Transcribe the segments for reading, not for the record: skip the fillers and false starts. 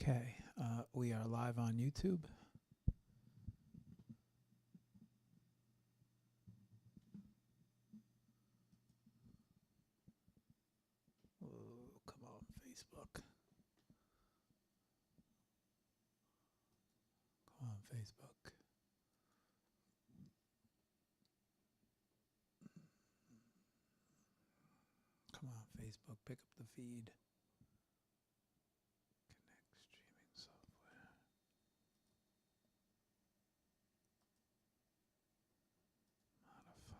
Okay, we are live on YouTube. Oh, come on, Facebook. Come on, Facebook. Come on, Facebook. Pick up the feed. Connect streaming software. Modify.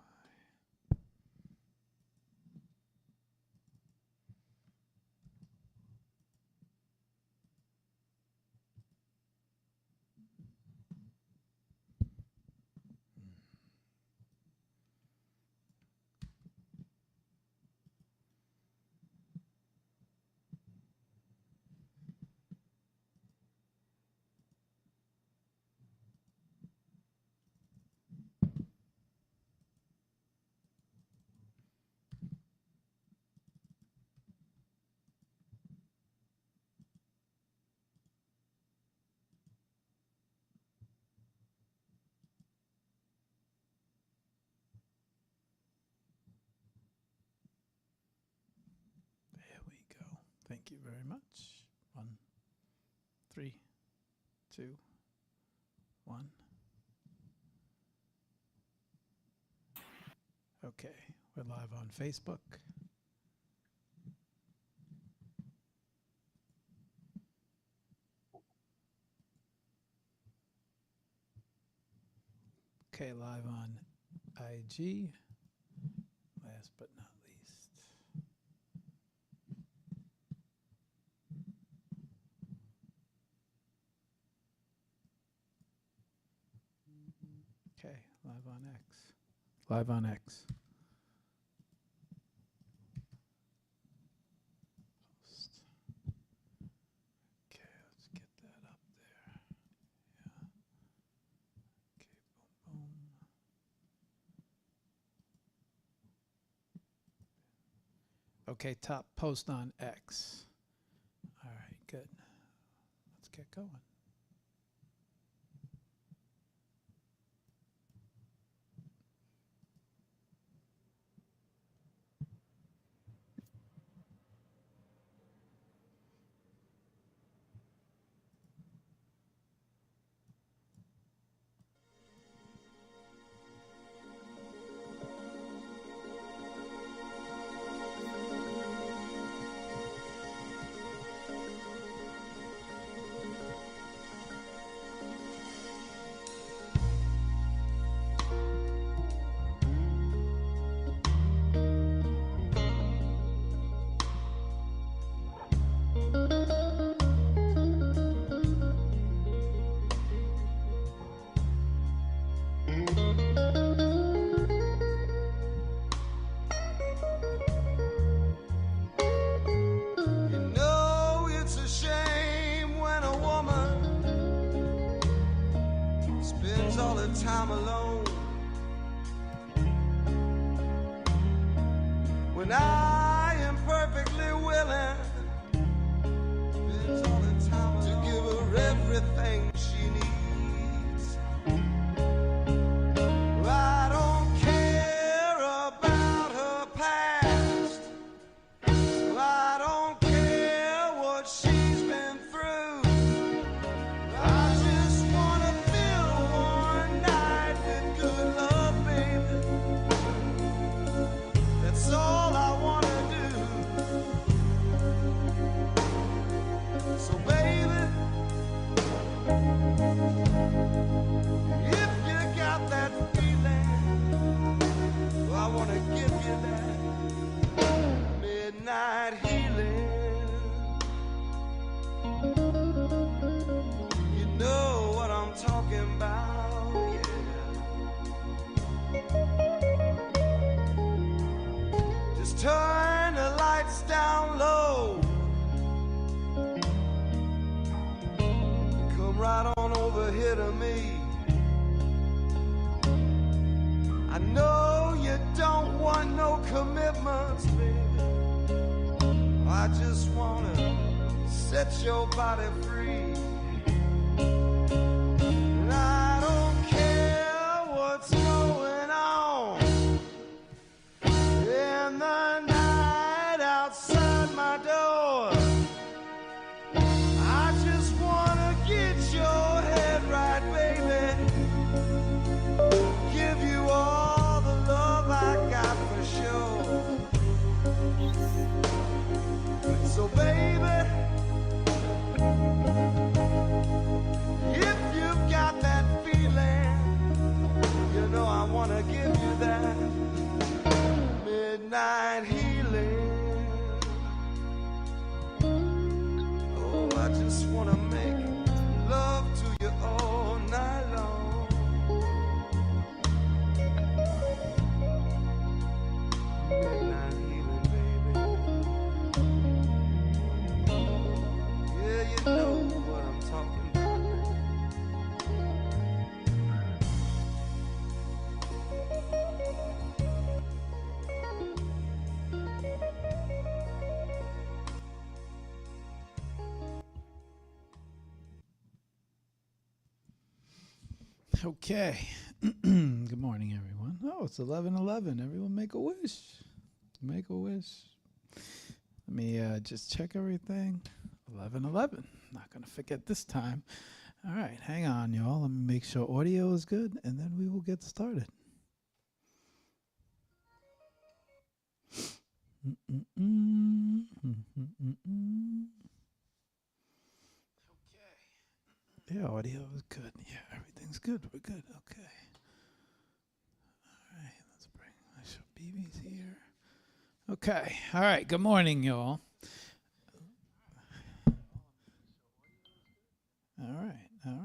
There we go. Thank you very much. 1, 3, 2, 1. Okay, we're live on Facebook. Okay, live on IG. Last but not least. Okay, live on X. Live on X. Post. Okay, let's get that up there. Yeah. Okay, boom, boom. Okay, top post on X. All right, good. Let's get going. Time alone when I am perfectly willing spends all the time alone to give her everything she needs. I don't care about her past. I don't care what she's been through. I just wanna feel one night with good love, baby. That's all I wanna do. So baby, if you got that feeling, well, I wanna give you that midnight healing. You know what I'm talking about, yeah. Just turn the lights down low. Come right on over here to me. I know you don't want no commitments, baby. I just wanna set your body free. And I don't care what's going on in the night outside my door. I just wanna get your head right, baby. Give you all the love I got for sure. So baby, if you've got that feeling, you know I wanna give you that midnight healing. Oh, I just wanna make love to you all night long. Midnight healing, baby. Yeah, you know what I'm talking about. Okay. Good morning, everyone. Oh, it's 11:11. Everyone make a wish. Make a wish. Let me just check everything. 11:11. Not going to forget this time. All right. Hang on, y'all. Let me make sure audio is good, and then we will get started. Yeah, audio is good. Yeah, everything's good. We're good. Okay. All right, let's bring my show. Bibi's here. Okay. All right. Good morning, y'all. All right. All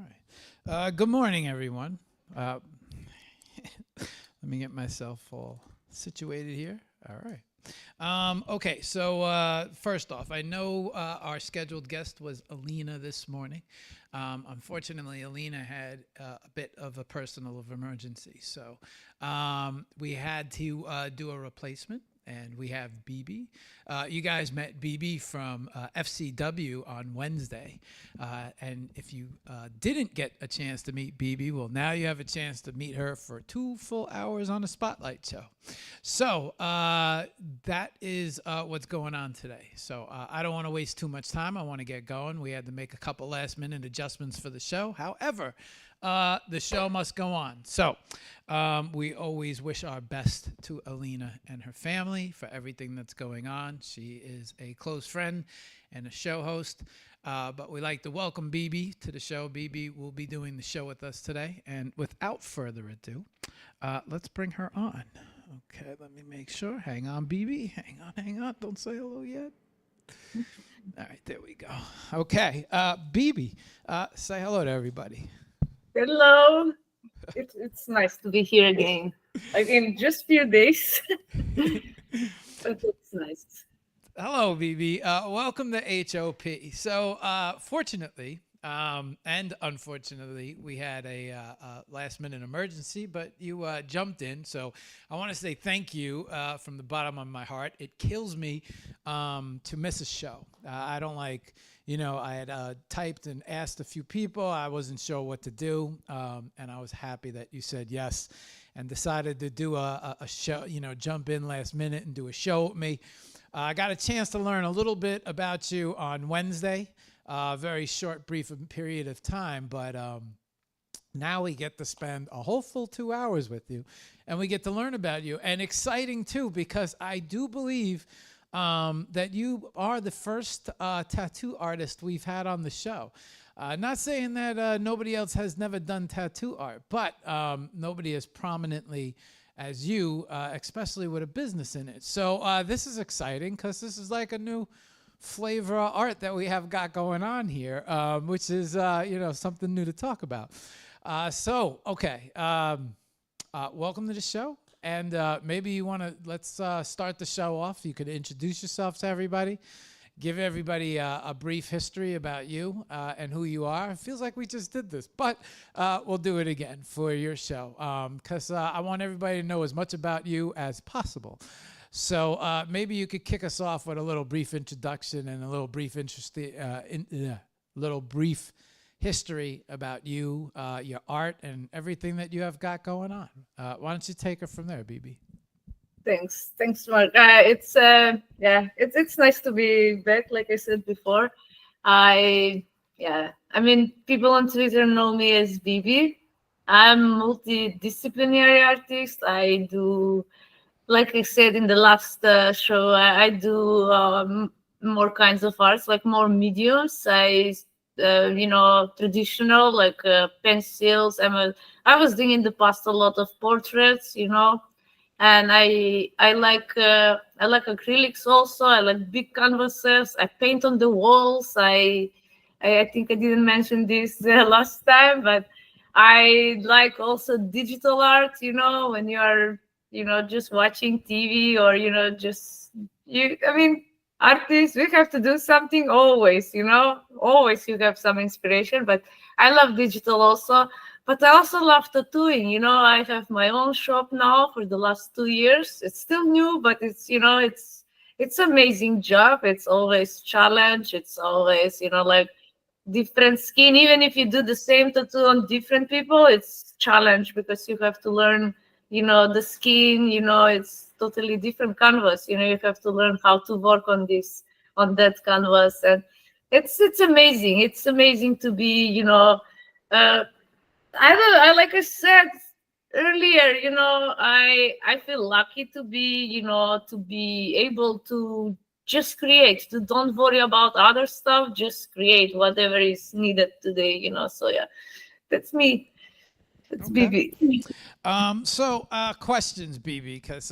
right. Good morning, everyone. Let me get myself all situated here. All right. Okay, so first off, I know our scheduled guest was Alina this morning. Unfortunately, Alina had a bit of a personal emergency, so we had to do a replacement. And we have Bibi. You guys met Bibi from FCW on Wednesday. And if you didn't get a chance to meet Bibi, well, now you have a chance to meet her for 2 full hours on a spotlight show. So that is what's going on today. So I don't want to waste too much time. I want to get going. We had to make a couple last-minute adjustments for the show. However, the show must go on. So we always wish our best to Alina and her family for everything that's going on. She is a close friend and a show host. But we like to welcome Bibi to the show. Bibi will be doing the show with us today. And without further ado, let's bring her on. Okay, let me make sure. Hang on, Bibi. Hang on. Don't say hello yet. All right, there we go. Okay, Bibi, say hello to everybody. Hello. It's nice to be here again. Like in just few days. But it's nice. Hello, Bibi. Welcome to HOP. So, fortunately and unfortunately, we had a last-minute emergency, but you jumped in. So, I want to say thank you from the bottom of my heart. It kills me to miss a show. I don't like... I had typed and asked a few people. I wasn't sure what to do, and I was happy that you said yes and decided to do a show, jump in last minute and do a show with me. I got a chance to learn a little bit about you on Wednesday, very short, brief period of time, but now we get to spend a whole full 2 hours with you, and we get to learn about you. And exciting, too, because I do believe that you are the first tattoo artist we've had on the show. Not saying that nobody else has never done tattoo art, but nobody as prominently as you, especially with a business in it. So this is exciting because this is like a new flavor of art that we have got going on here, which is something new to talk about. Okay, welcome to the show. And maybe you want to, let's start the show off. You could introduce yourself to everybody, give everybody a brief history about you and who you are. It feels like we just did this, but we'll do it again for your show because I want everybody to know as much about you as possible. So maybe you could kick us off with a little brief introduction and a little brief little brief history about you, your art, and everything that you have got going on. Why don't you take it from there, Bibi? Thanks, Mark. It's nice to be back. Like I said before, I I mean, people on Twitter know me as Bibi. I'm multidisciplinary artist. I do, like I said in the last show, I do more kinds of arts, like more mediums. Traditional like pencils. I was doing in the past a lot of portraits, and I like acrylics also. I like big canvases. I paint on the walls. I think I didn't mention this last time, but I like also digital art. When you are just watching TV, or just you. I mean, artists, we have to do something always. Always you have some inspiration. But I love digital also. But I also love tattooing. I have my own shop now for the last 2 years. It's still new, but it's amazing job. It's always challenge. It's always, like different skin. Even if you do the same tattoo on different people, it's challenge because you have to learn, the skin, it's totally different canvas. You have to learn how to work on that canvas. And it's amazing. It's amazing to be, uh, like I said earlier, I feel lucky to be, to be able to just create, to don't worry about other stuff, just create whatever is needed today, So yeah, that's me. That's Okay. Bibi. Questions, Bibi, because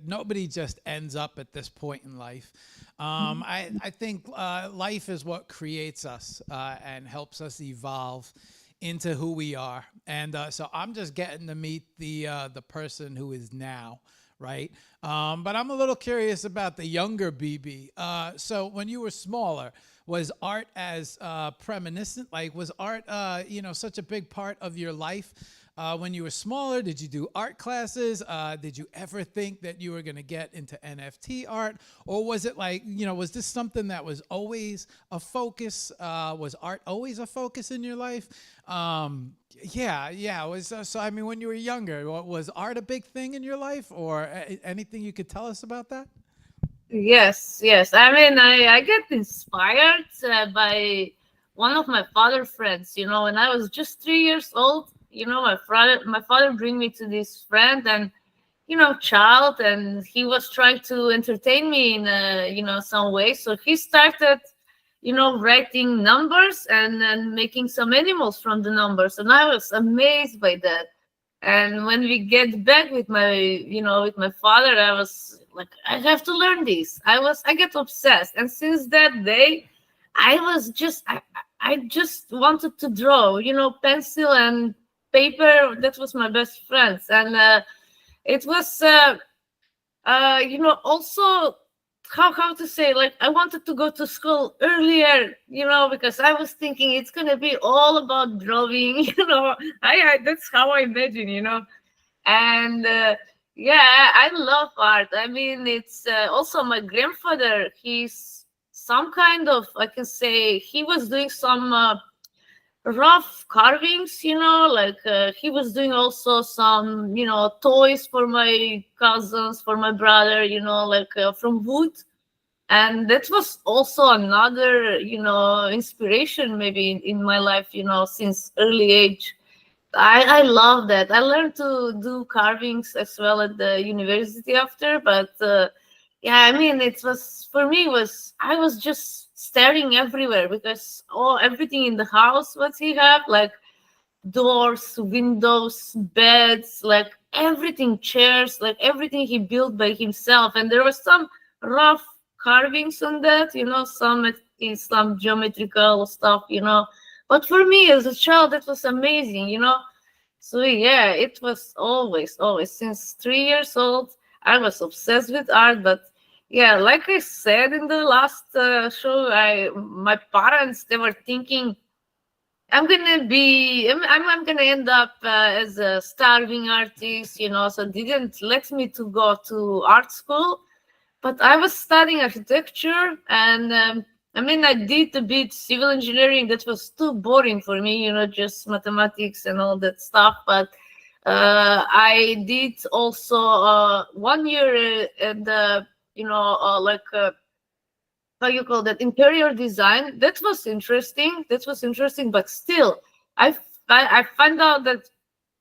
nobody just ends up at this point in life. I think life is what creates us and helps us evolve into who we are. And so I'm just getting to meet the person who is now, right? But I'm a little curious about the younger Bibi. So when you were smaller, was art as premonition? Like, was art, such a big part of your life when you were smaller? Did you do art classes? Did you ever think that you were going to get into NFT art? Or was it like, was this something that was always a focus? Was art always a focus in your life? Yeah. It was, so, I mean, when you were younger, was art a big thing in your life, or anything you could tell us about that? Yes. I mean, I get inspired by one of my father friends. When I was just 3 years old, my father bring me to this friend, and child, and he was trying to entertain me in some way. So he started writing numbers and then making some animals from the numbers, and I was amazed by that. And when we get back with my father, I was like, I have to learn this. I get obsessed, and since that day, I just wanted to draw. Pencil and paper. That was my best friends, and it was also how to say, like, I wanted to go to school earlier, because I was thinking it's gonna be all about drawing. I that's how I imagine, and I love art. I mean, it's also my grandfather. He's some kind of, I can say, he was doing some rough carvings, like he was doing also some, toys for my cousins, for my brother, like from wood. And that was also another, inspiration maybe in my life, since early age. I love that. I learned to do carvings as well at the university after, but I mean, it was, for me, was, I was just staring everywhere because everything in the house, what he have, like doors, windows, beds, like everything, chairs, like everything he built by himself. And there was some rough carvings on that, some is some geometrical stuff, But for me as a child, it was amazing, So yeah, it was always since 3 years old, I was obsessed with art. But yeah, like I said in the last show, my parents, they were thinking I'm gonna end up as a starving artist, so didn't let me to go to art school. But I was studying architecture, and I did a bit civil engineering. That was too boring for me, just mathematics and all that stuff. But I did also 1 year at the, how you call that, interior design. That was interesting, but still, I find out that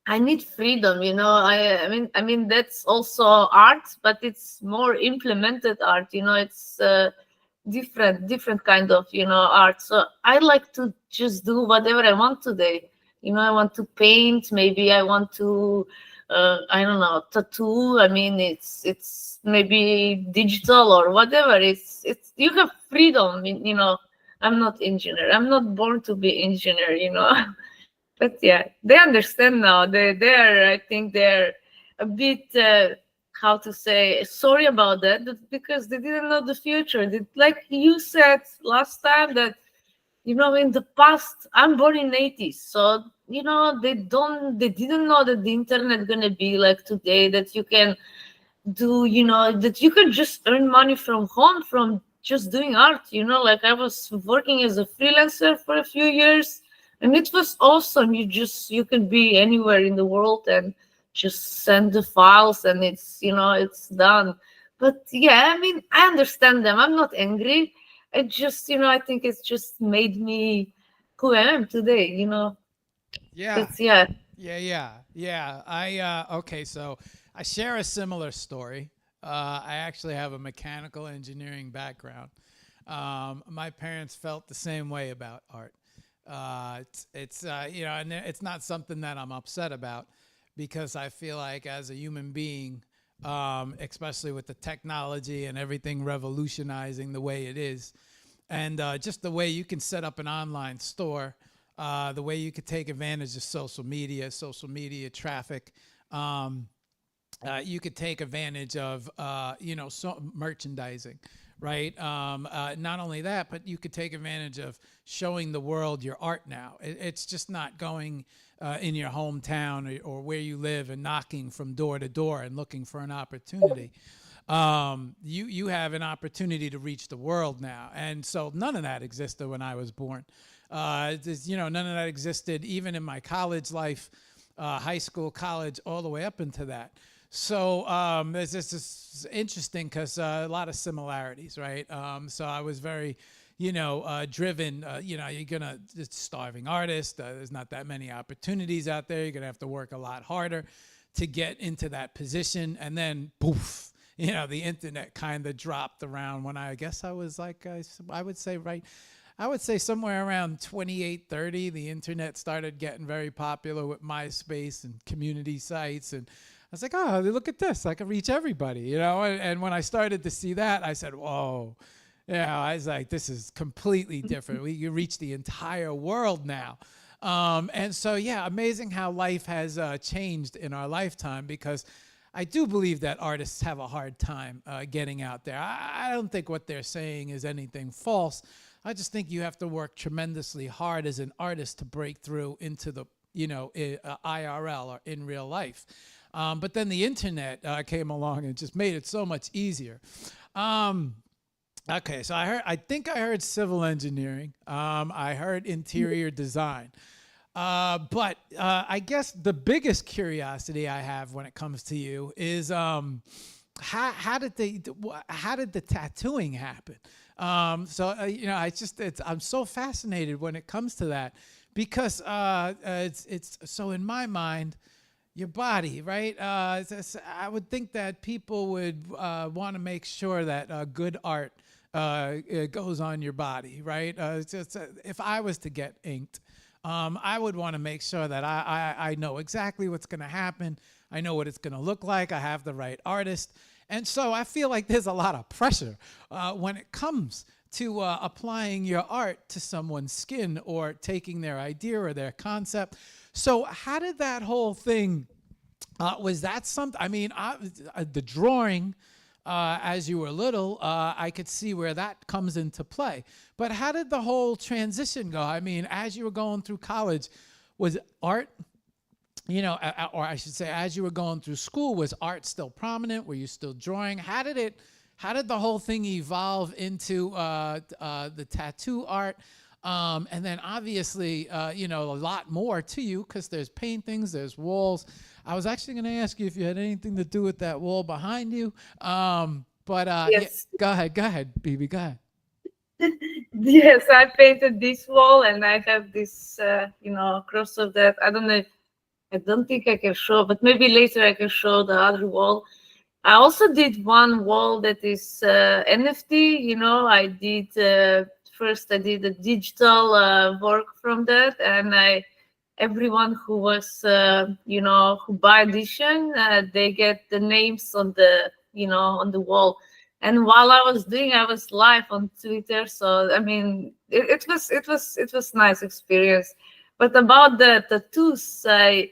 I need freedom. I mean that's also art, but it's more implemented art. It's different kind of art. So I like to just do whatever I want today. I want to paint. Maybe I want to, I don't know, tattoo. I mean, it's maybe digital or whatever. It's you have freedom. I'm not engineer. I'm not born to be engineer. But yeah, they understand now. I think they're a bit, how to say, sorry about that, because they didn't know the future. Like you said last time, that in the past, I'm born in '80s, so they didn't know that the internet gonna be like today, that you can do, that you can just earn money from home from just doing art. Like I was working as a freelancer for a few years, and it was awesome. You can be anywhere in the world and just send the files, and it's done. But yeah, I understand them. I'm not angry. I just, I think it's just made me who I am today. Yeah. But yeah. Yeah. Okay, so I share a similar story. I actually have a mechanical engineering background. My parents felt the same way about art. And it's not something that I'm upset about, because I feel like as a human being, especially with the technology and everything revolutionizing the way it is, and just the way you can set up an online store, the way you could take advantage of social media traffic. You could take advantage of, merchandising, right? Not only that, but you could take advantage of showing the world your art now. It's just not going in your hometown or where you live and knocking from door to door and looking for an opportunity. You have an opportunity to reach the world now, and so none of that existed when I was born. None of that existed even in my college life, high school, college, all the way up into that. So it's just interesting because a lot of similarities, right? So I was very, driven. You're gonna just starving artist. There's not that many opportunities out there. You're gonna have to work a lot harder to get into that position, and then poof, the internet kind of dropped around when I guess I was like, I would say somewhere around 28, 30, the internet started getting very popular with MySpace and community sites. And I was like, oh, look at this. I can reach everybody, And when I started to see that, I said, whoa. I was like, this is completely different. We can reach the entire world now. And so, amazing how life has changed in our lifetime, because I do believe that artists have a hard time getting out there. I don't think what they're saying is anything false. I just think you have to work tremendously hard as an artist to break through into the, IRL or in real life. But then the internet came along and just made it so much easier. Okay, so I think I heard civil engineering. I heard interior design. But I guess the biggest curiosity I have when it comes to you is how did the tattooing happen? I'm so fascinated when it comes to that, because it's so, in my mind, your body, right? I would think that people would want to make sure that good art it goes on your body, right? If I was to get inked, I would want to make sure that I know exactly what's going to happen. I know what it's going to look like. I have the right artist. And so I feel like there's a lot of pressure when it comes to applying your art to someone's skin or taking their idea or their concept. So how did that whole thing, was that something, the drawing, as you were little, I could see where that comes into play. But how did the whole transition go? I mean, as you were going through college, was art, or I should say, as you were going through school, was art still prominent? Were you still drawing? How did the whole thing evolve into the tattoo art? And then obviously, a lot more to you because there's paintings, there's walls. I was actually going to ask you if you had anything to do with that wall behind you. But Yes. go ahead, Bibi, go ahead. Yes, I painted this wall, and I have this, across of that. I don't think I can show, but maybe later I can show the other wall. I also did one wall that is NFT. I did first. I did a digital work from that, and everyone who was, who buy edition, they get the names on the, on the wall. And while I was doing, I was live on Twitter. So I mean, it was nice experience. But about the tattoos, it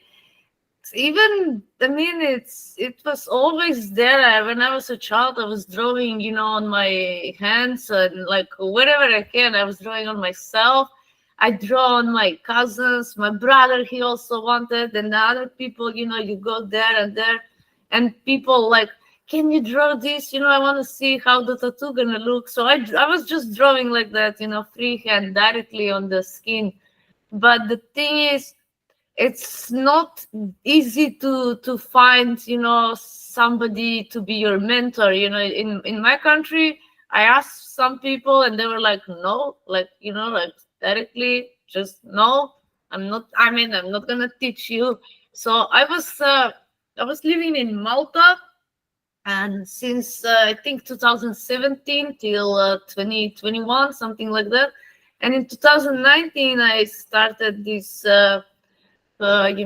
was always there. When I was a child, I was drawing, on my hands and like wherever I can, I was drawing on myself. I draw on my cousins, my brother, he also wanted, and the other people, you go there, and people like, can you draw this? I want to see how the tattoo gonna look. So I was just drawing like that, freehand directly on the skin. But the thing is, it's not easy to find, somebody to be your mentor. In my country, I asked some people and they were like, no, like, like directly, just no, I'm not gonna teach you. So I was living in Malta, and since I think 2017 till 2021, something like that. And in 2019, I started this, like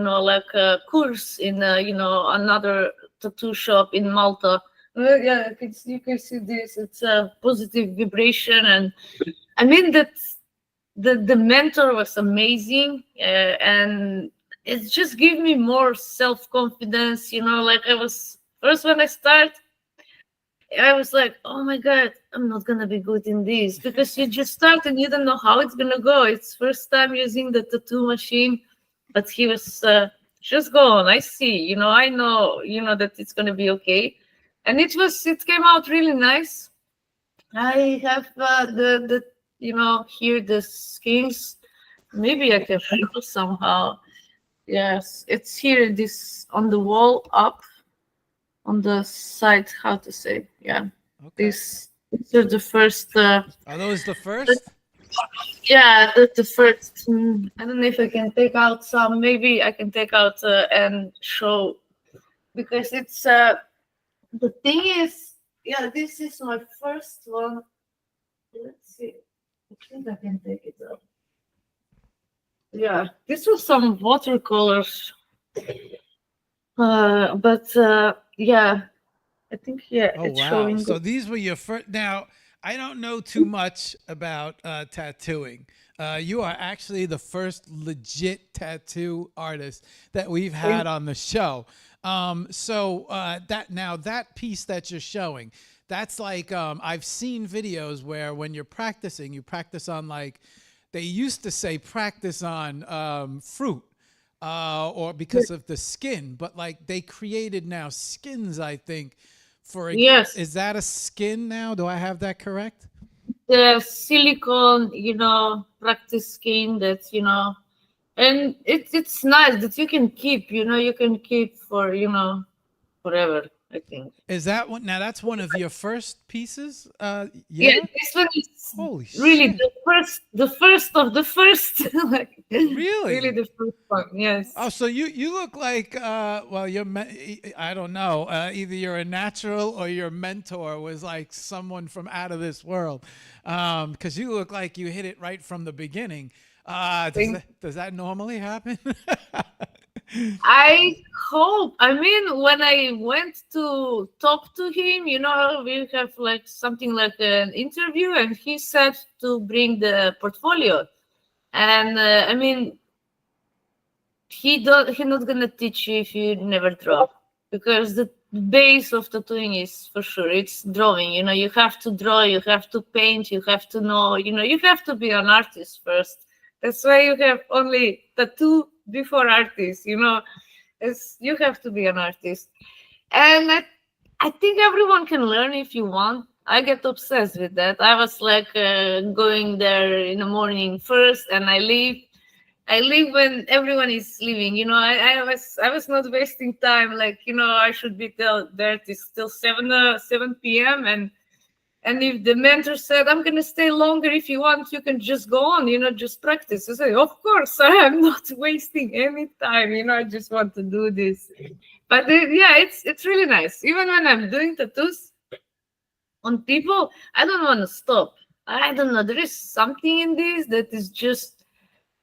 a course in, another tattoo shop in Malta. Yeah, you can see this. It's a positive vibration, and I mean that the mentor was amazing, and it just gave me more self-confidence. Like I was first when I start, I was like, oh my God, I'm not going to be good in this, because you just start and you don't know how it's going to go. It's first time using the tattoo machine, but he was, just go on. I see, I know, that it's going to be okay. And it came out really nice. I have here the skins. Maybe I can show somehow. Yes, it's here, this on the wall up. On the side, how to say, yeah. Okay. These are the first. Are those the first? Yeah, the first. I don't know if I can take out some. Maybe I can take out and show, because it's the thing is, yeah, this is my first one. Let's see. I think I can take it out. Yeah, this was some watercolors. Yeah, I think, yeah, Oh, it's wow. showing. So these were your first. Now, I don't know too much about tattooing. You are actually the first legit tattoo artist that we've had on the show. That piece that you're showing, that's like, I've seen videos where when you're practicing, you practice on, like, they used to say practice on fruit. Or because of the skin, but like they created now skins, I think, for a, Yes. Is that a skin now? Do I have that correct? The silicone, practice skin that's, and it's nice that you can keep, for, forever, I think. Is that one? Now that's one of your first pieces? Yeah, Yeah. this one is Holy really shit. the first of the first. Like, Really? Really the first one, yes. Oh, so you look like, well, I don't know, either you're a natural or your mentor was like someone from out of this world, because you look like you hit it right from the beginning. Does that normally happen? I hope. I mean, when I went to talk to him, we have like something like an interview, and he said to bring the portfolio. And I mean, he's not gonna teach you if you never draw, because base of tattooing is for sure it's drawing. You have to draw, you have to paint, you have to know, you have to be an artist first. That's why you have only tattoo before artist. It's you have to be an artist. And I think everyone can learn if you want. I get obsessed with that. I was like going there in the morning first, and I leave when everyone is leaving. I was not wasting time. Like, I should be there till 7 p.m. And if the mentor said, I'm going to stay longer, if you want, you can just go on, just practice. I say, of course, I am not wasting any time. I just want to do this. But yeah, it's really nice. Even when I'm doing tattoos on people, I don't want to stop. I don't know. There is something in this that is just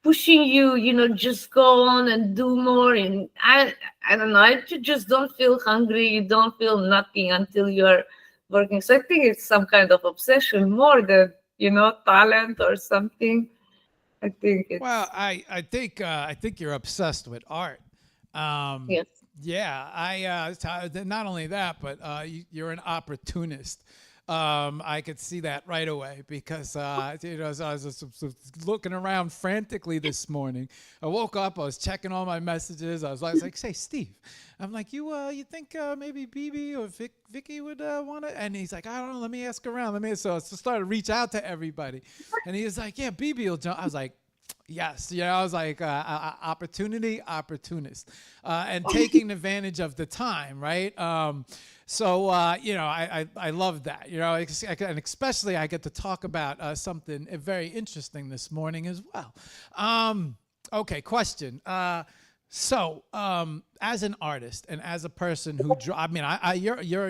pushing you, just go on and do more. And I don't know. You just don't feel hungry. You don't feel nothing until you're working. So I think it's some kind of obsession more than, talent or something. I think it's Well, I think you're obsessed with art. yes. Yeah, not only that, but you're an opportunist. I could see that right away because as I was looking around frantically this morning. I woke up, I was checking all my messages. I was like, "Say, Steve," I'm like, "You think maybe Bibi or Vicky would want it?" And he's like, "I don't know. Let me ask around. So I started to reach out to everybody, and he was like, "Yeah, Bibi will jump." I was like, yes, I was like opportunist, and taking advantage of the time, right? I love that, and especially I get to talk about something very interesting this morning as well. Okay, question. As an artist and as a person who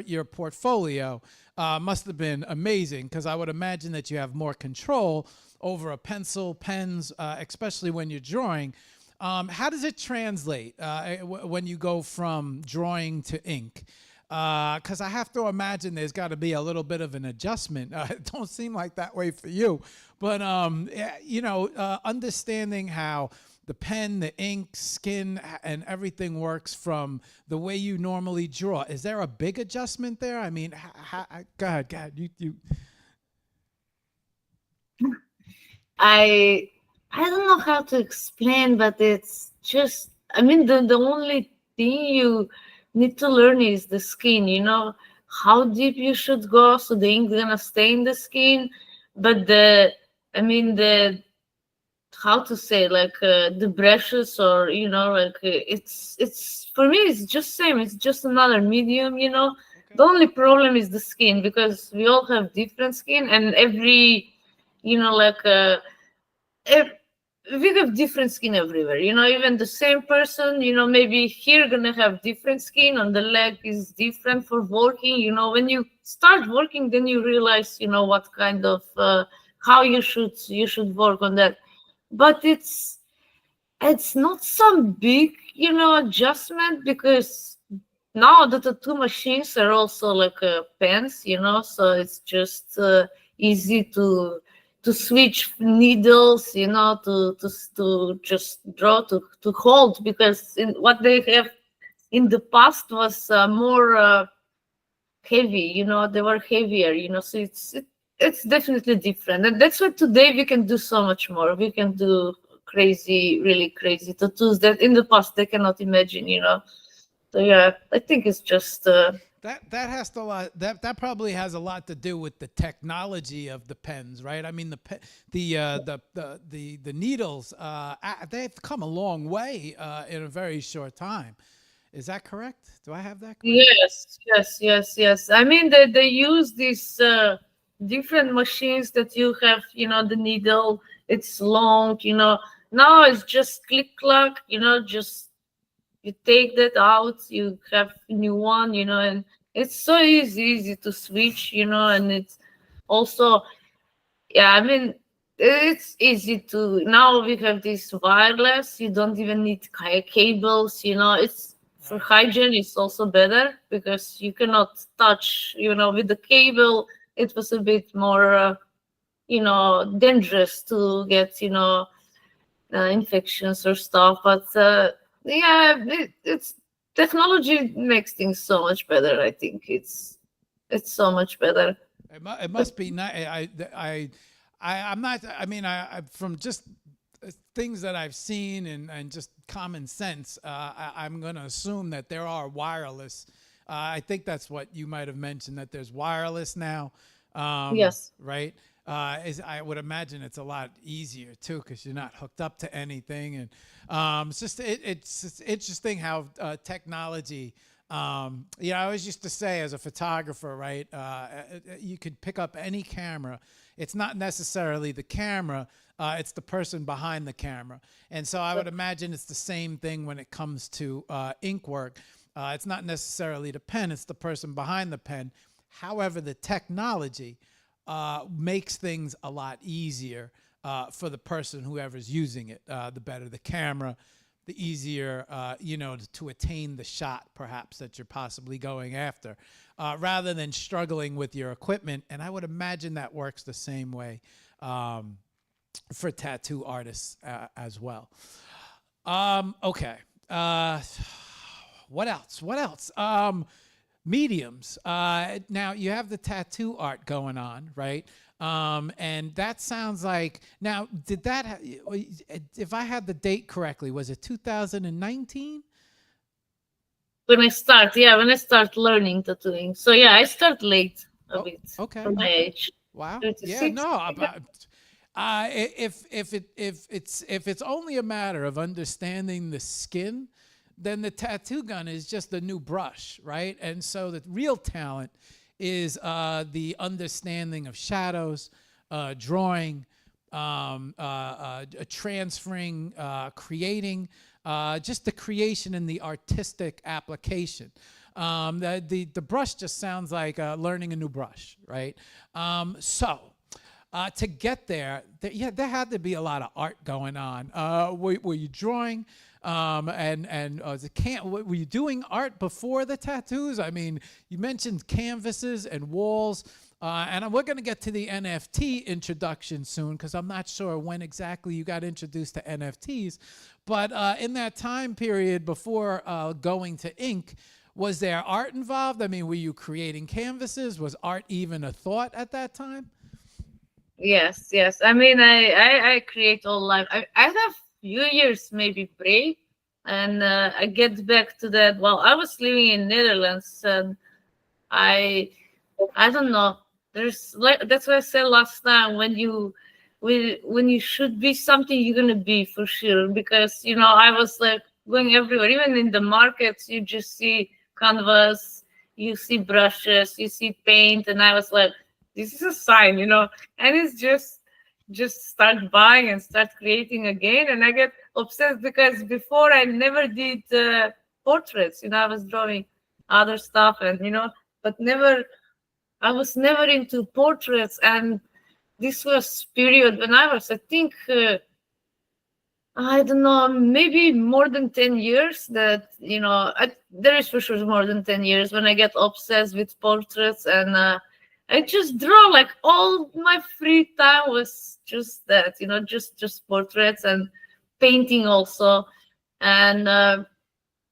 your portfolio must have been amazing because I would imagine that you have more control over a pencil, pens, especially when you're drawing. How does it translate when you go from drawing to ink? Because I have to imagine there's got to be a little bit of an adjustment. It don't seem like that way for you, but understanding how the pen, the ink, skin, and everything works from the way you normally draw. Is there a big adjustment there? I mean, go ahead. You. I don't know how to explain, but it's just, the only thing you need to learn is the skin, how deep you should go so the ink gonna stay in the skin. But the how to say, like the brushes, or it's for me it's just same, it's just another medium. The only problem is the skin, because we all have different skin, and every like we have different skin everywhere. Even the same person, maybe here gonna have different skin, on the leg is different for working. When you start working, then you realize what kind of how you should work on that. But it's not some big adjustment, because now the tattoo machines are also like pens, so it's just easy to switch needles, to just draw, to hold, because what they have in the past was more heavy, they were heavier, so it's definitely different. And that's why today we can do so much more. We can do really crazy tattoos that in the past they cannot imagine, So yeah, I think it's just That has that probably has a lot to do with the technology of the pens, right? I mean, the needles they've come a long way in a very short time. Is that correct? Do I have that correct? yes. They use these different machines that you have, the needle, it's long, now it's just click clack, just you take that out, you have a new one, and it's so easy to switch, and it's also, yeah, it's easy to, now we have this wireless, you don't even need cables, it's for hygiene, it's also better, because you cannot touch, with the cable, it was a bit more, dangerous to get, infections or stuff. But yeah, it's technology makes things so much better. I think it's so much better. It must be nice. I'm not. I mean, I from just things that I've seen and just common sense. I'm going to assume that there are wireless. I think that's what you might have mentioned, that there's wireless now, Yes. right? I would imagine it's a lot easier too because you're not hooked up to anything, and it's just interesting how technology. I always used to say as a photographer, right? You could pick up any camera. It's not necessarily the camera. It's the person behind the camera. And so I would imagine it's the same thing when it comes to ink work. It's not necessarily the pen. It's the person behind the pen. However, the technology makes things a lot easier for the person, whoever's using it. The better the camera, the easier, to attain the shot, perhaps, that you're possibly going after, rather than struggling with your equipment. And I would imagine that works the same way for tattoo artists as well. Okay. What else? What else? Mediums. Now you have the tattoo art going on, right? And that sounds like, now, did that, if I had the date correctly, was it 2019? When I start learning tattooing. So yeah, I start late a bit Okay. for my age. Wow. 36. Yeah, no. If it's only a matter of understanding the skin, then the tattoo gun is just a new brush, right? And so the real talent is the understanding of shadows, drawing, transferring, creating, just the creation and the artistic application. The brush just sounds like learning a new brush, right? To get there, there had to be a lot of art going on. Were you drawing? Were you doing art before the tattoos? I mean, you mentioned canvases and walls, and we're going to get to the NFT introduction soon because I'm not sure when exactly you got introduced to NFTs. But in that time period before going to ink, was there art involved? I mean, were you creating canvases? Was art even a thought at that time? Yes, yes. I mean, I create all life. I have few years maybe break, and I get back to that. Well, I was living in Netherlands, and I I don't know. There's like that's what I said last time. When you should be something, you're gonna be for sure. Because I was like going everywhere, even in the markets. You just see canvas, you see brushes, you see paint, and I was like, this is a sign. And it's just start buying and start creating again. And I get obsessed because before I never did portraits. I was drawing other stuff, and but never. I was never into portraits, and this was period when I was, I think, I don't know, maybe more than 10 years that, there is for sure more than 10 years when I get obsessed with portraits, and I just draw like all my free time was just that, just portraits and painting also. And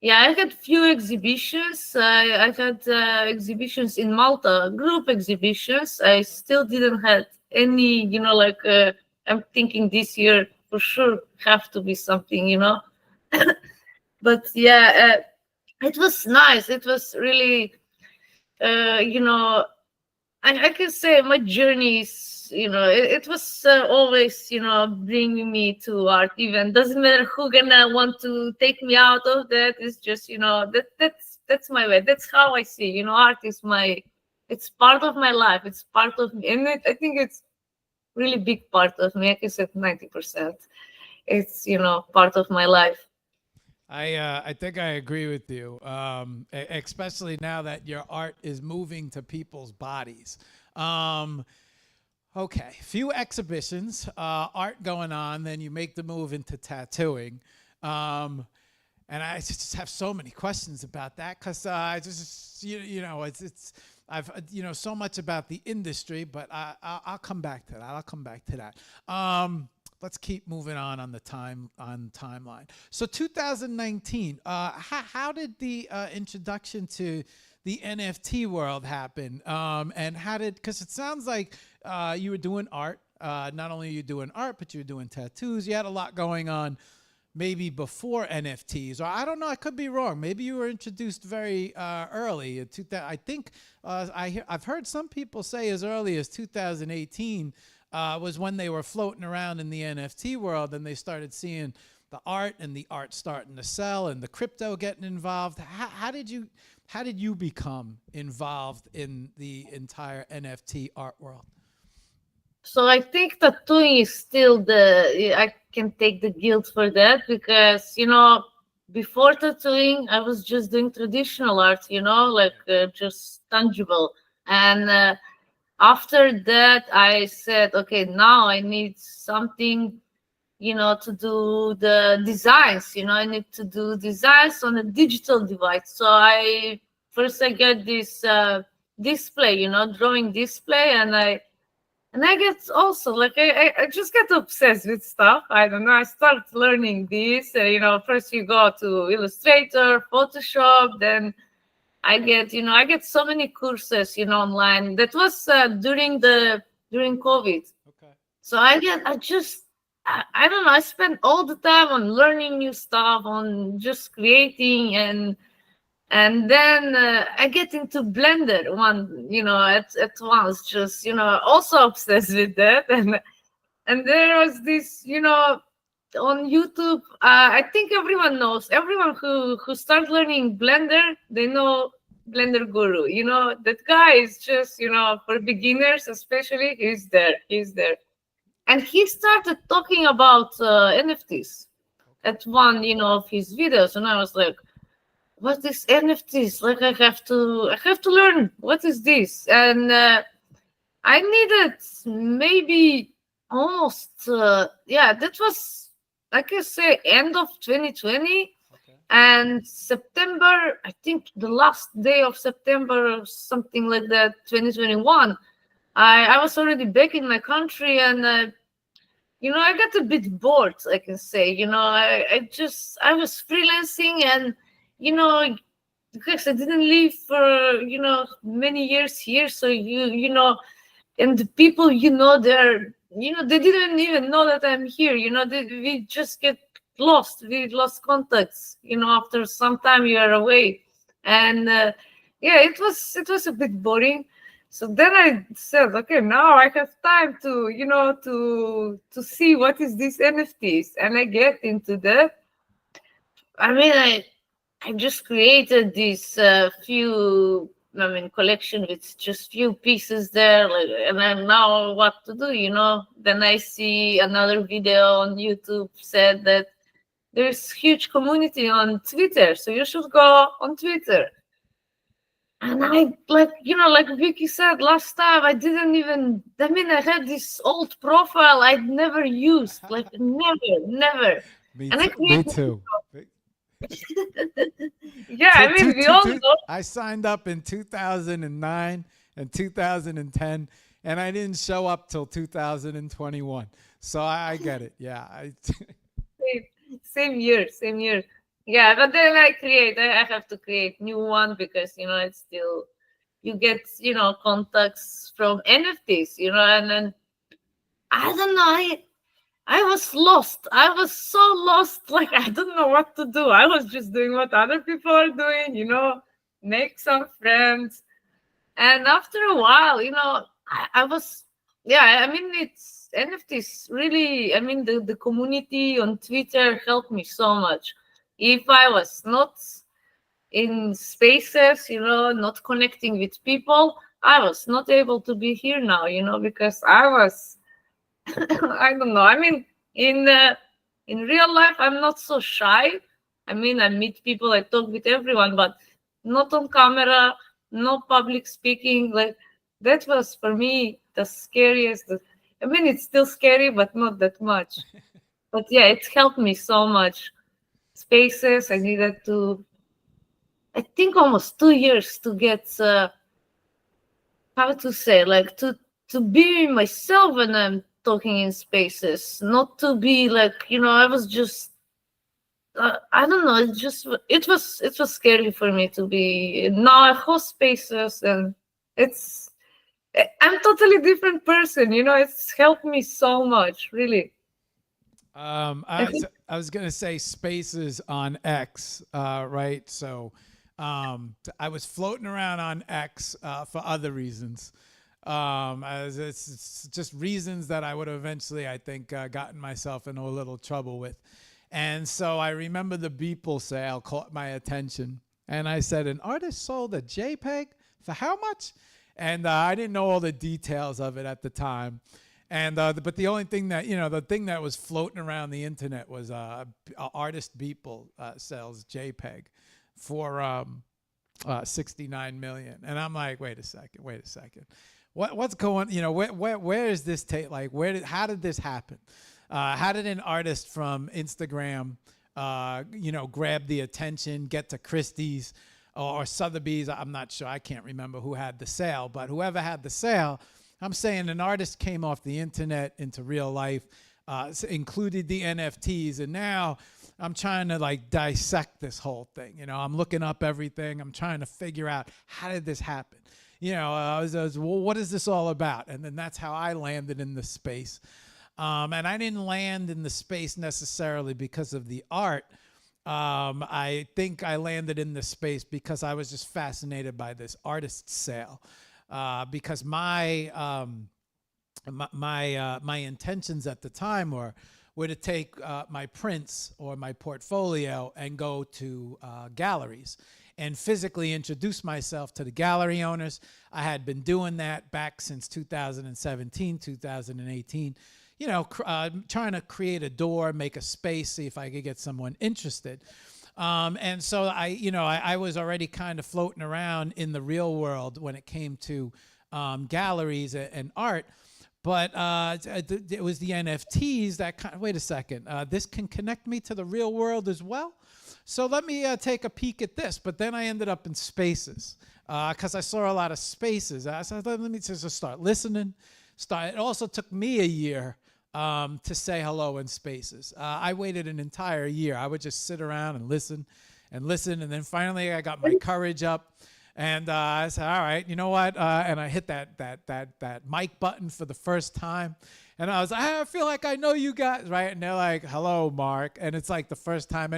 yeah, I had few exhibitions. I had exhibitions in Malta, group exhibitions. I still didn't have any, I'm thinking this year for sure have to be something. But yeah, it was nice. It was really, I can say my journey is, it was always, bringing me to art. Even doesn't matter who gonna want to take me out of that. It's just, that's my way. That's how I see. Art is it's part of my life. It's part of me, and I think it's really big part of me. I can say 90%. It's part of my life. I think I agree with you, especially now that your art is moving to people's bodies. Okay, few exhibitions, art going on, then you make the move into tattooing. And I just have so many questions about that because I just, I've, so much about the industry, but I'll come back to that. let's keep moving on the timeline. So 2019, how did the introduction to the NFT world happen? And how did, because it sounds like you were doing art. Not only are you doing art, but you're doing tattoos. You had a lot going on maybe before NFTs, or I don't know, I could be wrong. Maybe you were introduced very early. I think I've heard some people say as early as 2018 was when they were floating around in the NFT world and they started seeing the art and the art starting to sell and the crypto getting involved. How did you become involved in the entire NFT art world? So I think tattooing is still I can take the guilt for that, because, before tattooing, I was just doing traditional art, like just tangible. And after that, I said, okay, now I need something, to do the designs, I need to do designs on a digital device. So I get this display, drawing display, and I get also like I just get obsessed with stuff. I don't know. I start learning this. First you go to Illustrator, Photoshop. Then I get so many courses online. That was during COVID. Okay. So I don't know. I spent all the time on learning new stuff, on just creating, and then I get into Blender at once, just also obsessed with that. And there was this on YouTube. I think everyone who started learning Blender, they know Blender Guru. That guy is just for beginners especially. He's there, and he started talking about NFTs at one of his videos, and I was like, what is NFTs? Like I have to learn what is this. And I needed maybe almost that was, I can say, end of 2020. Okay. And September, I think the last day of September or something like that, 2021, I was already back in my country, and I got a bit bored, I can say. I was freelancing, and because I didn't live for many years here, so and the people they're they didn't even know that I'm here. We just get lost. We lost contacts. After some time you are away, and it was a bit boring. So then I said, okay, now I have time to to see what is this NFTs, and I get into that. I mean, I just created this collection with just few pieces there, and I know what to do. Then I see another video on YouTube said that there's huge community on Twitter, so you should go on Twitter. And I like Vicky said last time, I didn't even. I had this old profile I'd never used, never. Me And I too. Me created. too. Yeah, we all know. I signed up in 2009 and 2010, and I didn't show up till 2021. So I get it. Yeah. Same year. Yeah, but then I have to create new one, because it's still, you get contacts from NFTs, and then I don't know, I was lost. I was so lost. Like, I don't know what to do. I was just doing what other people are doing, make some friends. And after a while, I was, it's NFTs really, the community on Twitter helped me so much. If I was not in spaces, not connecting with people, I was not able to be here now, because I was, I don't know. In real life, I'm not so shy. I meet people, I talk with everyone, but not on camera, no public speaking. Like, that was for me the scariest. It's still scary, but not that much. But yeah, it helped me so much. Spaces, I needed to, I think, almost 2 years to get, how to say, like, to be myself when I'm talking in spaces, not to be like, I was just, I don't know, it was scary for me to be now I host spaces, and it's I'm totally different person, it's helped me so much, really. I I, think I was gonna say Spaces on X, right? So, I was floating around on X for other reasons. As it's just reasons that I would have eventually, I think, gotten myself into a little trouble with. And so I remember the Beeple sale caught my attention, and I said, "An artist sold a JPEG for how much?" And I didn't know all the details of it at the time. And but the only thing that the thing that was floating around the internet was artist Beeple sells JPEG for 69 million, and I'm like, wait a second, what's going? Where is this take? Like, how did this happen? How did an artist from Instagram, grab the attention, get to Christie's or Sotheby's? I'm not sure. I can't remember who had the sale, but whoever had the sale, I'm saying an artist came off the internet into real life, included the NFTs, and now I'm trying to like dissect this whole thing. I'm looking up everything. I'm trying to figure out, how did this happen? I was, well, what is this all about? And then that's how I landed in the space. And I didn't land in the space necessarily because of the art. I think I landed in the space because I was just fascinated by this artist sale. Because my intentions at the time were to take my prints or my portfolio and go to galleries and physically introduce myself to the gallery owners. I had been doing that back since 2017, 2018. Trying to create a door, make a space, see if I could get someone interested. And so I was already kind of floating around in the real world when it came to galleries and art. But it was the NFTs that kind of, wait a second, this can connect me to the real world as well. So let me take a peek at this. But then I ended up in spaces because I saw a lot of spaces. I said, let me just start listening. It also took me a year to say hello in spaces. I waited an entire year. I would just sit around and listen. And then finally I got my courage up. And I said, all right, you know what? And I hit that mic button for the first time. And I feel like I know you guys, right? And they're like, hello, Mark. And it's like the first time.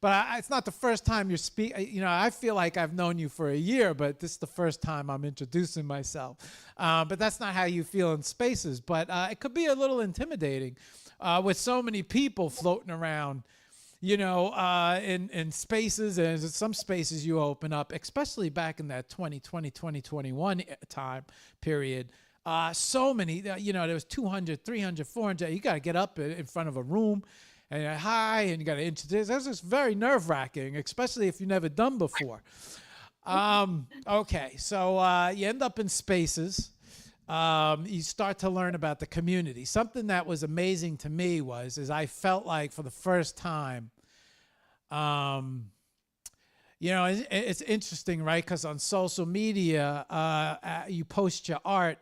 But it's not the first time you're speaking. I feel like I've known you for a year, but this is the first time I'm introducing myself. But that's not how you feel in spaces. But it could be a little intimidating with so many people floating around, in spaces. And some spaces you open up, especially back in that 2020, 2021 time period. So many, there was 200, 300, 400. You got to get up in front of a room and hi, and you got to introduce. That's just very nerve wracking, especially if you've never done before. Okay, so you end up in spaces. You start to learn about the community. Something that was amazing to me is I felt like for the first time, it's interesting, right? Because on social media, you post your art.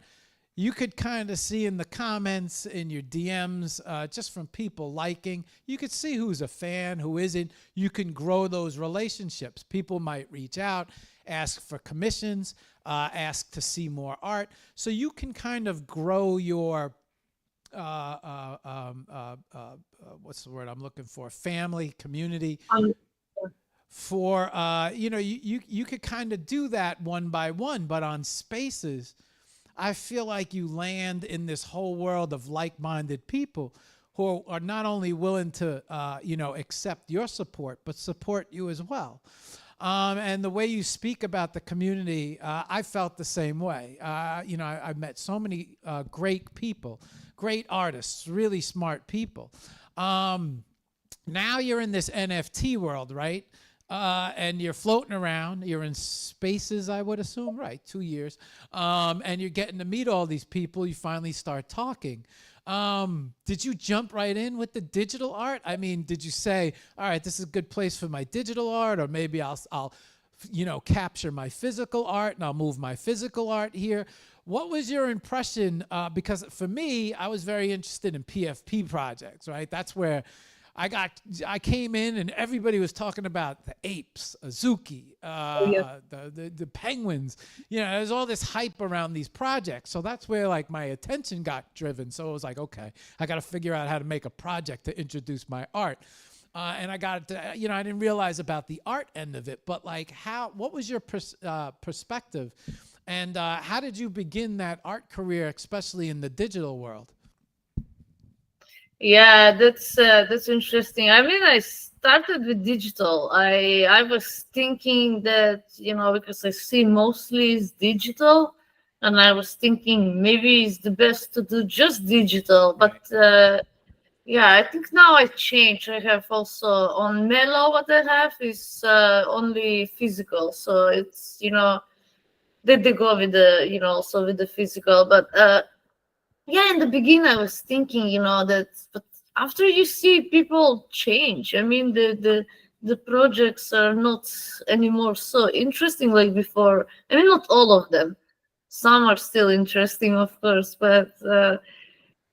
You could kind of see in the comments, in your DMs, just from people liking, you could see who's a fan, who isn't. You can grow those relationships. People might reach out, ask for commissions, ask to see more art. So you can kind of grow your, what's the word I'm looking for? Family, community. For, you could kind of do that one by one, but on spaces, I feel like you land in this whole world of like-minded people who are not only willing to, accept your support, but support you as well. And the way you speak about the community, I felt the same way. I met so many great people, great artists, really smart people. Now you're in this NFT world, right? And you're floating around. You're in spaces, I would assume, right? 2 years. And you're getting to meet all these people. You finally start talking. Did you jump right in with the digital art? I mean, did you say, all right, this is a good place for my digital art, or maybe I'll capture my physical art and I'll move my physical art here? what was your impression? Because for me, I was very interested in PFP projects, right? That's where I came in and everybody was talking about the apes, Azuki, Yeah. the penguins. You know, there's all this hype around these projects. So that's where like my attention got driven. So it was like, okay, I got to figure out how to make a project to introduce my art. And I got, you know, I didn't realize about the art end of it, but like what was your perspective? And how did you begin that art career, especially in the digital world? Yeah, that's interesting. I mean, I started with digital. I was thinking that, because I see mostly is digital, and I was thinking maybe it's the best to do just digital. But Right. yeah, I think now I changed. I have also on Mellow, what I have is only physical. So it's, they go with the, also with the physical. But yeah, in the beginning I was thinking, that, but after you see people change, I mean, the projects are not anymore so interesting like before. I mean, not all of them. Some are still interesting, of course, but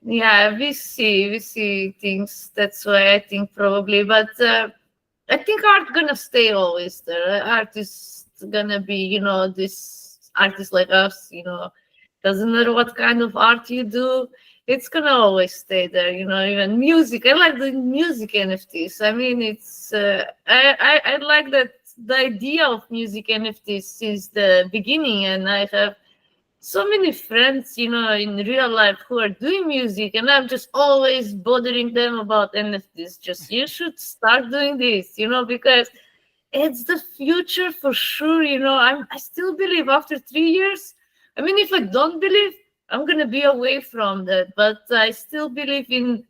yeah, we see things. That's why I think probably, but I think art gonna stay always there. Art is gonna be, this artists like us, doesn't matter what kind of art you do, it's gonna always stay there. Even music. I like the music NFTs. I mean, it's I like that the idea of music NFTs since the beginning, and I have so many friends, in real life who are doing music, and I'm just always bothering them about NFTs. Just you should start doing this, because it's the future for sure. I still believe after 3 years. I mean, if I don't believe, I'm gonna be away from that. But I still believe in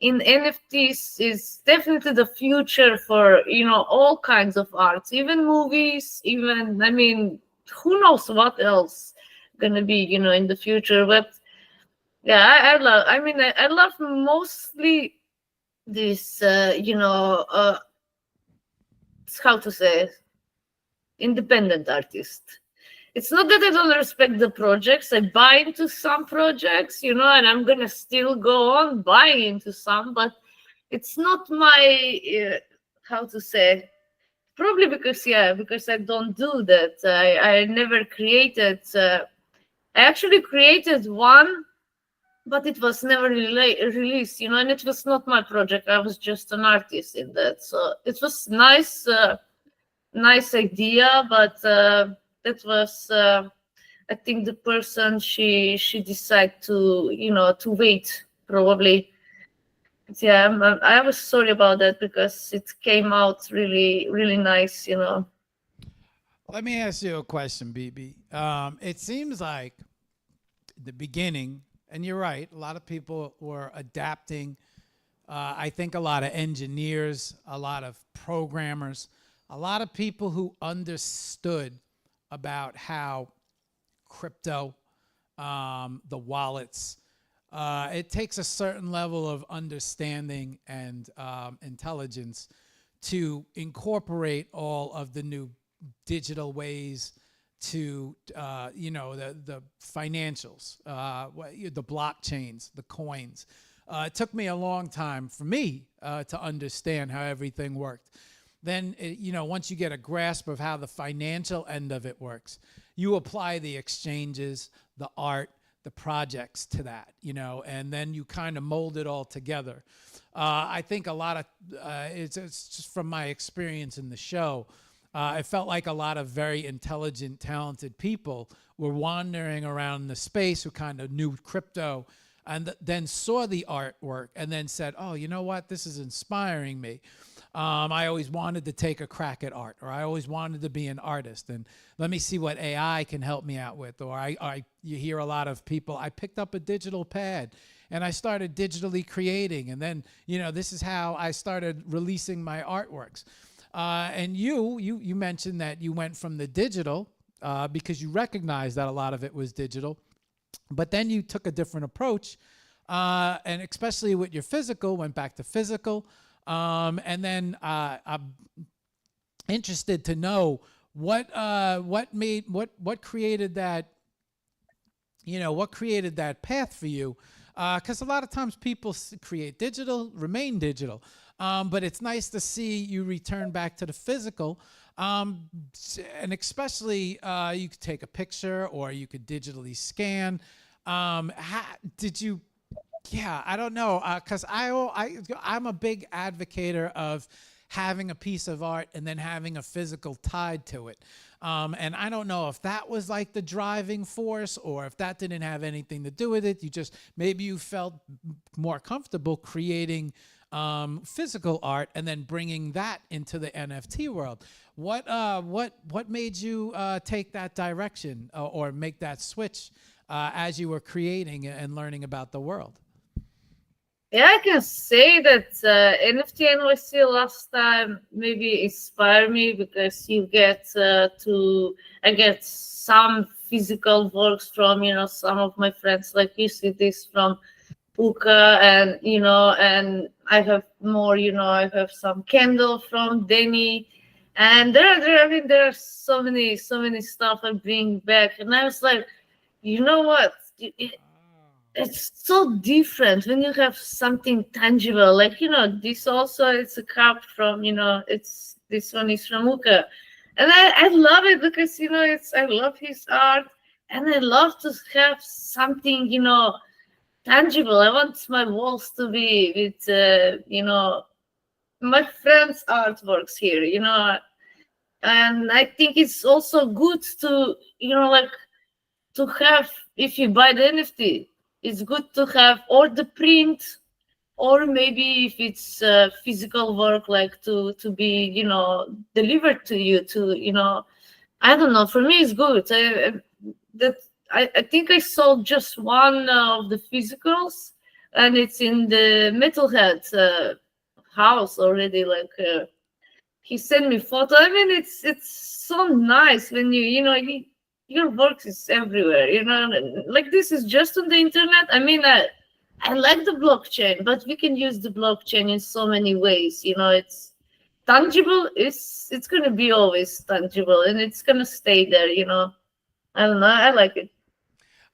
NFTs is definitely the future for all kinds of arts, even movies, even, I mean, who knows what else gonna be in the future. But yeah, I love. I mean, I love mostly this how to say, independent artist. It's not that I don't respect the projects. I buy into some projects, and I'm gonna still go on buying into some, but it's not my how to say. Probably because I don't do that. I never created. I actually created one, but it was never released, and it was not my project. I was just an artist in that, so it was nice. Nice idea, but that was I think the person she decided to to wait probably. Yeah, I was sorry about that because it came out really really nice. Let me ask you a question, BB. It seems like the beginning, and you're right, a lot of people were adapting. I think a lot of engineers, a lot of programmers, a lot of people who understood about how crypto, the wallets, it takes a certain level of understanding and intelligence to incorporate all of the new digital ways to the financials, the blockchains, the coins. It took me a long time for me to understand how everything worked. Then, once you get a grasp of how the financial end of it works, you apply the exchanges, the art, the projects to that, and then you kind of mold it all together. I think a lot of, it's just from my experience in the show, it felt like a lot of very intelligent, talented people were wandering around the space who kind of knew crypto and then saw the artwork and then said, oh, you know what, this is inspiring me. I always wanted to take a crack at art, or I always wanted to be an artist, and let me see what AI can help me out with. Or you hear a lot of people, I picked up a digital pad and I started digitally creating, and then, this is how I started releasing my artworks. And you mentioned that you went from the digital because you recognized that a lot of it was digital, but then you took a different approach, and especially with your physical, went back to physical. And then I'm interested to know what created that what created that path for you? Because a lot of times people create digital, remain digital, but it's nice to see you return back to the physical. And especially you could take a picture or you could digitally scan. Did you? Yeah, I don't know, because I'm a big advocator of having a piece of art and then having a physical tied to it. And I don't know if that was like the driving force or if that didn't have anything to do with it. Maybe you felt more comfortable creating physical art and then bringing that into the NFT world. What made you take that direction or make that switch as you were creating and learning about the world? Yeah, I can say that NFT NYC last time maybe inspired me because you get I get some physical works from, some of my friends, like you see this from Puka, and, and I have more, I have some candle from Denny, and there are so many stuff I bring back, and I was like, you know what? It's so different when you have something tangible, like, this also, it's a cup from, this one is from Uka, and I love it because, I love his art, and I love to have something, tangible. I want my walls to be with, my friends' artworks here, and I think it's also good to, like, to have, if you buy the NFT, it's good to have or the print, or maybe if it's physical work, like to be, delivered to you, to, I don't know. For me, it's good. I think I sold just one of the physicals, and it's in the Metalhead house already. Like, he sent me photo. I mean, it's so nice when your work is everywhere. Like, this is just on the internet. I mean, I like the blockchain, but we can use the blockchain in so many ways. It's tangible. It's gonna be always tangible, and it's gonna stay there. I don't know. I like it.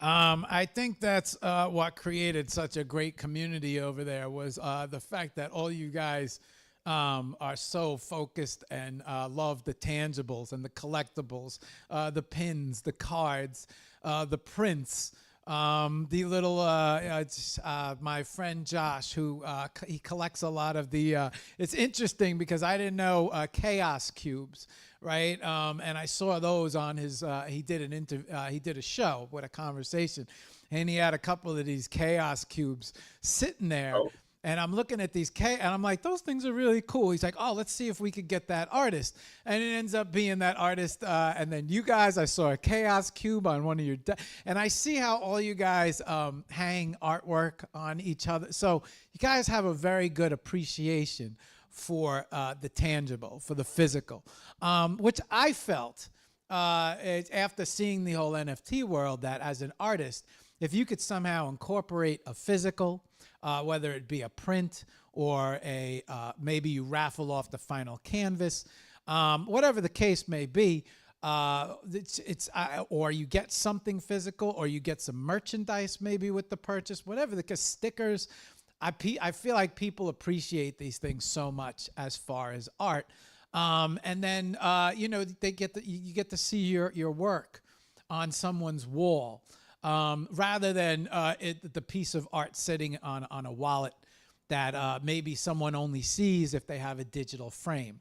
I think that's what created such a great community over there was the fact that all you guys are so focused and love the tangibles and the collectibles, the pins, the cards, the prints. The little my friend Josh, who he collects a lot of the. It's interesting because I didn't know chaos cubes, right? And I saw those on his. He did he did a show with a conversation, and he had a couple of these chaos cubes sitting there. Oh. And I'm looking at these and I'm like, those things are really cool. He's like, oh, let's see if we could get that artist. And it ends up being that artist. And then you guys, I saw a chaos cube on one of your, and I see how all you guys hang artwork on each other. So you guys have a very good appreciation for the tangible, for the physical, which I felt after seeing the whole NFT world, that as an artist, if you could somehow incorporate a physical, whether it be a print or maybe you raffle off the final canvas, whatever the case may be, or you get something physical, or you get some merchandise maybe with the purchase, whatever the case, stickers. I feel like people appreciate these things so much as far as art, and then you get to see your work on someone's wall. Rather than the piece of art sitting on a wallet that maybe someone only sees if they have a digital frame.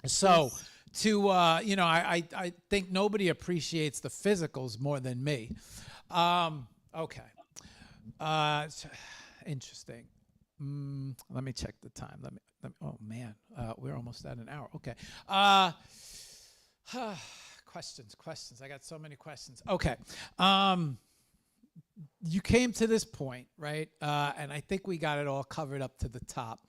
So I think nobody appreciates the physicals more than me. Okay. Interesting. Let me check the time. Let me oh man, we're almost at an hour. Okay. Questions. I got so many questions. Okay. You came to this point, right? And I think we got it all covered up to the top,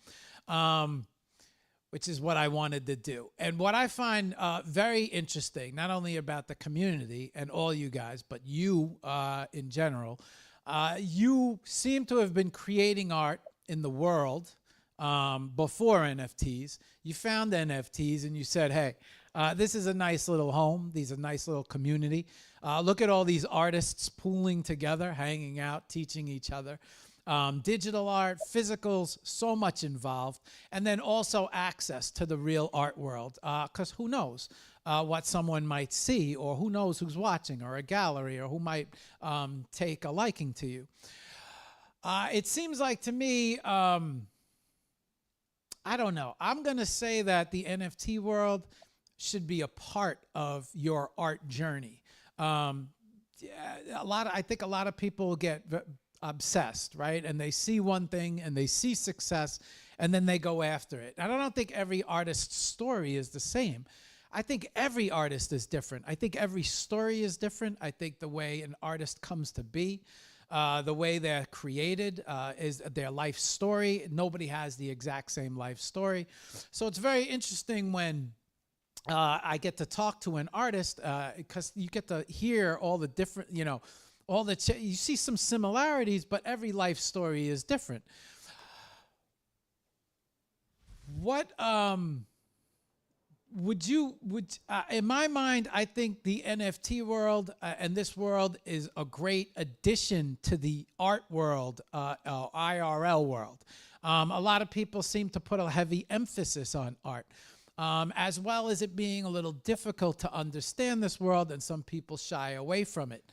which is what I wanted to do. And what I find very interesting, not only about the community and all you guys, but you in general, you seem to have been creating art in the world before NFTs. You found NFTs and you said, hey, This is a nice little home. These are nice little community. Look at all these artists pooling together, hanging out, teaching each other. Digital art, physicals, so much involved. And then also access to the real art world. Because who knows what someone might see, or who knows who's watching, or a gallery, or who might take a liking to you. It seems like to me, I don't know. I'm going to say that the NFT world should be a part of your art journey. Yeah, I think a lot of people get obsessed, right? And they see one thing and they see success and then they go after it. And I don't think every artist's story is the same. I think every artist is different. I think every story is different. I think the way an artist comes to be, the way they're created, is their life story. Nobody has the exact same life story. So it's very interesting when I get to talk to an artist, because you get to hear all the different, you see some similarities, but every life story is different. What in my mind, I think the NFT world and this world is a great addition to the art world, IRL world. A lot of people seem to put a heavy emphasis on art. As well as it being a little difficult to understand this world, and some people shy away from it,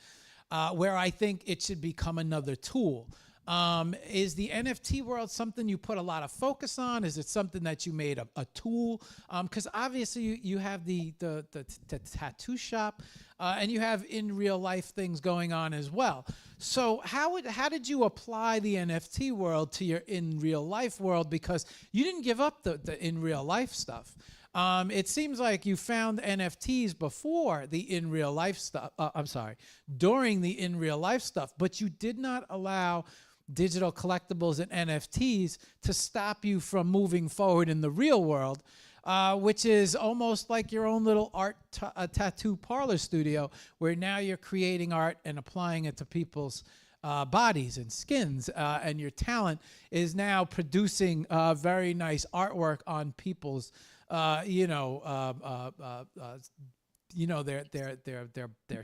where I think it should become another tool. Is the NFT world something you put a lot of focus on? Is it something that you made a tool? Because obviously you have the tattoo shop, and you have in real life things going on as well. So how did you apply the NFT world to your in real life world? Because you didn't give up the in real life stuff. It seems like you found NFTs before the in real life stuff. During the in real life stuff, but you did not allow digital collectibles and NFTs to stop you from moving forward in the real world, which is almost like your own little art tattoo parlor studio, where now you're creating art and applying it to people's bodies and skins, and your talent is now producing very nice artwork on people's their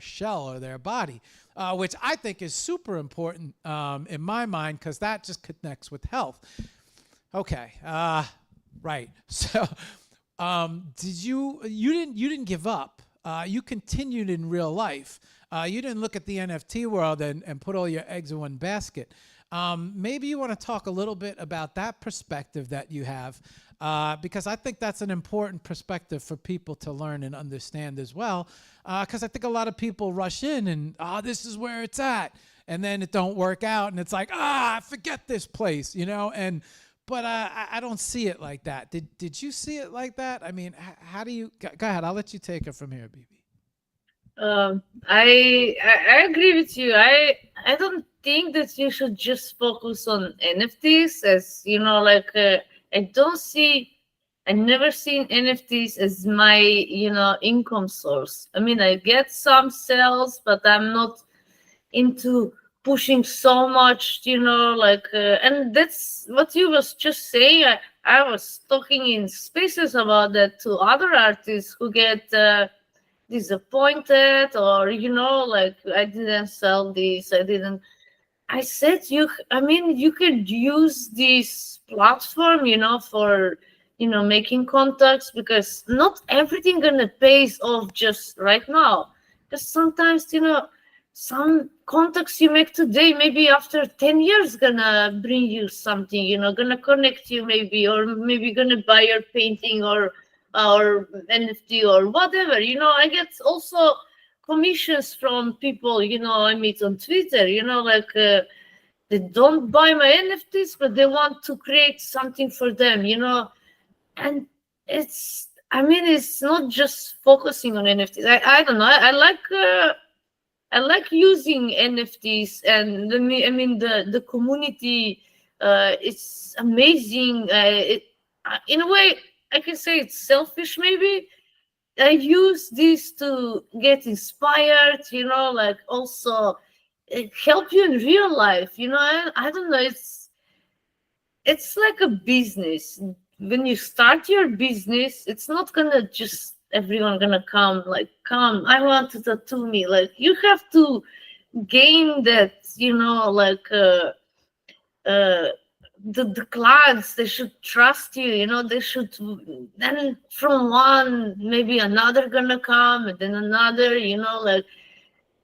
shell or their body, which I think is super important in my mind, because that just connects with health. Okay, right. So, you didn't give up. You continued in real life. You didn't look at the NFT world and put all your eggs in one basket. Maybe you want to talk a little bit about that perspective that you have, because I think that's an important perspective for people to learn and understand as well. Because I think a lot of people rush in and, this is where it's at, and then it don't work out, and it's like, forget this place, But I don't see it like that. Did you see it like that? I mean, how do you? Go ahead. I'll let you take it from here, Bibi. I agree with you. I don't think that you should just focus on NFTs, as I never seen NFTs as my income source. I mean, I get some sales, but I'm not into pushing so much, and that's what you was just saying. I was talking in spaces about that to other artists who get disappointed, or I didn't sell this, I said, you could use this platform for making contacts, because not everything gonna pays off just right now, because sometimes some contacts you make today, maybe after 10 years gonna bring you something, gonna connect you maybe, or maybe gonna buy your painting or NFT or whatever. I get also commissions from people, I meet on Twitter, they don't buy my NFTs, but they want to create something for them, and it's not just focusing on NFTs. I don't know. I like using NFTs, and the community. It's amazing. In a way, I can say it's selfish, maybe. I use this to get inspired, also help you in real life. I don't know. It's like a business. When you start your business, it's not gonna just everyone gonna come, like, come, I want to tattoo me. Like, you have to gain that, like, uh the clients, they should trust you, they should. Then from one, maybe another gonna come, and then another, like,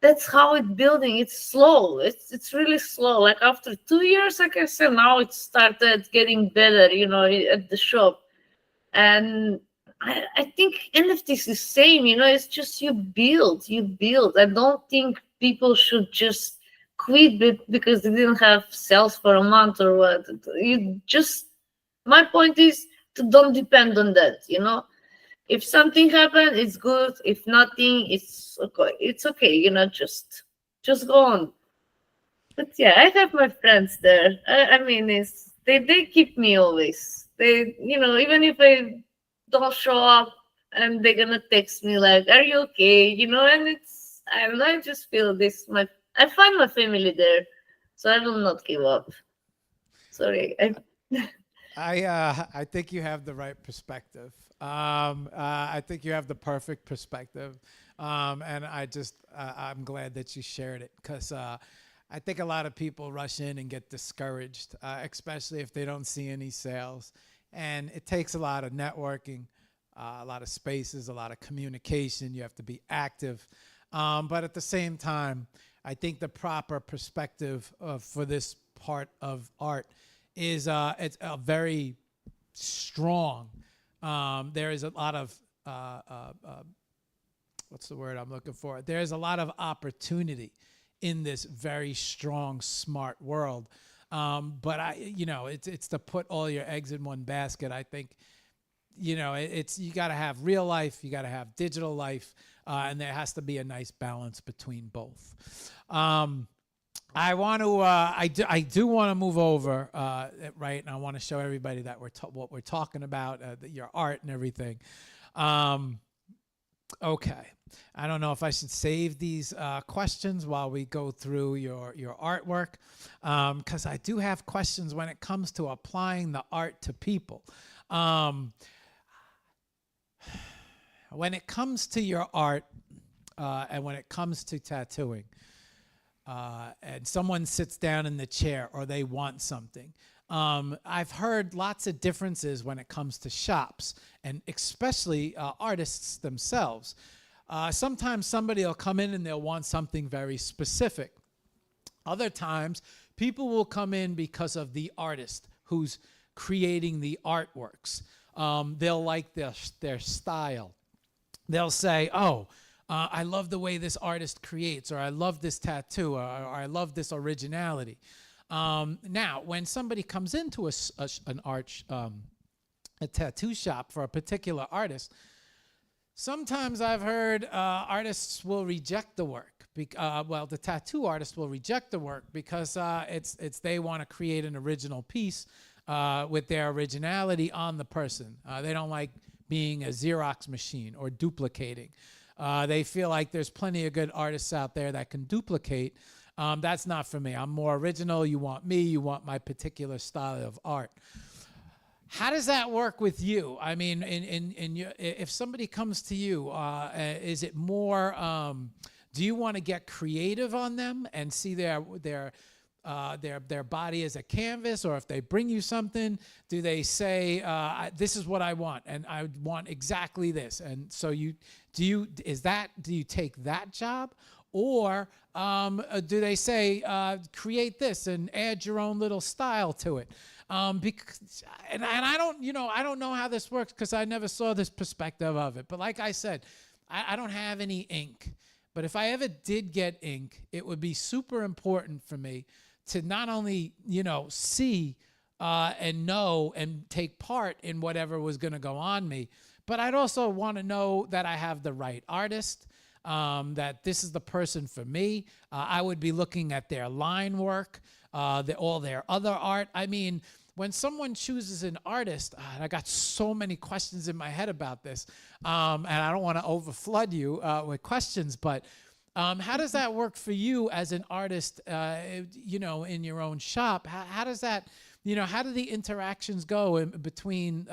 that's how it's building. It's slow. It's really slow. Like, after 2 years, like I said, now it started getting better, at the shop. And I think NFT is the same, it's just you build. I don't think people should just quit because they didn't have sales for a month or what. You just, my point is to don't depend on that, if something happened, it's good. If nothing, it's okay. It's okay, just go on. But yeah, I have my friends there. I mean, they keep me always. They, even if I don't show up, and they're gonna text me like, "Are you okay?" And it's, I don't know. I just feel this. I find my family there, so I will not give up. Sorry. I think you have the right perspective. I think you have the perfect perspective, and I'm glad that you shared it because I think a lot of people rush in and get discouraged, especially if they don't see any sales, and it takes a lot of networking, a lot of spaces, a lot of communication. You have to be active, but at the same time, I think the proper perspective for this part of art is it's a very strong. There is a lot of what's the word I'm looking for? There's a lot of opportunity in this very strong, smart world. But it's to put all your eggs in one basket. I think, it's you got to have real life, you got to have digital life, and there has to be a nice balance between both. I want to. I do want to move over, right, and I want to show everybody that what we're talking about, your art and everything. Okay, I don't know if I should save these questions while we go through your artwork, because I do have questions when it comes to applying the art to people. When it comes to your art, and when it comes to tattooing. And someone sits down in the chair or they want something. I've heard lots of differences when it comes to shops and especially artists themselves. Sometimes somebody will come in and they'll want something very specific. Other times, people will come in because of the artist who's creating the artworks. They'll like their style. They'll say, oh, I love the way this artist creates, or I love this tattoo, or I love this originality. Now, when somebody comes into a tattoo shop for a particular artist, sometimes I've heard artists will reject the work. The tattoo artist will reject the work because it's they want to create an original piece with their originality on the person. They don't like being a Xerox machine or duplicating. They feel like there's plenty of good artists out there that can duplicate. That's not for me. I'm more original. You want me. You want my particular style of art. How does that work with you? I mean, if somebody comes to you, is it more? Do you want to get creative on them and see their body as a canvas, or if they bring you something, do they say, this is what I want and I want exactly this? And so do you take that job, or do they say, create this and add your own little style to it? Because I don't know how this works because I never saw this perspective of it. But like I said, I don't have any ink. But if I ever did get ink, it would be super important for me to not only, see and know and take part in whatever was going to go on me, but I'd also want to know that I have the right artist, that this is the person for me. I would be looking at their line work, all their other art. I mean, when someone chooses an artist, I got so many questions in my head about this, and I don't want to overflood you with questions, but how does that work for you as an artist, in your own shop? How does that, how do the interactions go between,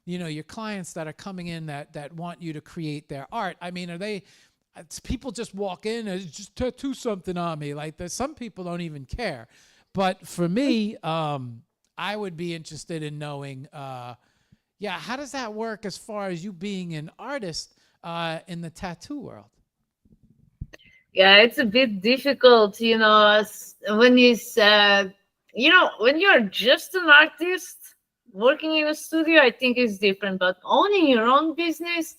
your clients that are coming in that want you to create their art. I mean, are they? It's people just walk in and just tattoo something on me. Like there's some people don't even care, but for me, I would be interested in knowing, yeah, how does that work as far as you being an artist in the tattoo world? Yeah, it's a bit difficult, when when you're just an artist working in a studio, I think it's different. But owning your own business,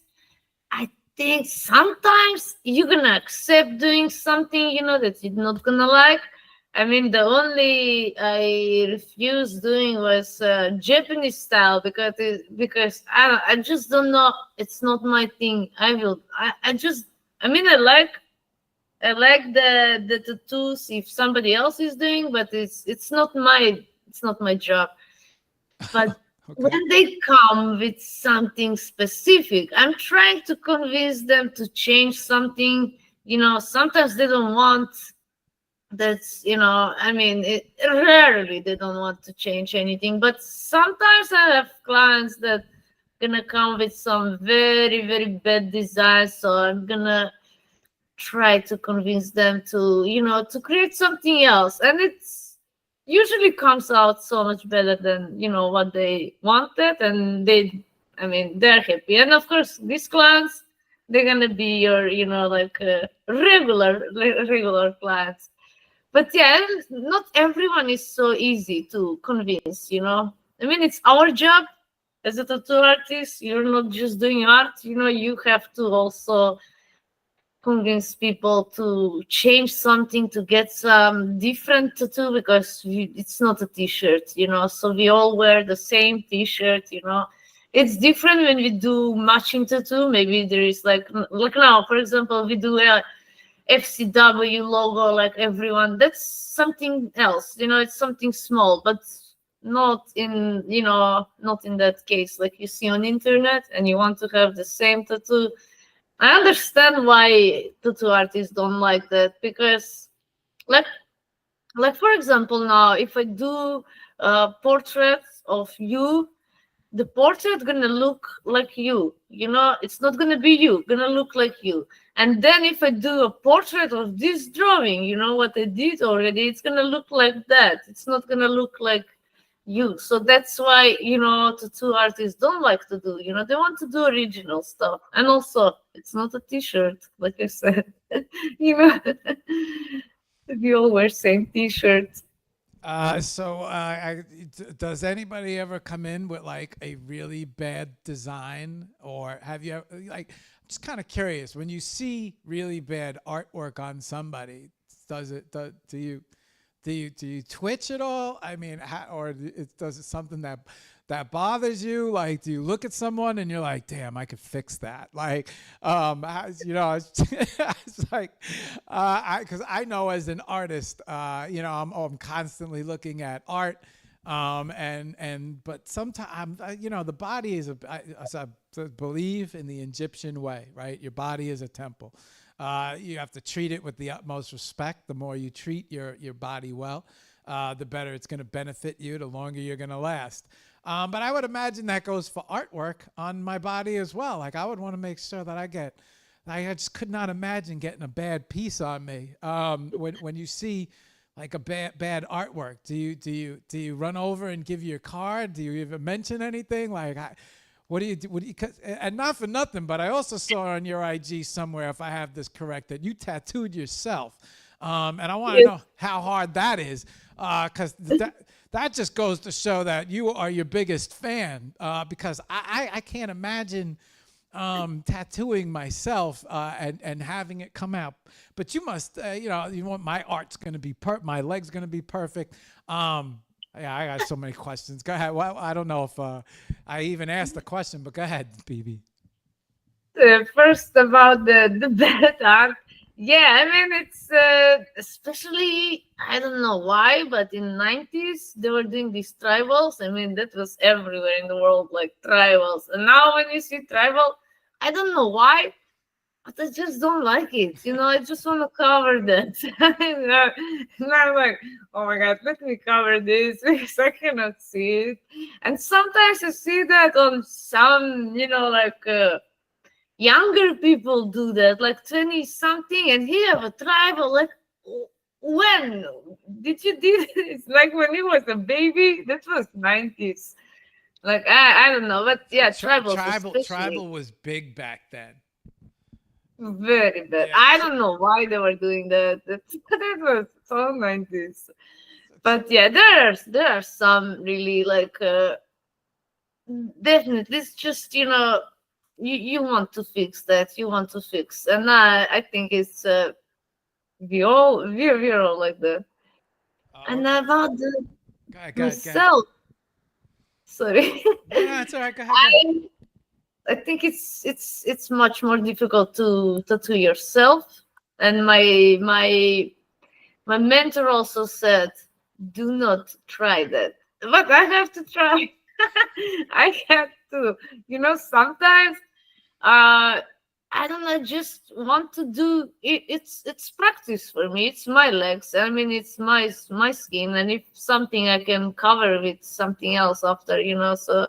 I think sometimes you're gonna accept doing something, that you're not gonna like. I mean, the only I refused doing was Japanese style because I just don't know. It's not my thing. I mean, I like the tattoos if somebody else is doing, but it's not my job. But Okay. when they come with something specific, I'm trying to convince them to change something. Sometimes they don't want. I mean, rarely they don't want to change anything. But sometimes I have clients that gonna come with some very very bad designs, so I'm gonna try to convince them to create something else, and it's usually comes out so much better than what they wanted, and they're happy. And of course these clients, they're gonna be your like regular clients. But yeah, not everyone is so easy to convince. I mean, it's our job as a tattoo artist. You're not just doing art, you have to also convince people to change something, to get some different tattoo, because it's not a t-shirt, so we all wear the same t-shirt. It's different when we do matching tattoo. Maybe there is like now, for example, we do a FCW logo like everyone. That's something else, it's something small, but not in that case like you see on internet, and you want to have the same tattoo. I understand why tattoo artists don't like that, because like for example, now if I do portraits of you, the portrait gonna look like you. It's not gonna be you, gonna look like you. And then if I do a portrait of this drawing, what I did already, it's gonna look like that. It's not gonna look like you. So that's why tattoo artists don't like to do. They want to do original stuff. And also, it's not a t-shirt, like I said. you know we all wear same t-shirt. Does anybody ever come in with like a really bad design, or have you like? I'm just kind of curious. When you see really bad artwork on somebody, do you twitch at all? I mean, does it something that bothers you? Like, do you look at someone and you're like, damn, I could fix that? Like, it's like, because I know as an artist, I'm constantly looking at art. But sometimes, the body is I believe in the Egyptian way, right? Your body is a temple. You have to treat it with the utmost respect. The more you treat your body well, the better it's going to benefit you, the longer you're going to last. But I would imagine that goes for artwork on my body as well. Like I would want to make sure that I just could not imagine getting a bad piece on me. When you see like a bad artwork, do you run over and give your card? Do you even mention anything? Like, what do you do? And not for nothing, but I also saw on your IG somewhere, if I have this correct, that you tattooed yourself. And I want to know how hard that is, because that just goes to show that you are your biggest fan. Because I can't imagine tattooing myself and having it come out. But you must, you want my art's going to be my leg's going to be perfect. Yeah, I got so many questions. Go ahead. Well, I don't know if I even asked the question, but go ahead, Bibi. First about the bad art. Yeah, I mean, it's especially, I don't know why, but in 90s they were doing these tribals. I mean, that was everywhere in the world, like tribals. And now when you see tribal, I don't know why. but I just don't like it. I just want to cover that. And I'm like, oh my God, let me cover this because I cannot see it. And sometimes I see that on some, like younger people do that, like 20 something, and he have a tribal. Like, when did you do this? Like when he was a baby? That was 90s. Like, I don't know, but yeah, tribals especially. Tribal was big back then. Very bad. Yeah. I don't know why they were doing that. That was so 90s. But yeah, there are some really like definitely. It's just you want to fix that. You want to fix, and I think it's we're all like that. Oh, And okay. about the Go ahead. myself, sorry. No, it's all right. Go ahead. Go ahead. I think it's much more difficult to tattoo yourself. And my mentor also said, do not try that. But I have to try. I have to. Sometimes I don't know, just want to do it. It's practice for me. It's my legs. I mean, it's my skin, and if something I can cover with something else after, so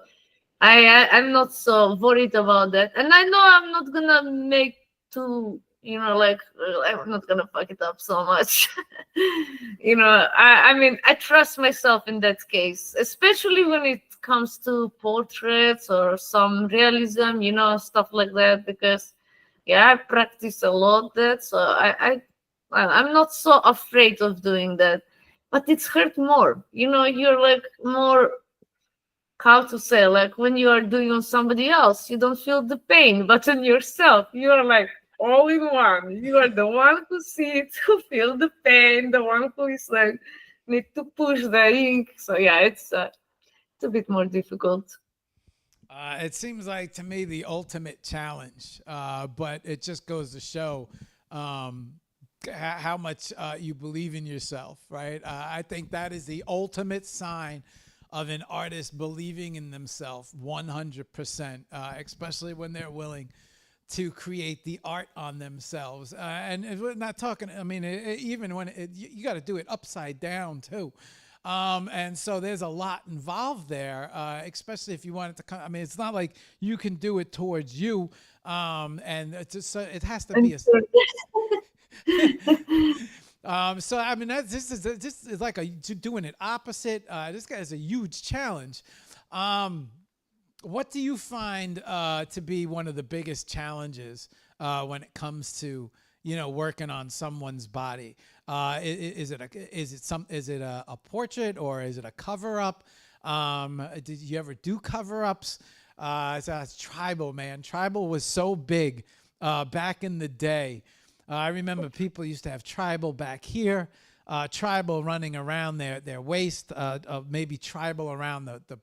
I'm not so worried about that, and I know I'm not gonna make too, like I'm not gonna fuck it up so much. I mean, I trust myself in that case, especially when it comes to portraits or some realism, stuff like that, because yeah, I practice a lot that, so I'm not so afraid of doing that, but it's hurt more. You're like more, how to say, like when you are doing on somebody else, you don't feel the pain, but on yourself, you are like all in one. You are the one who sees, who feel the pain, the one who is like need to push the ink. So yeah, it's a bit more difficult. It seems like to me the ultimate challenge, but it just goes to show um, how much you believe in yourself, right? I think that is the ultimate sign of an artist believing in themselves 100%, especially when they're willing to create the art on themselves. And we're not talking, I mean, even when you got to do it upside down too. And so there's a lot involved there, especially if you want it to come. I mean, it's not like you can do it towards you. And it's just, it has to be a. So I mean, this is like doing it opposite. This guy is a huge challenge. What do you find to be one of the biggest challenges when it comes to working on someone's body? Is it a portrait, or is it a cover up? Did you ever do cover ups? It's tribal, man. Tribal was so big back in the day. I remember people used to have tribal back here, tribal running around their waist, maybe tribal around the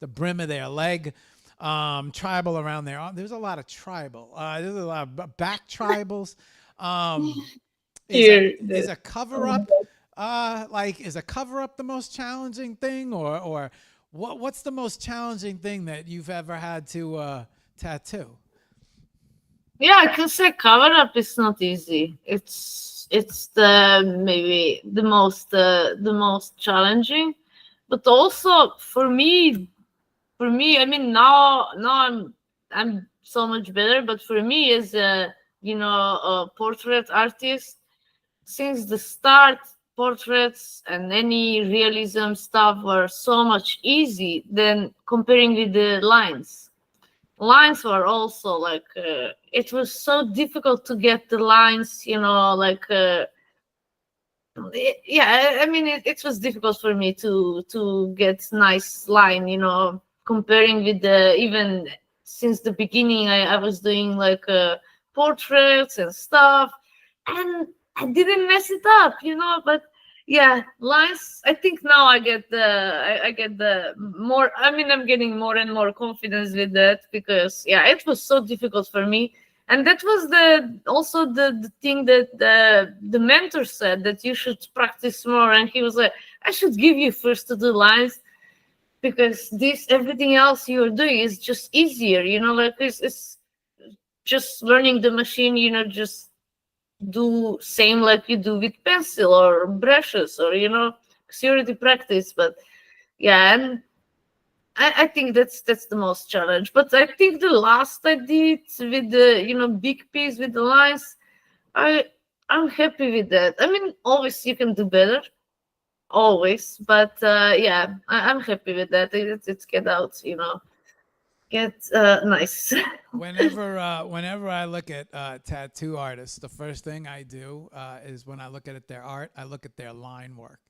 brim of their leg, tribal around their arm. There's a lot of tribal. There's a lot of back tribals. Is a cover up is a cover up the most challenging thing, or what's the most challenging thing that you've ever had to tattoo? Yeah, I can say cover up is not easy. It's the maybe the most challenging, but also for me, I mean, now I'm so much better, but for me as a portrait artist, since the start, portraits and any realism stuff were so much easy than comparing with the lines were also like it was so difficult to get the lines, like yeah, I mean, it was difficult for me to get nice line, comparing with the, even since the beginning, I was doing like portraits and stuff, and I didn't mess it up, but yeah, lines, I think now I get the more, I mean, I'm getting more and more confidence with that, because yeah, it was so difficult for me. And that was the thing that the mentor said, that you should practice more. And he was like, I should give you first to do lines, because this everything else you're doing is just easier, like it's just learning the machine, just do same like you do with pencil or brushes, or because you already practice. But yeah, and I think that's the most challenge. But I think the last I did with the big piece with the lines, I I'm happy with that. I mean, always you can do better, always, but yeah, I'm happy with that. It's get out, get nice. Whenever I look at tattoo artists, the first thing I do is when I look at their art, I look at their line work.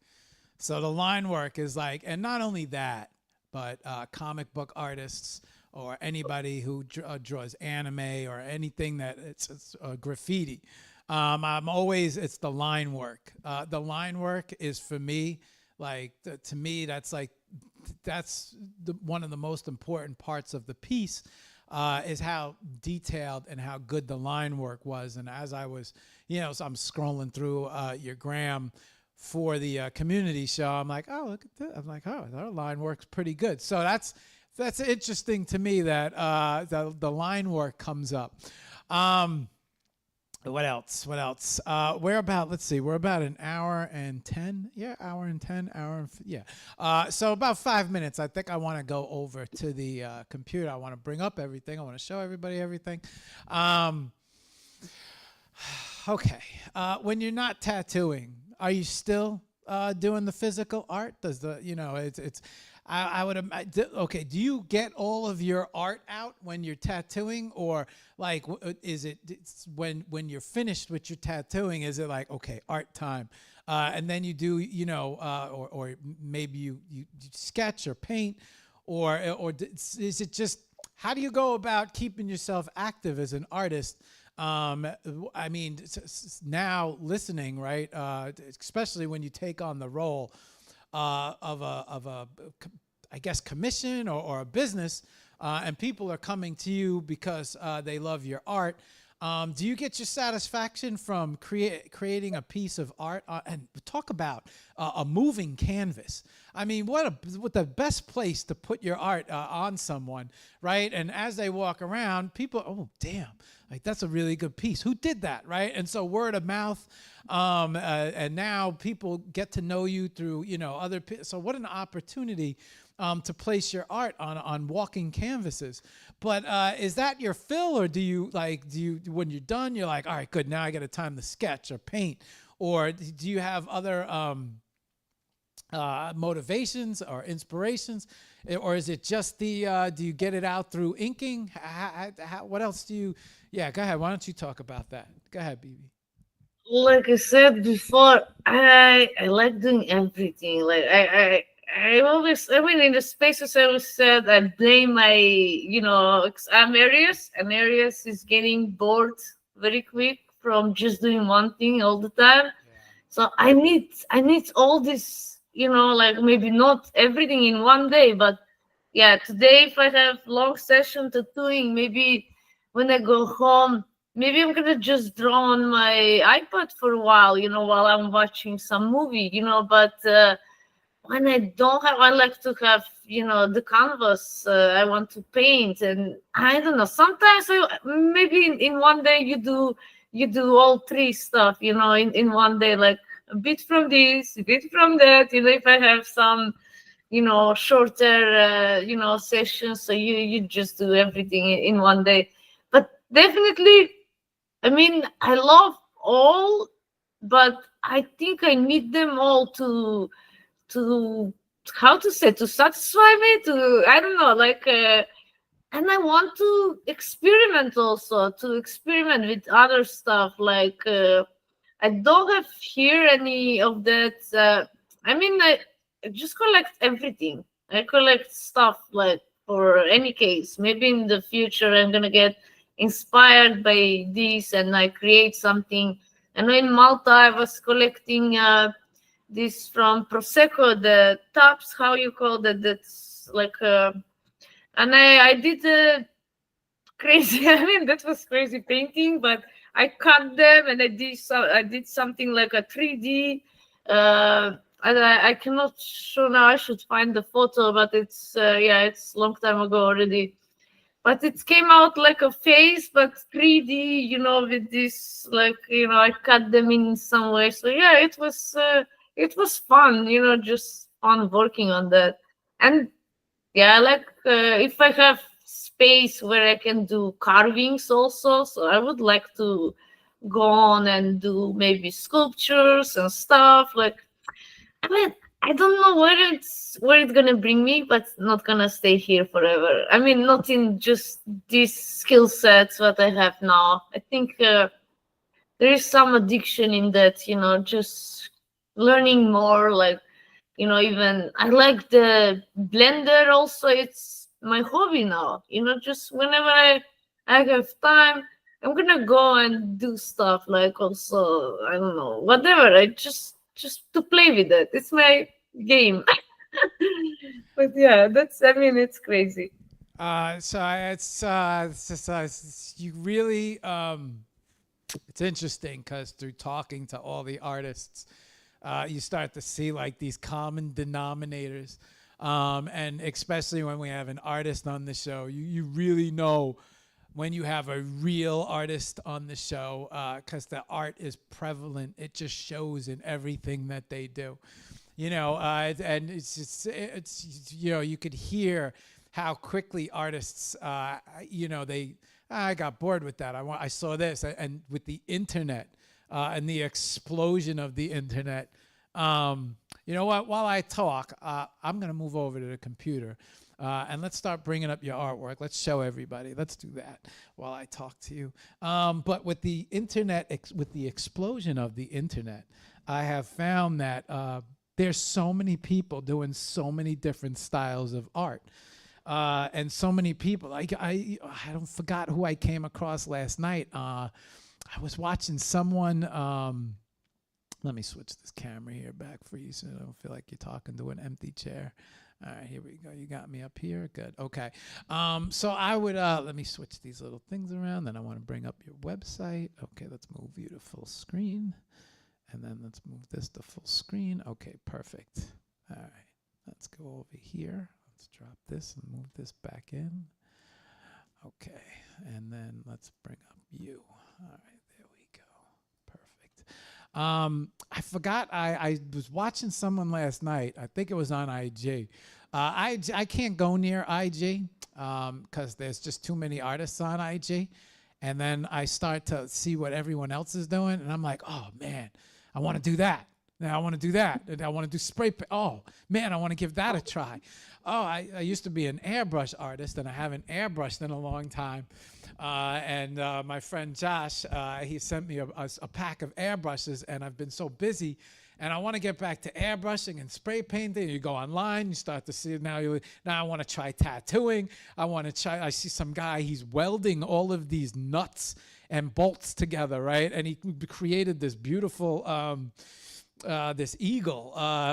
So the line work is like, and not only that, but comic book artists or anybody who draws anime or anything that it's graffiti. I'm always it's the line work. The line work is for me like to me that's one of the most important parts of the piece is how detailed and how good the line work was. And as I was, so I'm scrolling through your gram for the community show. I'm like, oh, look at that. I'm like, oh, our line work's pretty good. So that's interesting to me that the line work comes up. What else? What else? We're about, let's see, we're about an hour and 10. Yeah, hour and 10, yeah. So about 5 minutes. I think I want to go over to the computer. I want to bring up everything. I want to show everybody everything. Okay. When you're not tattooing, are you still doing the physical art? Does the, it's I would imagine. Okay, do you get all of your art out when you're tattooing, or like is it when you're finished with your tattooing? Is it like, okay, art time, and then you do or maybe you sketch or paint, or is it just how do you go about keeping yourself active as an artist? I mean, now listening, right? Especially when you take on the role of a I guess commission or a business, and people are coming to you because they love your art. Do you get your satisfaction from creating a piece of art? And talk about a moving canvas. I mean, what the best place to put your art on someone, right? And as they walk around, people, oh damn, like that's a really good piece. Who did that, right? And so word of mouth, and now people get to know you through other. So what an opportunity to place your art on walking canvases. But is that your fill, or do you when you're done, you're like, all right, good, now I got a time to sketch or paint, or do you have other motivations or inspirations, or is it just the do you get it out through inking? What else do you? Yeah, go ahead. Why don't you talk about that? Go ahead, Bibi. Like I said before, I like doing everything. Like I always, I mean, in the spaces I always said I blame my, 'cause I'm Aries, and Aries is getting bored very quick from just doing one thing all the time. So I need all this, like maybe not everything in one day, but yeah, today if I have long session tattooing, maybe when I go home, maybe I'm gonna just draw on my iPad for a while, while I'm watching some movie, but when I don't have, I like to have, the canvas. I want to paint, and I don't know. Sometimes maybe in one day you do all three stuff, in one day, like a bit from this, a bit from that. If I have some, shorter, sessions, so you just do everything in one day. But definitely, I mean, I love all, but I think I need them all to how to say, to satisfy me, to I don't know, like and I want to experiment, also to experiment with other stuff, like I don't have here any of that. I mean, I just collect everything. I collect stuff, like for any case. Maybe in the future I'm gonna get inspired by this and I create something. And in Malta I was collecting this from Prosecco, the tops, how you call that? That's like, and I did a crazy. I mean, that was crazy painting, but I cut them and I did something like a 3D. And I cannot show now. I should find the photo, but it's yeah, it's long time ago already. but it came out like a face, but 3D, with this, like, I cut them in some way. So yeah, it was fun, just fun working on that. And yeah, like if I have space where I can do carvings also, so I would like to go on and do maybe sculptures and stuff. Like, I mean, I don't know where it's gonna bring me, but it's not gonna stay here forever. I mean, not in just these skill sets what I have now. I think there is some addiction in that, just learning more. Like, even I like the blender. Also, it's my hobby now. Just whenever I have time, I'm gonna go and do stuff. Like, also, I don't know, whatever. I just to play with it. It's my game. But yeah, I mean, it's crazy. It's just you really it's interesting because through talking to all the artists, you start to see like these common denominators, and especially when we have an artist on the show, you really know when you have a real artist on the show, because the art is prevalent. It just shows in everything that they do, and it's just it's you could hear how quickly artists they I got bored with that. I saw this, and with the internet and the explosion of the internet. You know what? While I talk, I'm gonna move over to the computer, and let's start bringing up your artwork. Let's show everybody. Let's do that while I talk to you. But with the internet, with the explosion of the internet, I have found that there's so many people doing so many different styles of art. And so many people, like I don't forgot who I came across last night. I was watching someone. Let me switch this camera here back for you so I don't feel like you're talking to an empty chair. All right, here we go. You got me up here. Good. Okay. So I would let me switch these little things around. Then I want to bring up your website. Okay, let's move you to full screen, and then let's move this to full screen. Okay, perfect. All right, let's go over here. Let's drop this and move this back in. Okay, and then let's bring up you. All right, there we go. Perfect. I forgot I was watching someone last night. I think it was on IG. I can't go near IG because there's just too many artists on IG. And then I start to see what everyone else is doing, and I'm like, oh man, I want to do that. Now I want to do that. And I want to do spray paint. Oh man, I want to give that a try. Oh, I used to be an airbrush artist, and I haven't airbrushed in a long time. And my friend Josh, he sent me a pack of airbrushes, and I've been so busy. And I want to get back to airbrushing and spray painting. You go online, you start to see it now. Now I want to try tattooing. I see some guy, he's welding all of these nuts and bolts together, right? And he created this beautiful this eagle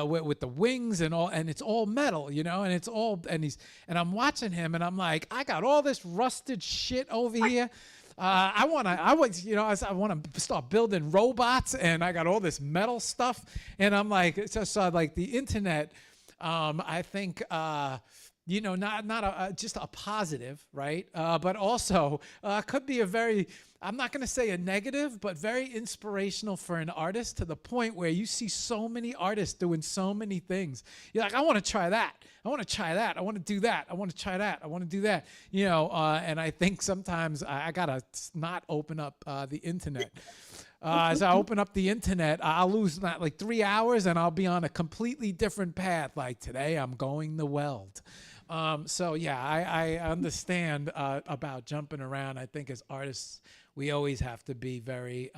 with the wings and all, and it's all metal, and it's all, and I'm watching him, and I'm like, I got all this rusted shit over here. I want to start building robots, and I got all this metal stuff, and I'm like, so like the internet, I think, not just a positive, right? But also could be a very, I'm not going to say a negative, but very inspirational for an artist, to the point where you see so many artists doing so many things. You're like, I want to try that. I want to try that. I want to do that. I want to try that. I want to do that. And I think sometimes I got to not open up the internet. As I open up the internet, I'll lose like 3 hours, and I'll be on a completely different path. Like today, I'm going to weld. So yeah, I understand about jumping around. I think as artists, we always have to be very.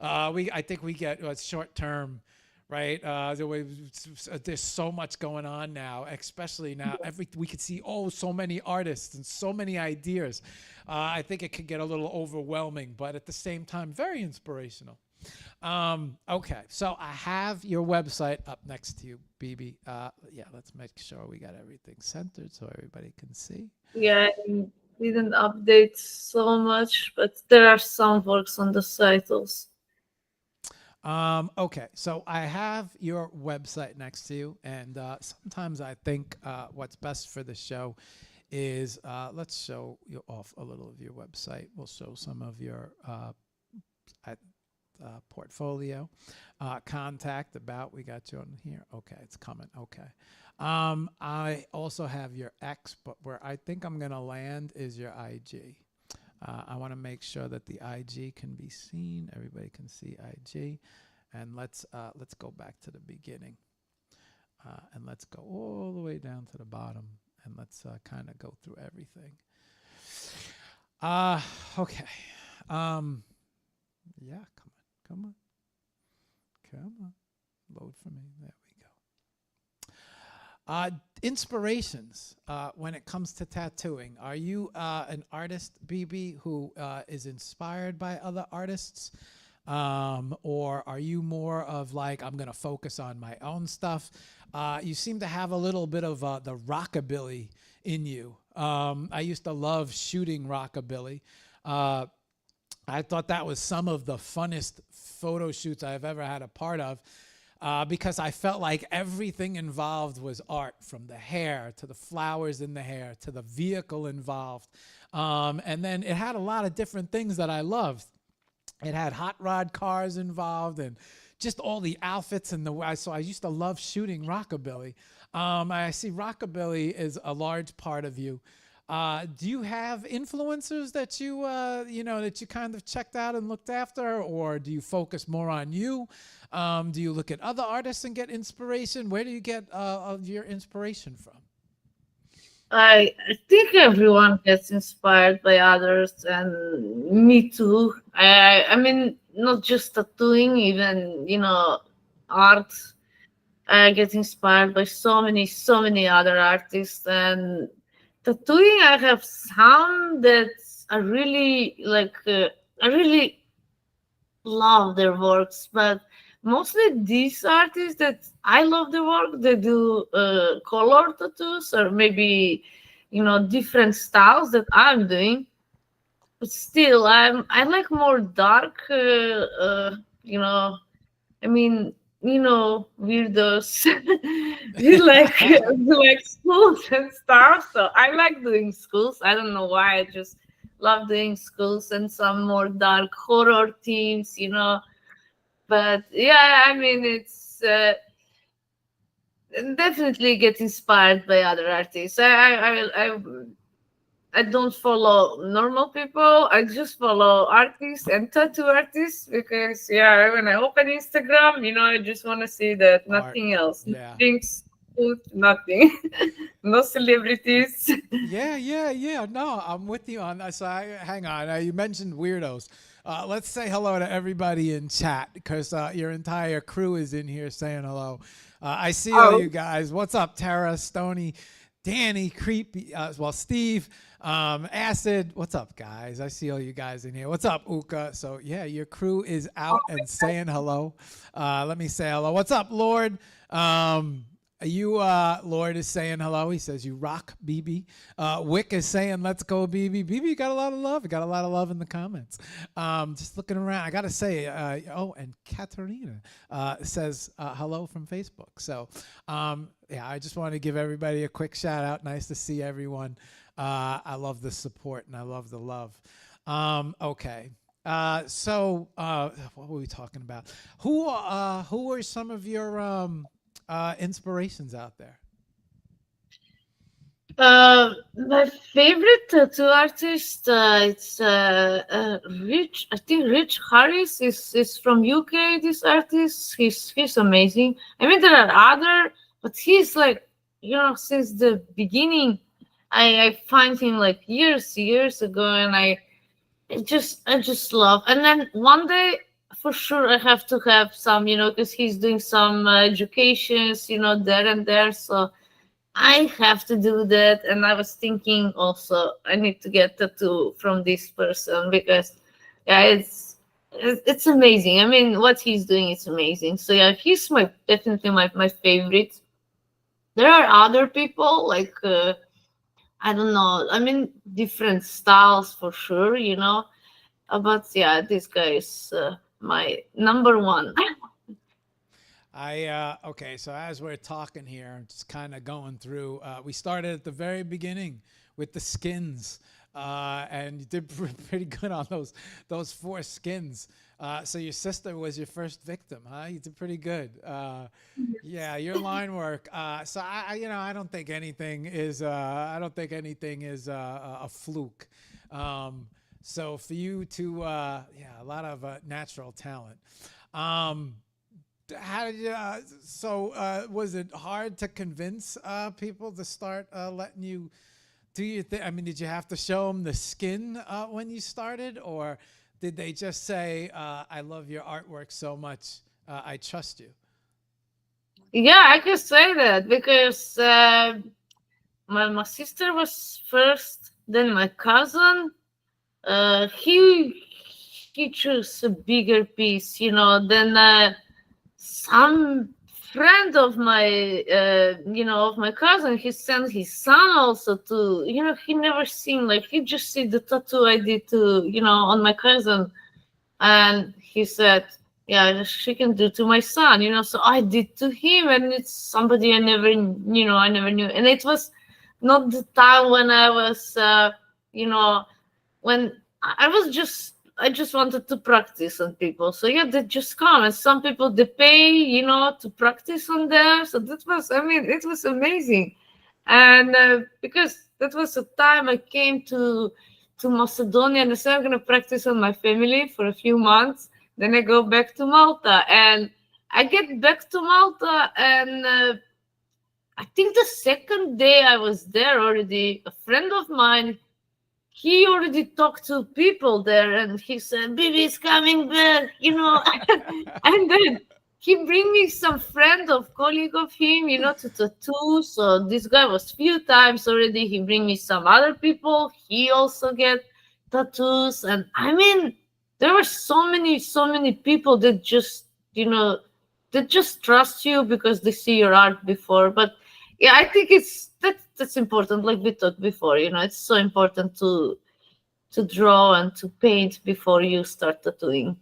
I think we get short term, right? There's so much going on now, especially now. We could see so many artists and so many ideas. I think it could get a little overwhelming, but at the same time, very inspirational. Okay, so I have your website up next to you, Bibi. Yeah, let's make sure we got everything centered so everybody can see. Yeah, I didn't update so much, but there are some works on the site also. Okay, so I have your website next to you, and sometimes I think what's best for the show is let's show you off a little of your website. We'll show some of your portfolio, contact, about. We got you on here. Okay, it's coming. Okay. I also have your X, but where I think I'm gonna land is your IG. I want to make sure that the IG can be seen. Everybody can see IG, and let's go back to the beginning, and let's go all the way down to the bottom, and let's kind of go through everything. Okay. Yeah, come on. Load for me. There we go. Inspirations when it comes to tattooing. Are you an artist, Bibi, who is inspired by other artists? Or are you more of like, I'm going to focus on my own stuff? You seem to have a little bit of the rockabilly in you. I used to love shooting rockabilly. I thought that was some of the funnest photo shoots I've ever had a part of, because I felt like everything involved was art, from the hair to the flowers in the hair to the vehicle involved. And then it had a lot of different things that I loved. It had hot rod cars involved and just all the outfits and so I used to love shooting rockabilly. I see rockabilly is a large part of you. Do you have influencers that you that you kind of checked out and looked after, or do you focus more on you? Do you look at other artists and get inspiration? Where do you get of your inspiration from? I think everyone gets inspired by others, and me too. I mean, not just tattooing, even art. I get inspired by so many other artists, and tattooing. I have some that I really like. I really love their works, but mostly these artists that I love their work, they do color tattoos, or maybe different styles that I'm doing. But still, I like more dark. I mean, weirdos. We like do like schools and stuff. So I like doing schools. I don't know why. I just love doing schools and some more dark horror themes. But yeah, I mean, it's definitely get inspired by other artists. I don't follow normal people. I just follow artists and tattoo artists because, yeah, when I open Instagram, I just want to see that, nothing else. Yeah. Drinks, food, nothing. No celebrities. Yeah. No, I'm with you on that. So hang on. You mentioned weirdos. Let's say hello to everybody in chat, because your entire crew is in here saying hello. I see all you guys. What's up, Tara, Stony, Danny, Creepy, Steve, Acid. What's up, guys? I see all you guys in here. What's up, Uka? So yeah, your crew is out and saying hello. Let me say hello. What's up, Lord? Lord is saying hello. He says you rock, Bibi. Wick is saying let's go, Bibi. Bibi got a lot of love. Got a lot of love in the comments. Just looking around, I gotta say, and Katerina says hello from Facebook. So yeah, I just want to give everybody a quick shout out. Nice to see everyone. I love the support and I love the love. Okay. So what were we talking about? Who are some of your inspirations out there? My favorite tattoo artist, it's Rich. I think Rich Harris is from UK. This artist, he's amazing. I mean, there are other, but he's like, since the beginning, I find him like years ago, and I just love. And then one day, for sure, I have to have some, because he's doing some educations, there and there. So I have to do that. And I was thinking also, I need to get tattoo from this person because, yeah, it's amazing. I mean, what he's doing is amazing. So yeah, he's definitely my favorite. There are other people like I don't know. I mean, different styles for sure, but yeah, this guy is my number one. Okay, so as we're talking here, just kind of going through, we started at the very beginning with the skins, and you did pretty good on those four skins. So your sister was your first victim, huh? You did pretty good. Yeah, your line work. So I don't think anything is. I don't think anything is a fluke. So for you to, yeah, a lot of natural talent. Um, how did you? Was it hard to convince people to start letting you do your thing? I mean, did you have to show them the skin when you started, or did they just say, "I love your artwork so much, I trust you"? Yeah, I can say that because my sister was first, then my cousin. He chose a bigger piece, then some friend of my of my cousin, he sent his son also to, he never seen, like, he just see the tattoo I did to, on my cousin, and he said, yeah, she can do to my son, so I did to him, and it's somebody I never, I never knew, and it was not the time when I was you know when I was I just wanted to practice on people. So yeah, they just come, and some people they pay, to practice on them. So that was, I mean, it was amazing, and because that was the time I came to Macedonia, and I said I'm gonna practice on my family for a few months. Then I go back to Malta, and I get back to Malta, and I think the second day I was there already, a friend of mine, he already talked to people there, and he said Bibi is coming back, and then he bring me some friend of colleague of him, to tattoo. So this guy was few times already. He bring me some other people, he also get tattoos, and I mean, there were so many people that just, that just trust you because they see your art before. But yeah, I think that's important, like we talked before, it's so important to draw and to paint before you start tattooing.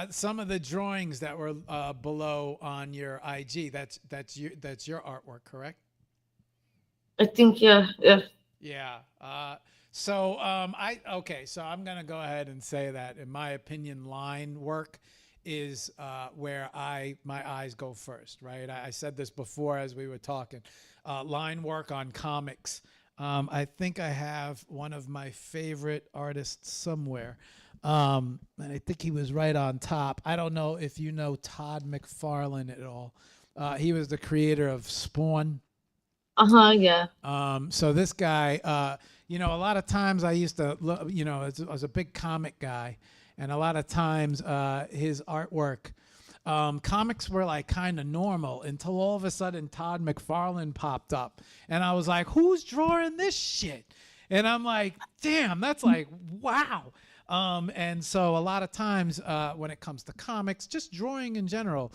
Some of the drawings that were below on your IG, that's your artwork, correct? I think, yeah, yeah. Yeah. So I'm gonna go ahead and say that in my opinion, line work is where my eyes go first, right? I said this before as we were talking. Line work on comics. I think I have one of my favorite artists somewhere. And I think he was right on top. I don't know if you know Todd McFarlane at all. He was the creator of Spawn. Uh-huh, yeah. So this guy, a lot of times I used to, I was a big comic guy, and a lot of times his artwork, comics were like kind of normal until all of a sudden Todd McFarlane popped up, and I was like, "Who's drawing this shit?" And I'm like, "Damn, that's like wow." And so a lot of times when it comes to comics, just drawing in general,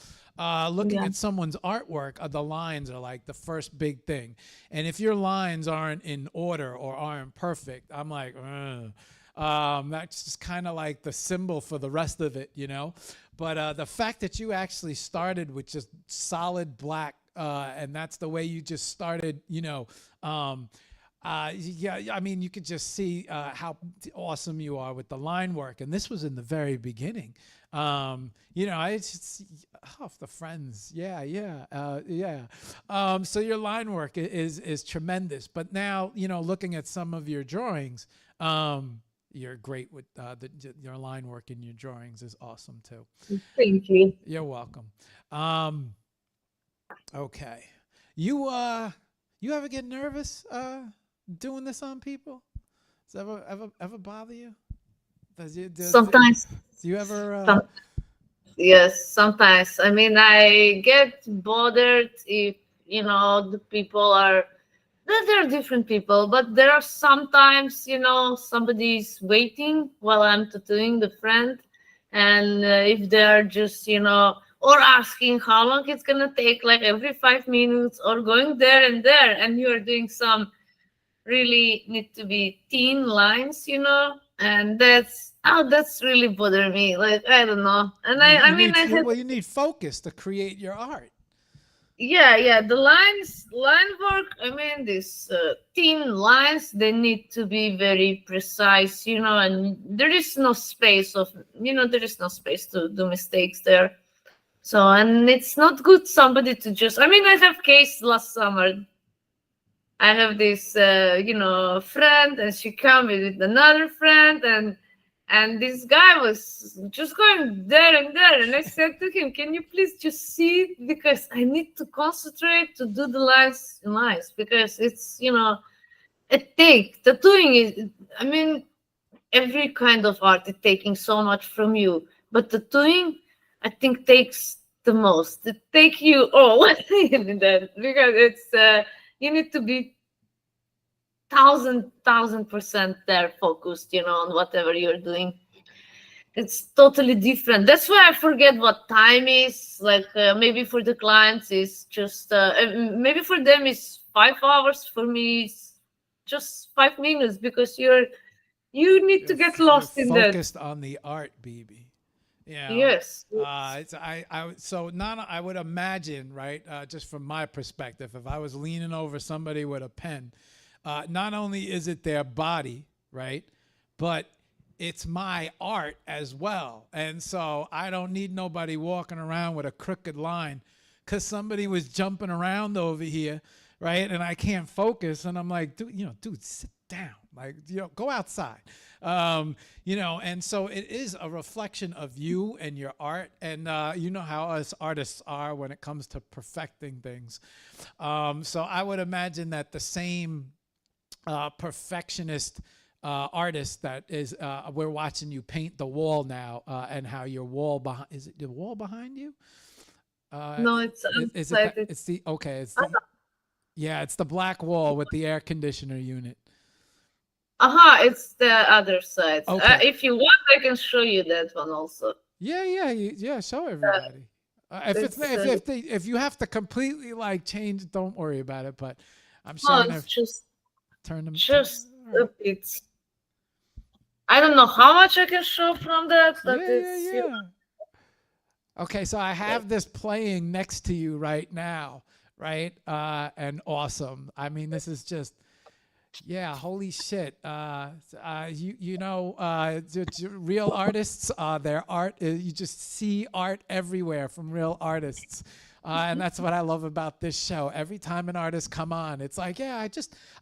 looking Yeah. at someone's artwork, the lines are like the first big thing. And if your lines aren't in order or aren't perfect, I'm like, ugh. That's just kind of like the symbol for the rest of it, But the fact that you actually started with just solid black, and that's the way you just started, yeah, I mean, you could just see how awesome you are with the line work, and this was in the very beginning. I just off the friends, yeah, yeah, yeah. So your line work is tremendous, but now looking at some of your drawings, you're great with your line work in your drawings is awesome too. Thank you. You're welcome. Okay, you ever get nervous doing this on people? Does it ever bother you? Sometimes, Do you ever? some, yes, sometimes. I mean, I get bothered if, the people are, they're different people, but there are sometimes, somebody's waiting while I'm tattooing the friend. And if they're just, or asking how long it's going to take, like every 5 minutes, or going there and there, and you're doing some really need to be thin lines, and that's really bothering me. Like, I don't know. And I mean, I had, You need focus to create your art. yeah, the line work, I mean, these thin lines, they need to be very precise, and there is no space of, there is no space to do mistakes there. So, and it's not good somebody to just, I mean, I have case last summer. I have this, friend, and she came with another friend, and this guy was just going there and there, and I said to him, "Can you please just see it, because I need to concentrate to do the lines because it's it take tattooing is. I mean, every kind of art is taking so much from you, but tattooing, I think, takes the most. It take you all in that, because it's you need to be thousand% there focused, on whatever you're doing. It's totally different. That's why I forget what time is. Like maybe for the clients is just maybe for them is 5 hours. For me, it's just 5 minutes, because you need to get You're lost in that. focused on the art, BB. You know, Yes. it's so not I would imagine, right? Just from my perspective, if I was leaning over somebody with a pen, not only is it their body, right, but it's my art as well, and so I don't need nobody walking around with a crooked line, because somebody was jumping around over here, right, and I can't focus, and I'm like, dude, sit down, like, go outside. And so it is a reflection of you and your art, and you know how us artists are when it comes to perfecting things. So I would imagine that the same perfectionist artist that is, we're watching you paint the wall now, and how your wall behind, is it the wall behind you? No, it's Is it outside. that? It's the, okay. It's the, yeah, it's the black wall with the air conditioner unit. It's the other side. Okay. If you want, I can show you that one also. Yeah, yeah, yeah. Show everybody. If it's It's if you have to completely like change, don't worry about it. But I'm no, showing it's her. just Turn them. just All a right. bit. I don't know how much I can show from that, but Yeah, yeah, it's yeah. Okay, so I like, have this playing next to you right now, right? And awesome. I mean, this is just, yeah, holy shit. Real artists, their art, you just see art everywhere from real artists. And that's what I love about this show. Every time an artist come on, it's like, yeah,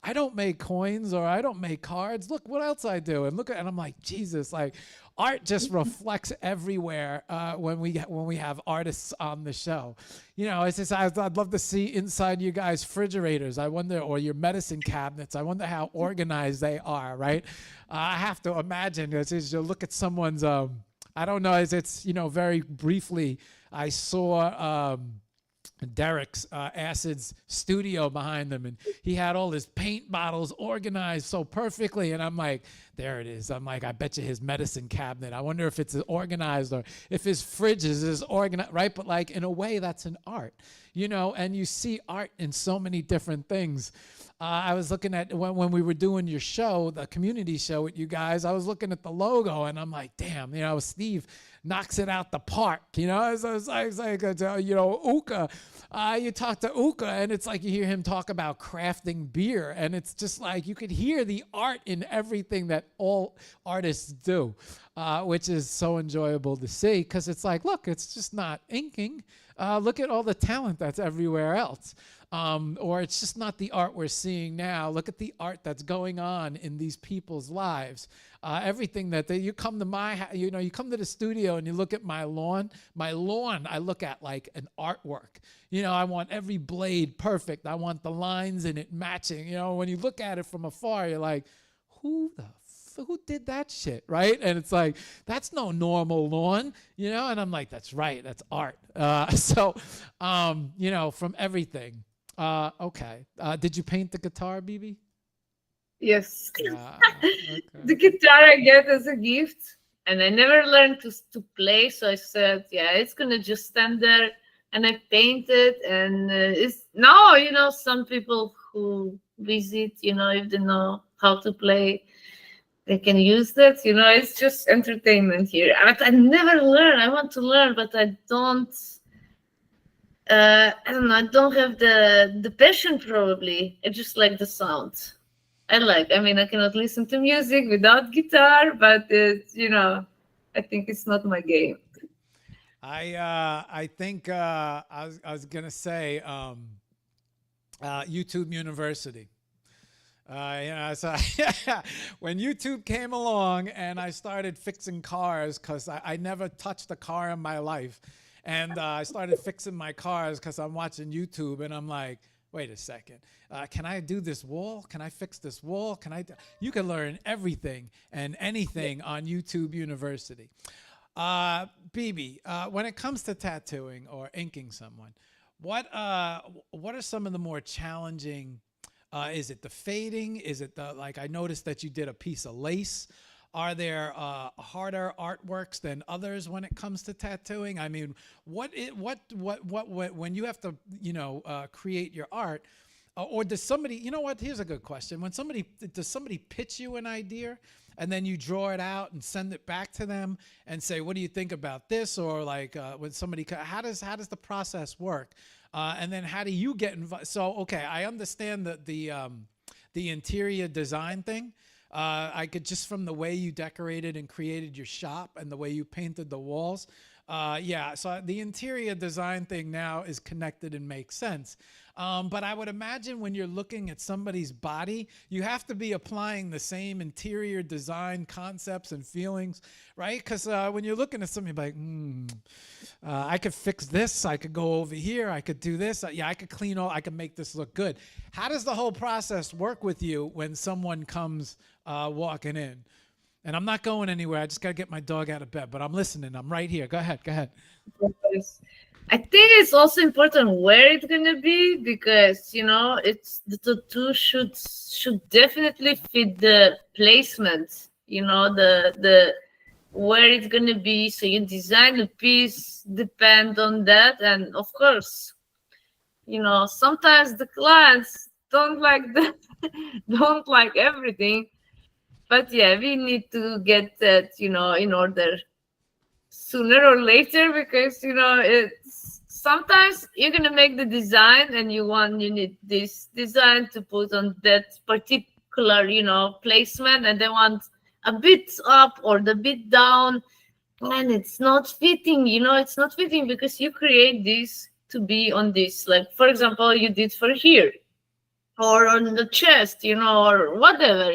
I don't make coins, or I don't make cards. Look what else I do. And and I'm like, Jesus, like art just reflects everywhere when we have artists on the show. It's just, I'd love to see inside you guys' refrigerators. I wonder, or your medicine cabinets. I wonder how organized they are, right? I have to imagine, as you look at someone's, I don't know, it's very briefly, I saw Derek's Acid's studio behind them, and he had all his paint bottles organized so perfectly, and I'm like, there it is. I'm like, I bet you his medicine cabinet, I wonder if it's organized, or if his fridge is organized, right? But like, in a way, that's an art, and you see art in so many different things. I was looking at, when we were doing your show, the community show with you guys, I was looking at the logo, and I'm like, damn, Steve knocks it out the park. It's like Uka. You talk to Uka, and it's like you hear him talk about crafting beer, and it's just like you could hear the art in everything that all artists do, which is so enjoyable to see, because it's like, look, it's just not inking. Look at all the talent that's everywhere else. Or it's just not the art we're seeing now. Look at the art that's going on in these people's lives. Everything that you come to you come to the studio and you look at my lawn. My lawn, I look at like an artwork. I want every blade perfect. I want the lines in it matching. When you look at it from afar, you're like, who did that shit, right? And it's like, that's no normal lawn, And I'm like, that's right, that's art. From everything. Okay. Did you paint the guitar, BB? yes. Okay. The guitar I get as a gift, and I never learned to play, so I said, yeah, it's gonna just stand there, and I painted, and it's now, some people who visit, if they know how to play, they can use that. It's just entertainment here. But I never learn. I want to learn, but I don't. I don't know. I don't have the passion. Probably I just like the sound. I like. I mean, I cannot listen to music without guitar, but I think it's not my game. I think I was gonna say YouTube University. So when YouTube came along and I started fixing cars, because I never touched a car in my life, and I started fixing my cars because I'm watching YouTube, and I'm like, wait a second, can I do this wall? Can I fix this wall? You can learn everything and anything on YouTube University. Bibi, when it comes to tattooing or inking someone, what are some of the more challenging? Is it the fading? Is it the, like, I noticed that you did a piece of lace. Are there harder artworks than others when it comes to tattooing? I mean, what when you have to, create your art, or does somebody, you know what? Here's a good question. Does somebody pitch you an idea and then you draw it out and send it back to them and say, what do you think about this? Or like when somebody, how does the process work? And then how do you get involved? So, okay, I understand that the interior design thing. I could, just from the way you decorated and created your shop and the way you painted the walls. Yeah, so the interior design thing now is connected and makes sense. But I would imagine when you're looking at somebody's body, you have to be applying the same interior design concepts and feelings, right? Because when you're looking at something, you're like, I could fix this. I could go over here. I could do this. Yeah, I could I could make this look good. How does the whole process work with you when someone comes walking in? And I'm not going anywhere. I just got to get my dog out of bed, but I'm listening. I'm right here. Go ahead. Go ahead. Yes. I think it's also important where it's gonna be, because it's the tattoo should definitely fit the placement. The where it's gonna be. So you design the piece depend on that, and of course, sometimes the clients don't like that, don't like everything. But yeah, we need to get that in order sooner or later, because it's sometimes you're gonna make the design and you need this design to put on that particular placement, and they want a bit up or the bit down, and it's not fitting. It's not fitting because you create this to be on this, like for example you did for here or on the chest, or whatever.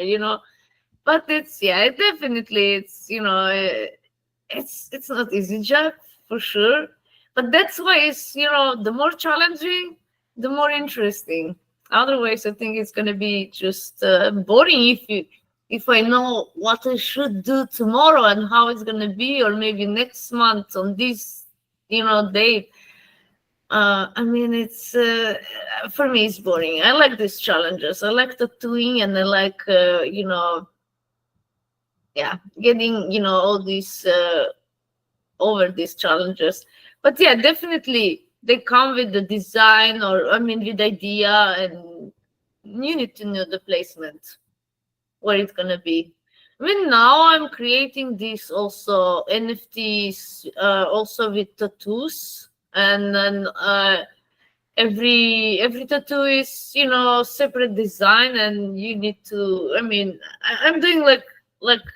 But definitely it's not easy job for sure. But that's why it's the more challenging, the more interesting. Otherwise, I think it's gonna be just boring if I know what I should do tomorrow and how it's gonna be, or maybe next month on this date. I mean, it's for me it's boring. I like these challenges. I like tattooing, and I like getting all these over these challenges. But yeah, definitely they come with the design, or I mean with the idea, and you need to know the placement where it's gonna be. I mean, now I'm creating these also NFTs, also with tattoos, and then every tattoo is separate design, and you need to. I mean, I'm doing like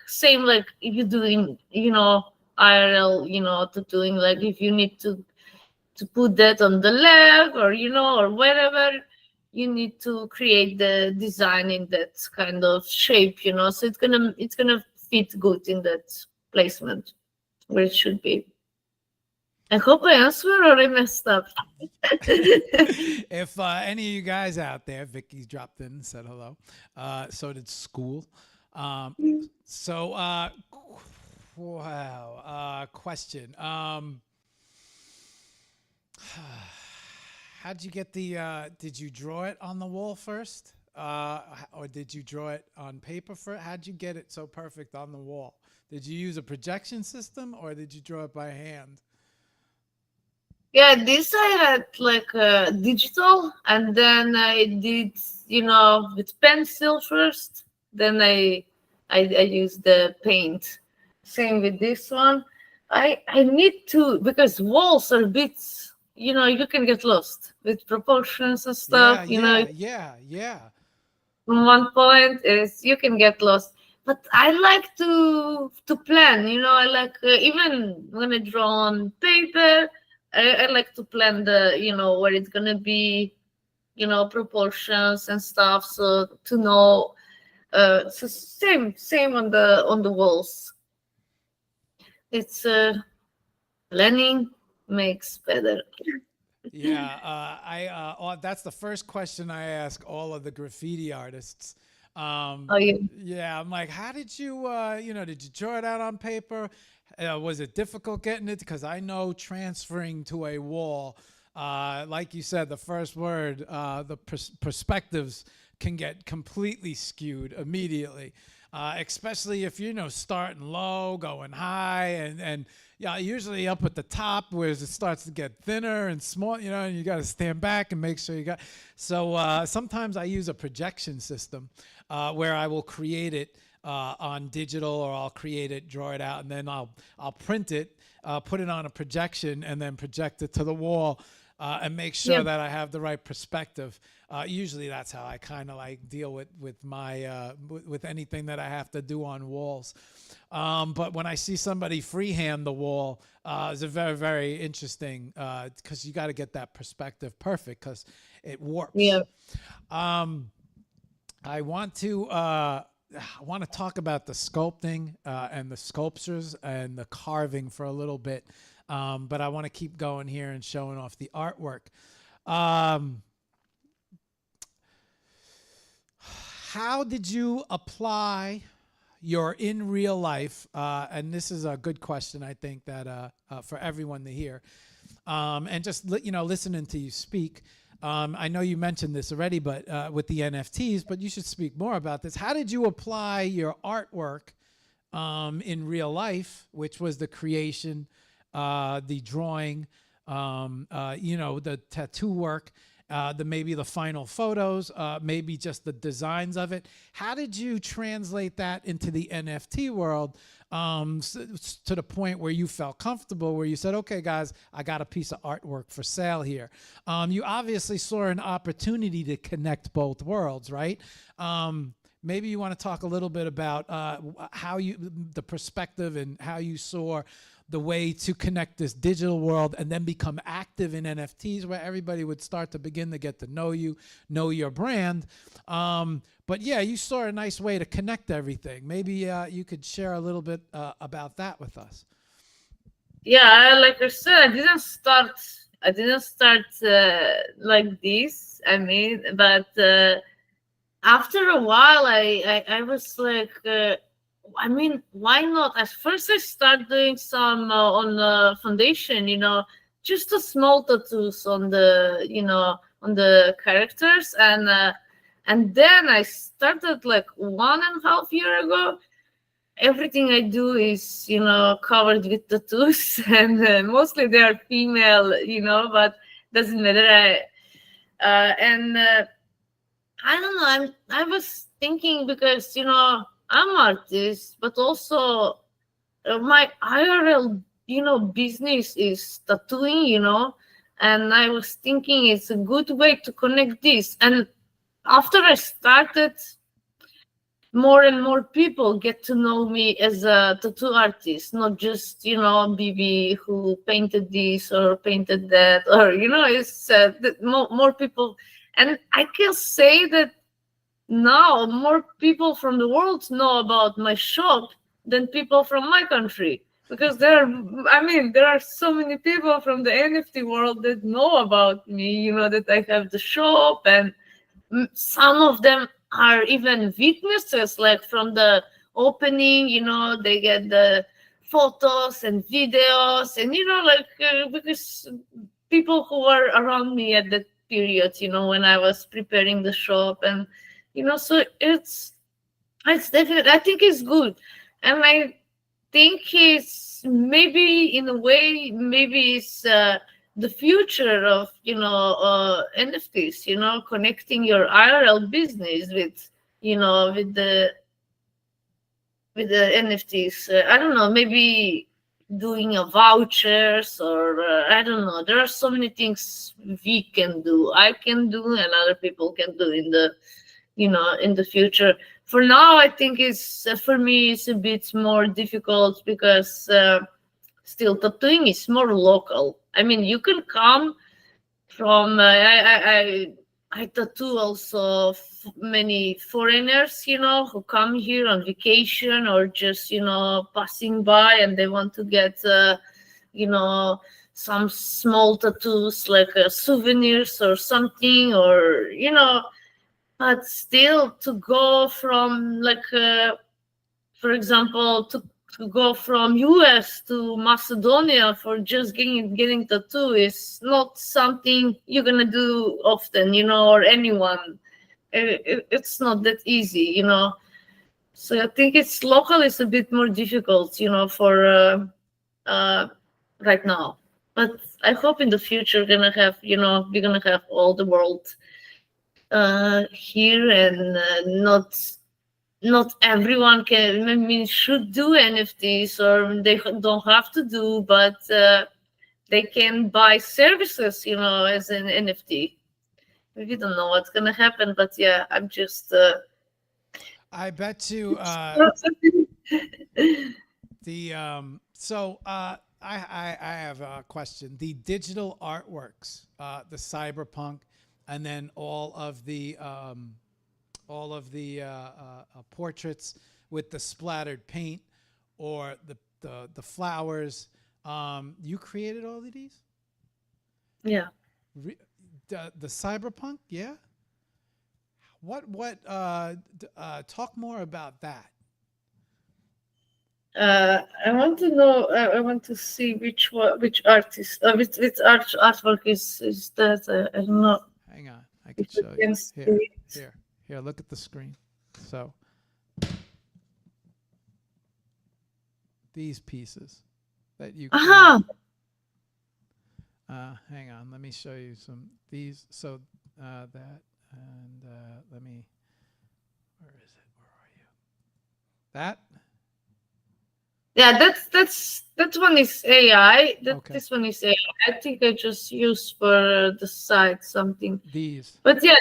same like if you're doing IRL tattooing, like if you need to put that on the leg, or or wherever, you need to create the design in that kind of shape, so it's gonna fit good in that placement where it should be. I hope I answered, or I messed up. If any of you guys out there, Vicky dropped in and said hello. So did School. So, wow. Question. How'd you get did you draw it on the wall first? Or did you draw it on paper first? How'd you get it so perfect on the wall? Did you use a projection system, or did you draw it by hand? Yeah, this I had like digital, and then I did, with pencil first. Then I used the paint. Same with this one. I need to, because walls are a bit you can get lost with proportions and Yeah, stuff. yeah, yeah, yeah. One point is you can get lost. But I like to plan. I like, even when I draw on paper, I like to plan where it's gonna be, proportions and stuff, so to know. So same on the walls. It's planning makes better. Yeah, that's the first question I ask all of the graffiti artists. Oh yeah, Yeah, I'm like, how did you, did you draw it out on paper? Was it difficult getting it? Because I know transferring to a wall, like you said, the first word, the perspectives can get completely skewed immediately. Especially if starting low, going high, and yeah, usually up at the top where it starts to get thinner and small, and you got to stand back and make sure you got. So sometimes I use a projection system where I will create it on digital, or I'll create it, draw it out, and then I'll print it, put it on a projection, and then project it to the wall. And make sure yeah, that I have the right perspective. Usually, that's how I kind of like deal with my with anything that I have to do on walls. But when I see somebody freehand the wall, it's a very, very interesting, because you got to get that perspective perfect because it warps. yeah, Um, I want to. I want to talk about the sculpting and the sculptures and the carving for a little bit, but I want to keep going here and showing off the artwork. Um, how did you apply your in real life? And this is a good question, I think, that for everyone to hear. And just listening to you speak. I know you mentioned this already, but with the NFTs, but you should speak more about this. How did you apply your artwork in real life, which was the creation, the drawing, the tattoo work, maybe the final photos, maybe just the designs of it. How did you translate that into the NFT world, to the point where you felt comfortable, where you said, okay, guys, I got a piece of artwork for sale here? You obviously saw an opportunity to connect both worlds, right? Maybe you want to talk a little bit about the perspective and how you saw the way to connect this digital world and then become active in NFTs, where everybody would start to begin to get to know you, know your brand. But yeah, you saw a nice way to connect everything. Maybe you could share a little bit about that with us. yeah. Like I said, I didn't start like this. I mean, but after a while, I was like, I mean, why not? At first, I started doing some on the foundation, just a small tattoos on the characters, and then I started like 1.5 years ago. Everything I do is, covered with tattoos, and mostly they are female, but doesn't matter. And I don't know. I was thinking because I'm artist, but also my IRL business is tattooing, and I was thinking it's a good way to connect this. And after I started, more and more people get to know me as a tattoo artist, not just Bibi who painted this or painted that, or it's more people. And I can say that now more people from the world know about my shop than people from my country, because there are so many people from the NFT world that know about me, that I have the shop, and some of them are even witnesses, like from the opening, they get the photos and videos, and because people who were around me at that period, when I was preparing the shop, and so it's definitely, I think it's good, and I think it's maybe in a way, maybe it's the future of NFTs, connecting your IRL business with with the NFTs. I don't know, maybe doing a vouchers, or I don't know. There are so many things we can do. I can do, and other people can do in the, in the future. For now, I think it's for me it's a bit more difficult because still tattooing is more local. I mean, you can come from I tattoo also many foreigners, who come here on vacation or just passing by, and they want to get you know some small tattoos like souvenirs or something, or but still to go from like for example, to go from US to Macedonia for just getting tattoo is not something you're gonna do often, or anyone. It's not that easy. So I think it's local is a bit more difficult, for uh, right now. But I hope in the future we're gonna have all the world here, and not everyone can, I mean, should do NFTs, or they don't have to do, but they can buy services, as an NFT. We don't know what's gonna happen, but yeah, I'm just. I bet you the I have a question. The digital artworks, the cyberpunk, and then all of the portraits with the splattered paint or the flowers. You created all of these? Yeah. The cyberpunk, yeah. What? Talk more about that. I want to know. I want to see which artist, which artwork is that. I don't know Hang on, I if could you show you. can see it. Here. Look at the screen. So these pieces that you. Aha! Hang on, let me show you some these. So that and let me. Where is it? Where are you? That. Yeah, that one is AI. Okay. This one is AI. I think I just used for the site something. These. But yeah,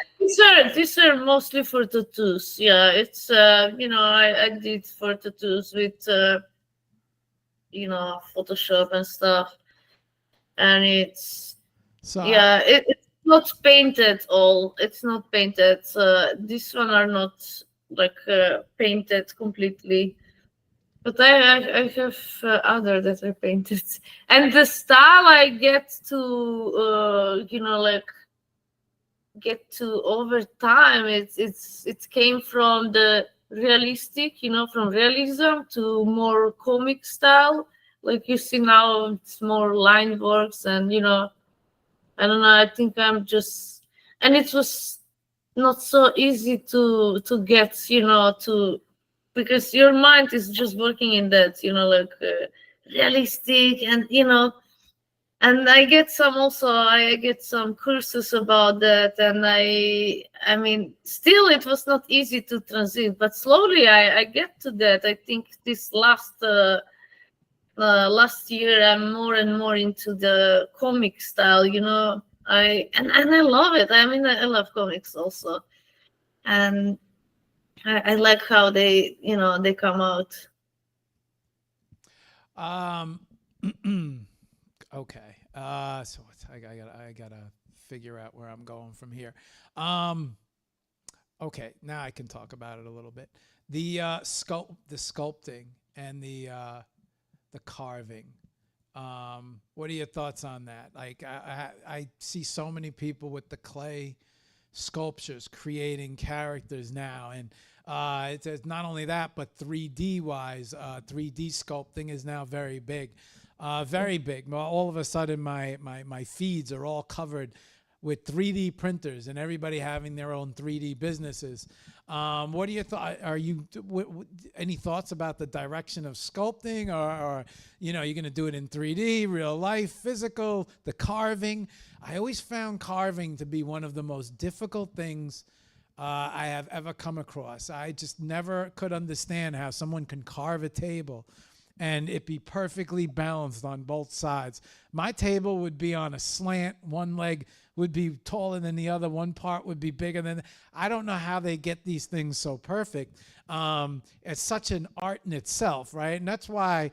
these are mostly for tattoos. Yeah, it's I did for tattoos with Photoshop and stuff, and it's So yeah, it's not painted all. It's not painted. These one are not like painted completely. But I have other that are painted, and the style I get to like get to over time. It came from the realistic, from realism to more comic style. Like you see now, it's more line works, and I don't know. I think I'm just, and it was not so easy to get, to because your mind is just working in that, like realistic, and and I get some courses about that, and I mean, still it was not easy to transit, but slowly I get to that. I think this last year I'm more and more into the comic style, and I love it. I mean, I love comics also, and I like how they come out. um. Okay. I gotta figure out where I'm going from here. Um. Okay. Now I can talk about it a little bit. The sculpting, and the carving. What are your thoughts on that? Like, I see so many people with the clay sculptures creating characters now, and it's not only that, but 3D wise, 3D sculpting is now very big, very big. Well, all of a sudden, my feeds are all covered with 3D printers, and everybody having their own 3D businesses. What are your thoughts? Are you any thoughts about the direction of sculpting, or you're going to do it in 3D, real life, physical, the carving? I always found carving to be one of the most difficult things I have ever come across. I just never could understand how someone can carve a table and it be perfectly balanced on both sides. My table would be on a slant. One leg would be taller than the other. One part would be bigger than. I don't know how they get these things so perfect. It's such an art in itself, right? And that's why,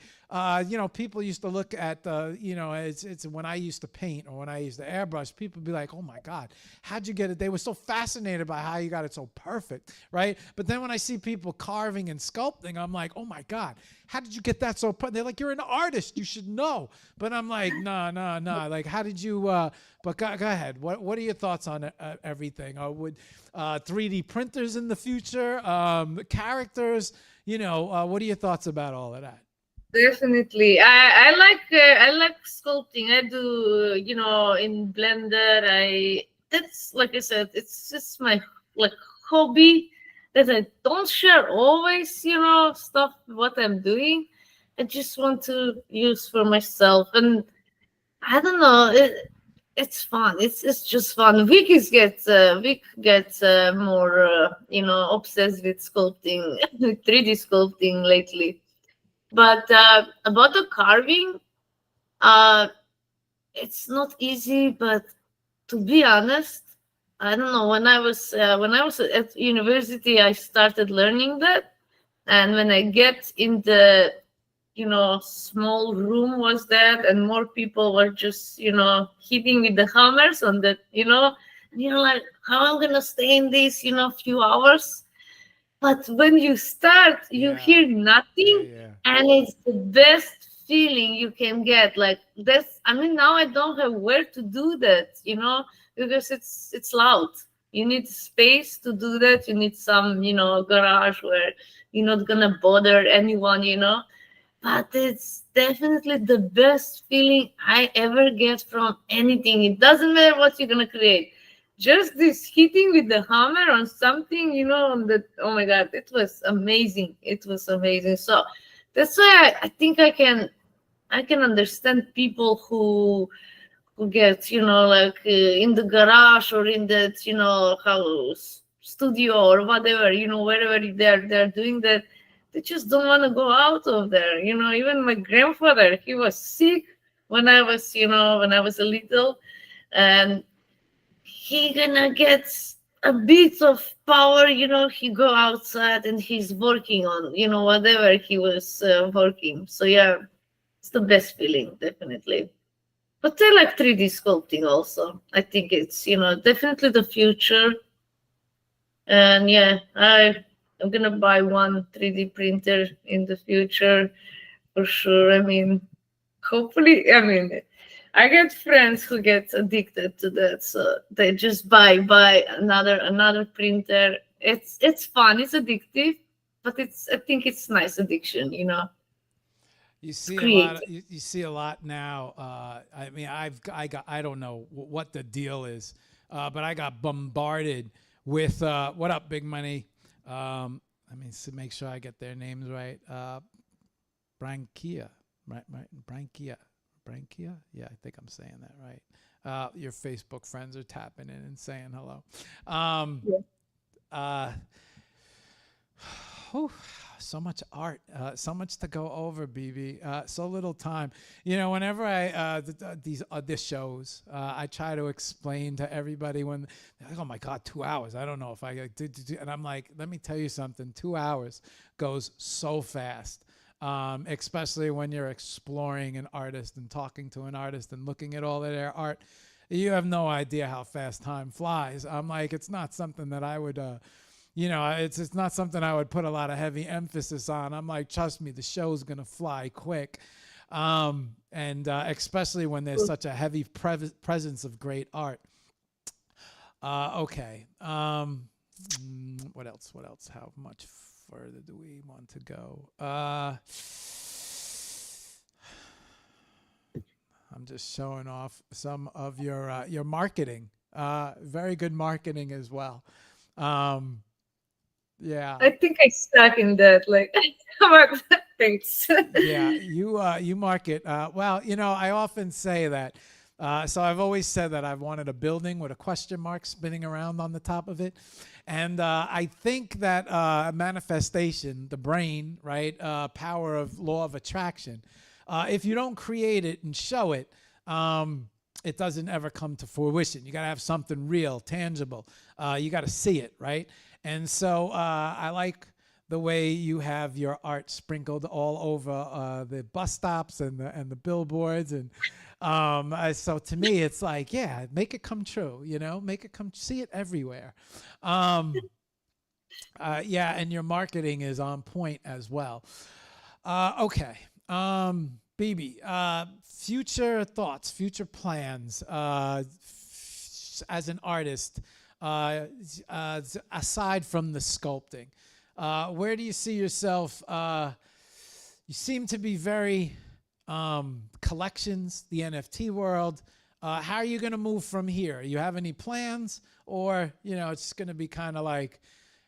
people used to look at the, it's when I used to paint or when I used to airbrush, people would be like, oh my God, how'd you get it? They were so fascinated by how you got it so perfect, right? But then when I see people carving and sculpting, I'm like, oh my God, how did you get that so perfect? They're like, you're an artist, you should know. But I'm like, no. Like, how did you, but go ahead. What are your thoughts on everything? Would 3D printers in the future, characters, what are your thoughts about all of that? Definitely. I like sculpting. I do, in Blender. That's like I said, it's just my like hobby that I don't share always, stuff what I'm doing. I just want to use for myself. And I don't know, it's fun. It's just fun. Vic gets more obsessed with sculpting, 3D sculpting lately. But about the carving, uh, it's not easy. But to be honest, I don't know. When I was at university, I started learning that, and when I get in the small room was that, and more people were just hitting with the hammers on that, and you're like, how I'm gonna stay in this few hours. But when you start, you Yeah, hear nothing, yeah. and it's the best feeling you can get. Like that's, I mean, now I don't have where to do that, because it's loud. You need space to do that. You need some, garage where you're not gonna bother anyone, But it's definitely the best feeling I ever get from anything. It doesn't matter what you're gonna create, just this hitting with the hammer on something, on the, oh my God, it was amazing. It was amazing. So that's why I think I can understand people who get, like in the garage or in that, house studio or whatever, wherever they're doing that. They just don't want to go out of there. Even my grandfather, he was sick when I was a little, and he gonna get a bit of power, he go outside and he's working on, whatever he was working. So yeah, it's the best feeling, definitely. But I like 3D sculpting also. I think it's, definitely the future. And yeah, I'm gonna buy one 3D printer in the future for sure. I mean, hopefully, I mean, I get friends who get addicted to that, so they just buy another printer. It's fun. It's addictive, but I think it's nice addiction. You It's see a lot of, creative. you see a lot now. I mean, I don't know what the deal is, but I got bombarded with what up, Big Money. I mean, to make sure I get their names right. Brankia, right, Brankia. Yeah, I think I'm saying that right. Your Facebook friends are tapping in and saying hello. Um, Yeah. uh, whew, so much art, so much to go over, BB. So little time. Whenever I this shows, I try to explain to everybody when they're like, "Oh my God, 2 hours! I don't know if I did," and I'm like, "Let me tell you something. 2 hours goes so fast." Especially when you're exploring an artist and talking to an artist and looking at all of their art, you have no idea how fast time flies. I'm like, it's not something that I would it's not something I would put a lot of heavy emphasis on. I'm like, trust me, the show's gonna fly quick, and especially when there's such a heavy presence of great art. Okay. What else? What else? How much further do we want to go? I'm just showing off some of your marketing. Very good marketing as well. Yeah. I think I stuck in that. Like, how about thanks? Yeah, you market well. I often say that So I've always said that I've wanted a building with a question mark spinning around on the top of it. And I think that manifestation, the brain, right, power of law of attraction, if you don't create it and show it, it doesn't ever come to fruition. You got to have something real, tangible. You got to see it, right? And so I like the way you have your art sprinkled all over the bus stops and the billboards. And so to me, it's like, yeah, make it come true, make it come, see it everywhere. Yeah, and your marketing is on point as well. Okay. Bibi, future thoughts, future plans as an artist, aside from the sculpting. Where do you see yourself? You seem to be very collections, the NFT world. How are you going to move from here? You have any plans, or it's going to be kind of like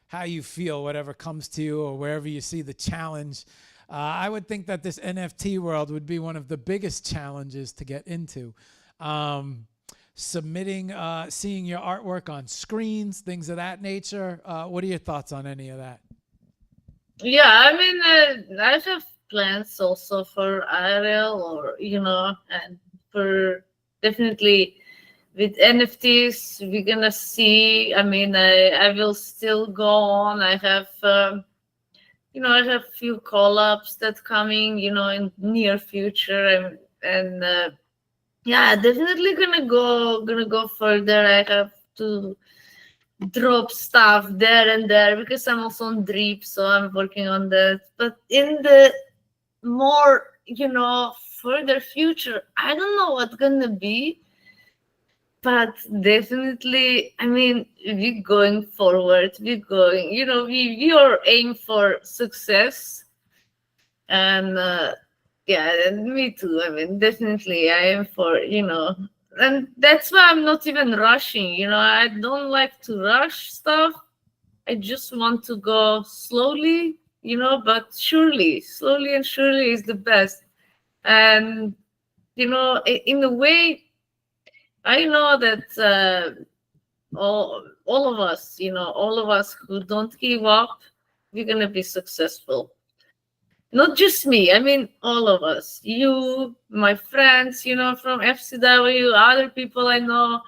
how you feel, whatever comes to you, or wherever you see the challenge? I would think that this NFT world would be one of the biggest challenges to get into. Submitting, seeing your artwork on screens, things of that nature. What are your thoughts on any of that? Yeah, I mean, I have plans also for IRL, or and for definitely with NFTs, we're gonna see. I mean, I will still go on. I have I have few collabs that coming, in near future, and yeah, definitely gonna go further. I have to drop stuff there and there because I'm also on drip, so I'm working on that. But in the more, further future, I don't know what's gonna be, but definitely, I mean, we're going forward. We're going, we are aim for success, and yeah, and me too. I mean, definitely, I am for, and that's why I'm not even rushing. I don't like to rush stuff. I just want to go slowly, but surely, slowly and surely is the best. And in a way, I know that all of us, all of us who don't give up, we're gonna be successful. Not just me. I mean, all of us. You, my friends, from FCW, other people I know.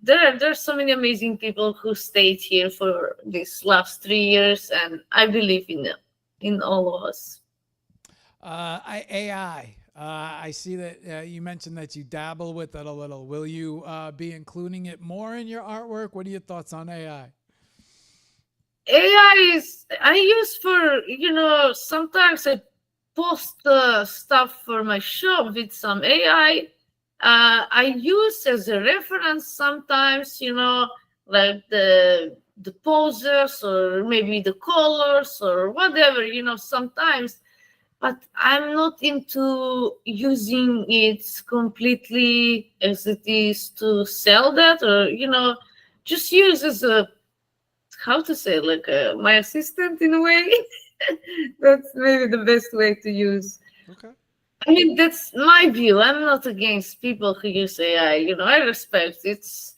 There's so many amazing people who stayed here for these last 3 years, and I believe in all of us. AI. I see that you mentioned that you dabble with it a little. Will you be including it more in your artwork? What are your thoughts on AI? AI is I use for sometimes I post stuff for my shop with some AI. I use as a reference sometimes, like the poses or maybe the colors or whatever, sometimes. But I'm not into using it completely as it is to sell that, or just use as a, how to say, like my assistant in a way. That's maybe the best way to use. Okay. I mean, that's my view. I'm not against people who use AI. I respect it's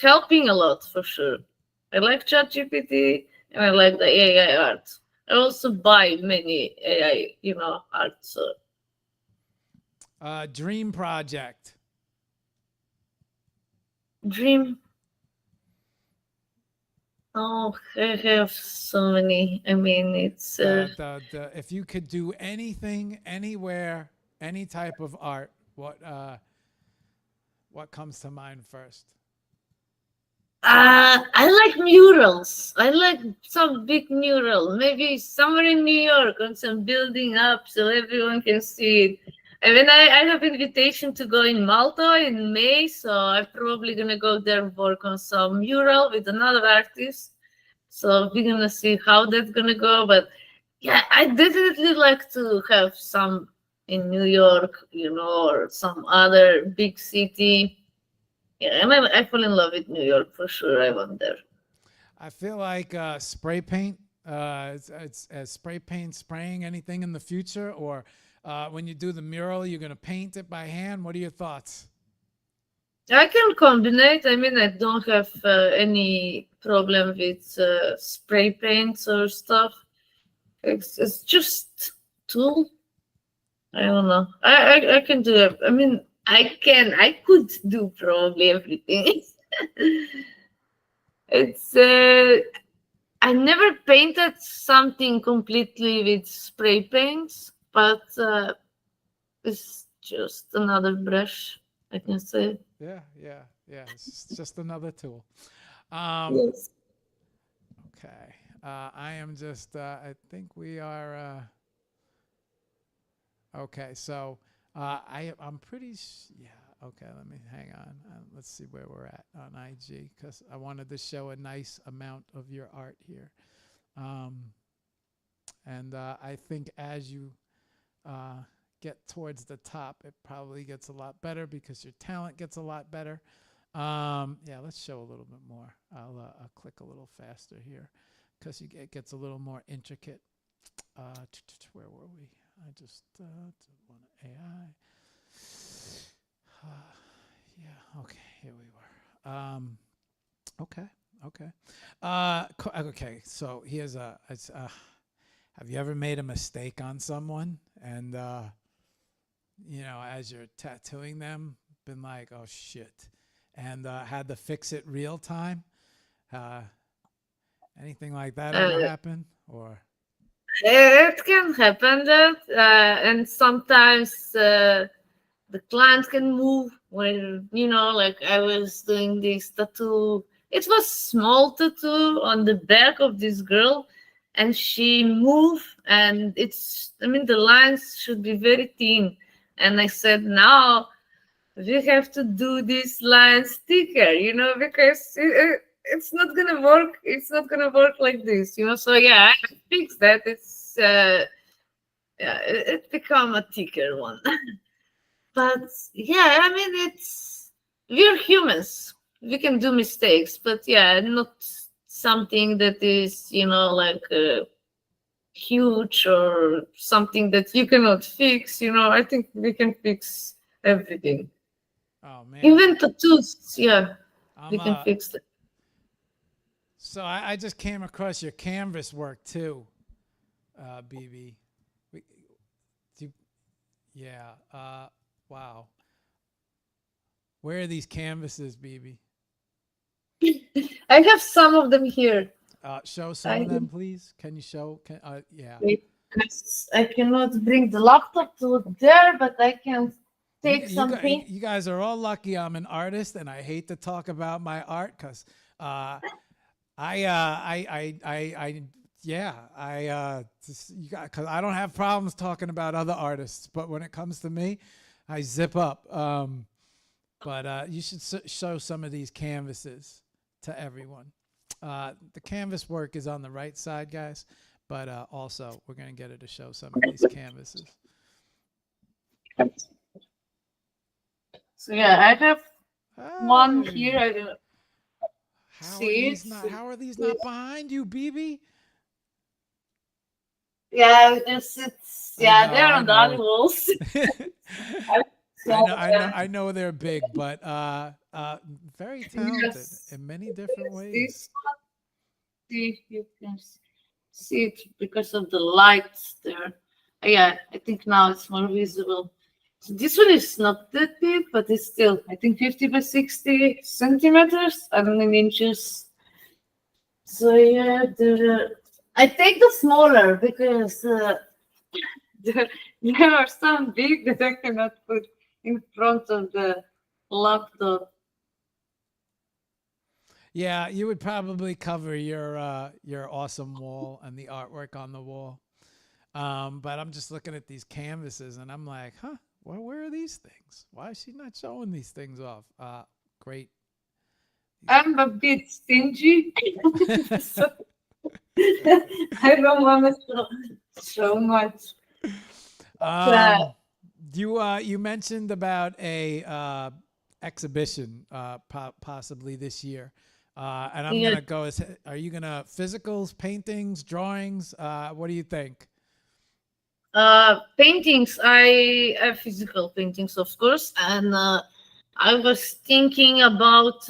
helping a lot for sure. I like ChatGPT and I like the AI art. I also buy many AI, art. So Dream project. dream. Oh, I have so many. I mean, it's If you could do anything, anywhere, any type of art, what comes to mind first? I like murals. I like some big mural, maybe somewhere in New York on some building up so everyone can see it. And then I have invitation to go in Malta in May, so I'm probably gonna go there and work on some mural with another artist. So we're gonna see how that's gonna go. But yeah, I definitely like to have some in New York, or some other big city. Yeah, and I fall in love with New York for sure. I went there. I feel like spray paint. It's spray paint spraying anything in the future, or when you do the mural, you're gonna paint it by hand. What are your thoughts? I can combine. I mean, I don't have any problem with spray paints or stuff. It's just tool. I don't know. I can do it. I mean, I could do probably everything. It's I never painted something completely with spray paints, but it's just another brush, I can say. Yeah, yeah, yeah. It's just another tool. Um, Yes. okay. I am just. I think we are. Okay, so I'm pretty. Yeah. Okay. Let me hang on. Let's see where we're at on IG because I wanted to show a nice amount of your art here. Um, and I think as you uh, get towards the top, it probably gets a lot better because your talent gets a lot better. Yeah, let's show a little bit more. I'll click a little faster here because it gets a little more intricate. Where were we? I just want AI. Yeah, okay, here we were. Okay, okay. Okay, so here's have you ever made a mistake on someone and as you're tattooing them, been like, oh shit, and had to fix it real time? Uh, Anything like that ever Uh, happen? Or it can happen that, and sometimes the client can move when like I was doing this tattoo. It was small tattoo on the back of this girl, and she moved, and I mean the lines should be very thin, and I said now we have to do this lines thicker, because it's not gonna work. It's not gonna work like this. So yeah, I fixed that. It's yeah, it become a thicker one. But yeah, I mean, we're humans. We can do mistakes, but yeah, not something that is, like huge or something that you cannot fix. I think we can fix everything. oh man, Even tattoos, yeah, we I'm can fix it. so I just came across your canvas work too, BB. We, do, yeah. Wow. Where are these canvases, BB? I have some of them here. Show some I of them, please. Can you show? Yeah. wait, 'cause I cannot bring the laptop to there, but I can take some paint. You guys are all lucky I'm an artist, and I hate to talk about my art because yeah, you got because I don't have problems talking about other artists, but when it comes to me, I zip up. But you should show some of these canvases to everyone. The canvas work is on the right side, guys, but also we're gonna get her to show some of these canvases. So yeah, I have one Hey, here. I don't see it. how are these not behind you, BB? Yeah, I know, they're I on the other know. walls. I know they're big, but very talented Yes, in many different ways. this one. See, you can see it because of the lights there. Yeah, I think now it's more visible. So this one is not that big, but it's still, I think, 50 by 60 centimeters. I don't know in inches. So yeah, I take the smaller because there, there are some big that I cannot put in front of the laptop. Yeah, you would probably cover your awesome wall and the artwork on the wall. But I'm just looking at these canvases and I'm like, huh, well, where are these things? Why is she not showing these things off? Great. I'm a bit stingy, so I don't want to show much. Um, you mentioned about a exhibition possibly this year, and I'm Yeah, gonna go. Are you gonna physicals, paintings, drawings? What do you think? Paintings. I have physical paintings, of course, and I was thinking about.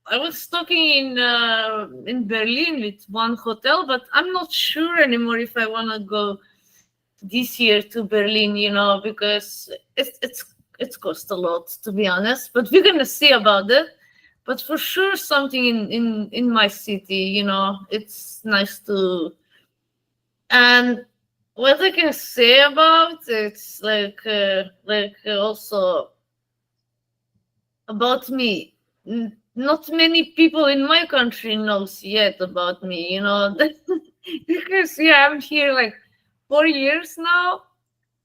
I was talking in Berlin with one hotel, but I'm not sure anymore if I want to go this year to Berlin. Because it's cost a lot, to be honest. But we're gonna see about it. But for sure, something in my city. It's nice to. And what I can say about it's also about me. Not many people in my country knows yet about me. Because I'm here like 4 years now,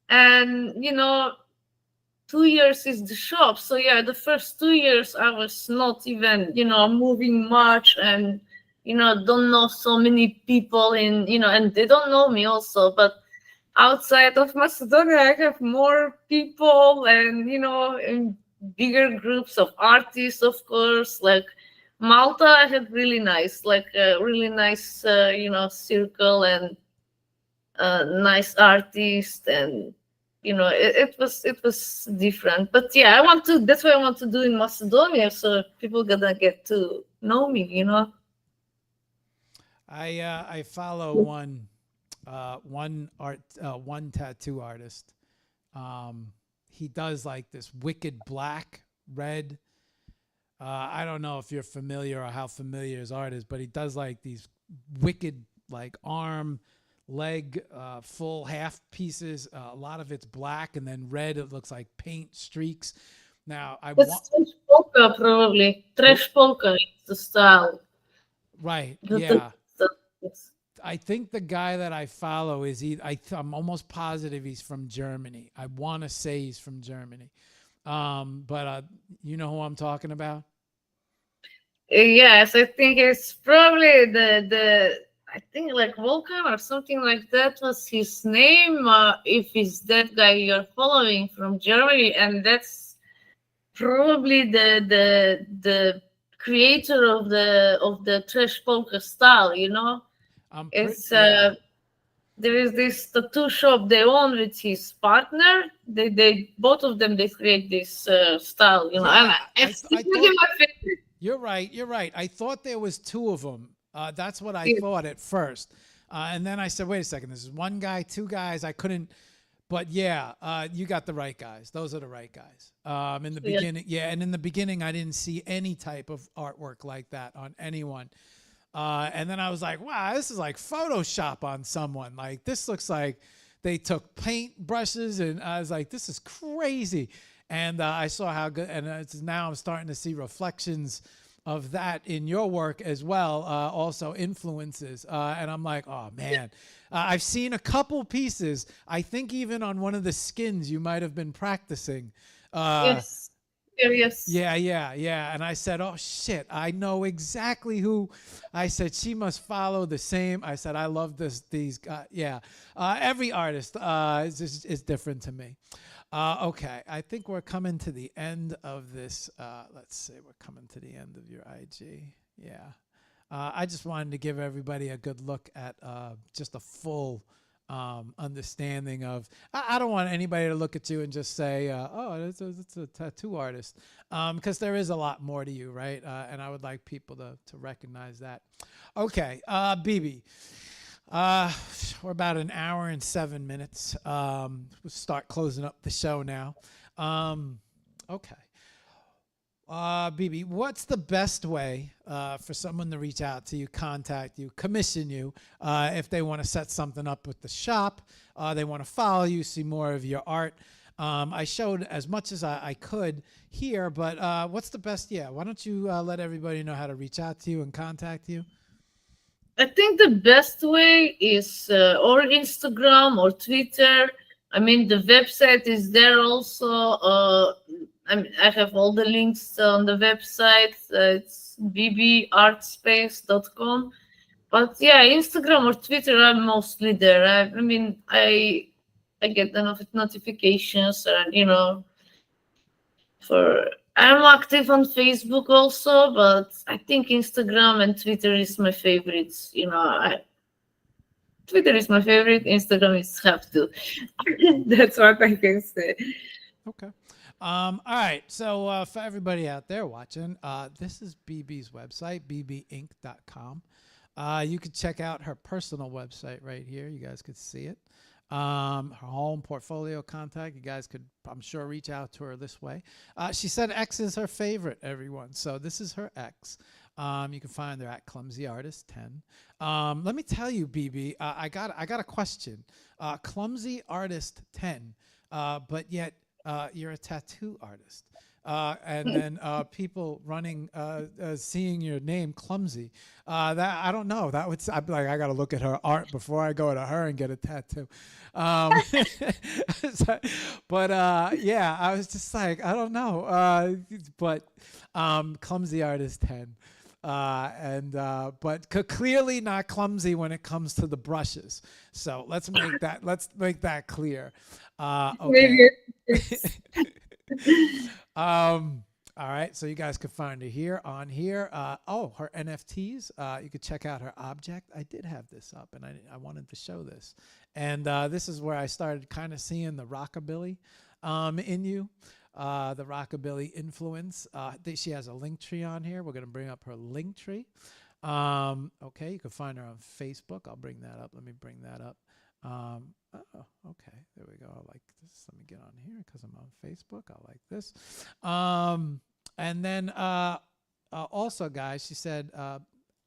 and 2 years is the shop. So the first 2 years I was not even moving much, and don't know so many people and they don't know me also. But outside of Macedonia, I have more people, and bigger groups of artists, of course. Like Malta, I had really nice, circle, and nice artist, and it was different. But I want to. That's what I want to do in Macedonia, so people gonna get to know me. I follow one tattoo artist. He does like this wicked black, red. I don't know if you're familiar or how familiar his art is, but he does like these wicked like arm, leg, full half pieces. A lot of it's black and then red. It looks like paint streaks. Now I want That's trash polka, probably. Trash polka is the style. right, The yeah. yes. I think the guy that I follow is I'm almost positive he's from Germany. I want to say he's from Germany, but you know who I'm talking about? Yes, I think it's probably the I think like Vulcan or something like that was his name. If it's that guy you're following from Germany, and that's probably the creator of the trash polka style. I'm pretty It's yeah. there is this tattoo shop they own with his partner. They both of them they create this style. And Yeah, it's I really thought my favorite. you're right. You're right. I thought there was two of them. That's what I Yes, thought at first, and then I said, "Wait a second. This is one guy, two guys. I couldn't." But yeah, you got the right guys. Those are the right guys. In the yes, beginning, yeah, and in the beginning, I didn't see any type of artwork like that on anyone. And then I was like, "Wow, this is like Photoshop on someone. Like this looks like they took paint brushes." And I was like, "This is crazy." And I saw how good, and now I'm starting to see reflections of that in your work as well, also influences. And I'm like, oh man, I've seen a couple pieces. I think even on one of the skins you might have been practicing. Uh, yes, yes. yeah. And I said, oh shit, I know exactly who. I said she must follow the same. I said I love this. These guys. Yeah, every artist is different to me. Okay, I think we're coming to the end of this. Let's see, we're coming to the end of your IG. Yeah. I just wanted to give everybody a good look at just a full understanding of. I don't want anybody to look at you and just say, "Oh, it's a tattoo artist," because there is a lot more to you, right? And I would like people to recognize that. Okay, Bibi. Uh, we're about an hour and 7 minutes. We'll start closing up the show now. Okay. Bibi, what's the best way for someone to reach out to you, contact you, commission you if they want to set something up with the shop, they want to follow you, see more of your art? I showed as much as I could here, but what's the best? Yeah, why don't you let everybody know how to reach out to you and contact you? I think the best way is or Instagram or Twitter. I mean, the website is there also. I have all the links on the website. It's bbartspace.com. But Instagram or Twitter, I'm mostly there. I get the notifications, and for I'm active on Facebook also, but I think Instagram and Twitter is my favorites. Twitter is my favorite. Instagram is have to. That's what I can say. Okay. All right. So for everybody out there watching, this is BB's website, bbinc.com. You could check out her personal website right here. You guys could see it. Her home portfolio contact. You guys could, I'm sure, reach out to her this way. She said X is her favorite, everyone. So this is her X. You can find her at Clumsy Artist 10. Let me tell you, BB, I got a question. Clumsy Artist 10, but yet you're a tattoo artist. And then people running, seeing your name Clumsy. That I don't know. That would I'd be like, I got to look at her art before I go to her and get a tattoo. But yeah, I was just like, I don't know. But Clumsy Artist 10. But clearly not clumsy when it comes to the brushes. So let's make that clear. Okay. All right, so you guys can find her here on here. Her NFTs. You could check out her object. I did have this up, and I wanted to show this. And this is where I started kind of seeing the rockabilly in you, the rockabilly influence. She has a link tree on here. We're going to bring up her link tree. Okay, you can find her on Facebook. I'll bring that up. Let me bring that up. Okay, there we go. I like this. Let me get on here because I'm on Facebook. I like this. And then also, guys, she said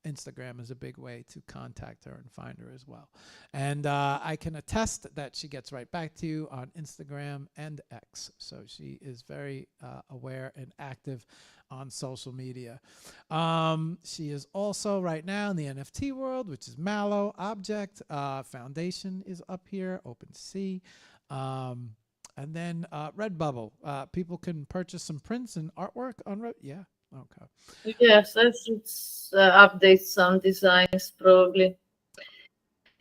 Instagram is a big way to contact her and find her as well. And I can attest that she gets right back to you on Instagram and X. So she is very aware and active on social media. She is also right now in the NFT world, which is Mallow Object. Foundation is up here, OpenSea. And then Redbubble. People can purchase some prints and artwork on Red. Yeah. Okay. Yes, I should update some designs probably.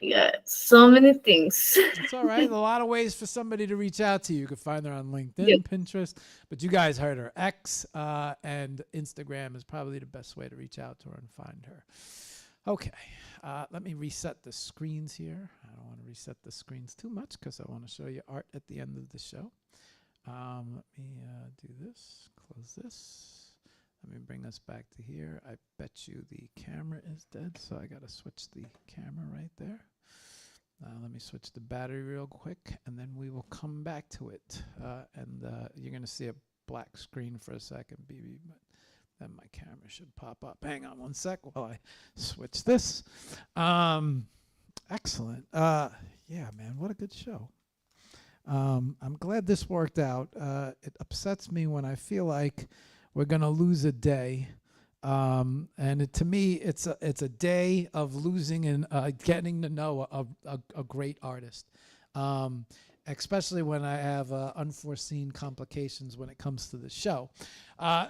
Yeah, so many things. It's all right. A lot of ways for somebody to reach out to you. You can find her on LinkedIn, Yeah. Pinterest, but you guys heard her. X and Instagram is probably the best way to reach out to her and find her. Okay. Let me reset the screens here. I don't want to reset the screens too much because I want to show you art at the end of the show. Let me do this, close this. Let me bring us back to here. I bet you the camera is dead, so I got to switch the camera right there. Let me switch the battery real quick, and then we will come back to it. And you're going to see a black screen for a second, BB, but then my camera should pop up. Hang on one sec while I switch this. Excellent. Yeah, man, what a good show. I'm glad this worked out. It upsets me when I feel like we're going to lose a day. And to me, it's a day of losing and getting to know a great artist, especially when I have unforeseen complications when it comes to the show.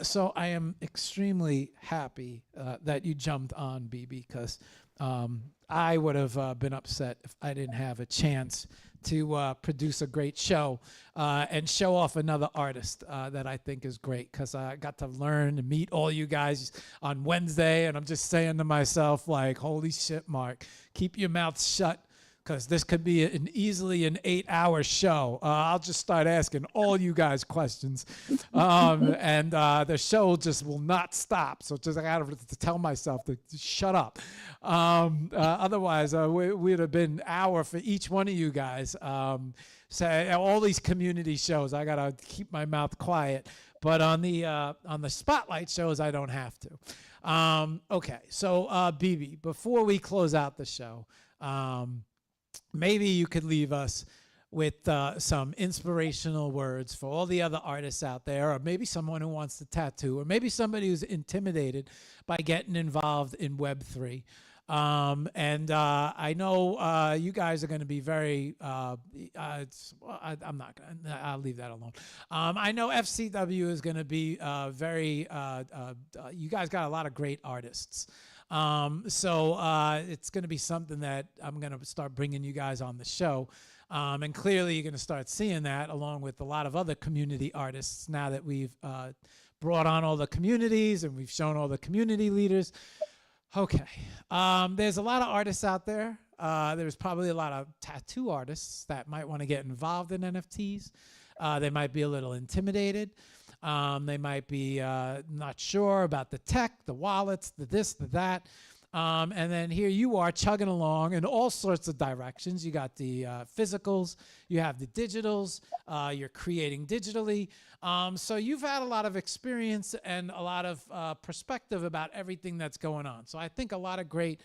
So I am extremely happy that you jumped on, BB, because I would have been upset if I didn't have a chance to produce a great show and show off another artist that I think is great, because I got to learn and meet all you guys on Wednesday, and I'm just saying to myself, like, holy shit, Mark, keep your mouth shut, because this could be easily an 8-hour show. I'll just start asking all you guys questions, and the show just will not stop. So just I got to tell myself to shut up. Otherwise, we'd have been an hour for each one of you guys. So all these community shows, I got to keep my mouth quiet. But on the spotlight shows, I don't have to. Okay, so Bibi, before we close out the show, maybe you could leave us with some inspirational words for all the other artists out there, or maybe someone who wants to tattoo, or maybe somebody who's intimidated by getting involved in Web3. And I know you guys are going to be very, I'm not going to, I'll leave that alone. I know FCW is going to be very, you guys got a lot of great artists. So it's going to be something that I'm going to start bringing you guys on the show. And clearly you're going to start seeing that along with a lot of other community artists now that we've brought on all the communities and we've shown all the community leaders. Okay. There's a lot of artists out there there's probably a lot of tattoo artists that might want to get involved in NFTs. They might be a little intimidated. They might be not sure about the tech, the wallets, the this, the that. And then here you are chugging along in all sorts of directions. You got the physicals, you have the digitals, you're creating digitally. So you've had a lot of experience and a lot of perspective about everything that's going on. So I think a lot of great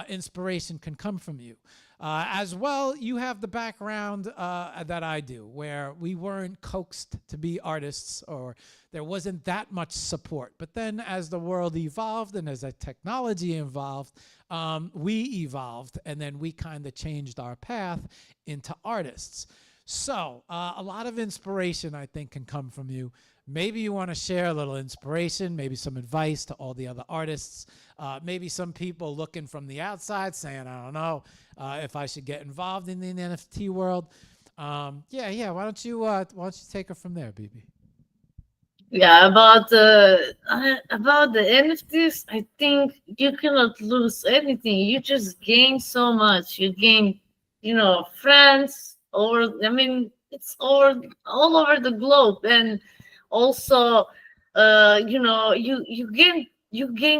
inspiration can come from you. As well, you have the background that I do, where we weren't coaxed to be artists, or there wasn't that much support. But then as the world evolved and as the technology evolved, we evolved, and then we kind of changed our path into artists. So a lot of inspiration, I think, can come from you. Maybe you want to share a little inspiration, maybe some advice to all the other artists, maybe some people looking from the outside saying, I don't know if I should get involved in the NFT world. Yeah. Why don't you take her from there, Bibi? Yeah, about the NFTs, I think you cannot lose anything. You just gain so much. You gain, friends, or I mean, it's all over the globe, and also, you gain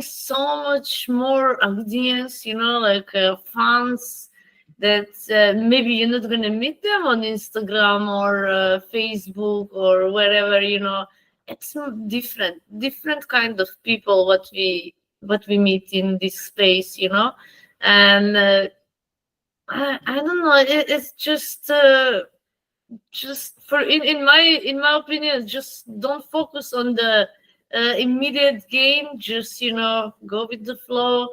so much more audience. Like fans that maybe you're not gonna meet them on Instagram or Facebook or wherever. It's different kind of people what we meet in this space. And I don't know. It's just for in my opinion, just don't focus on the immediate gain. Just go with the flow.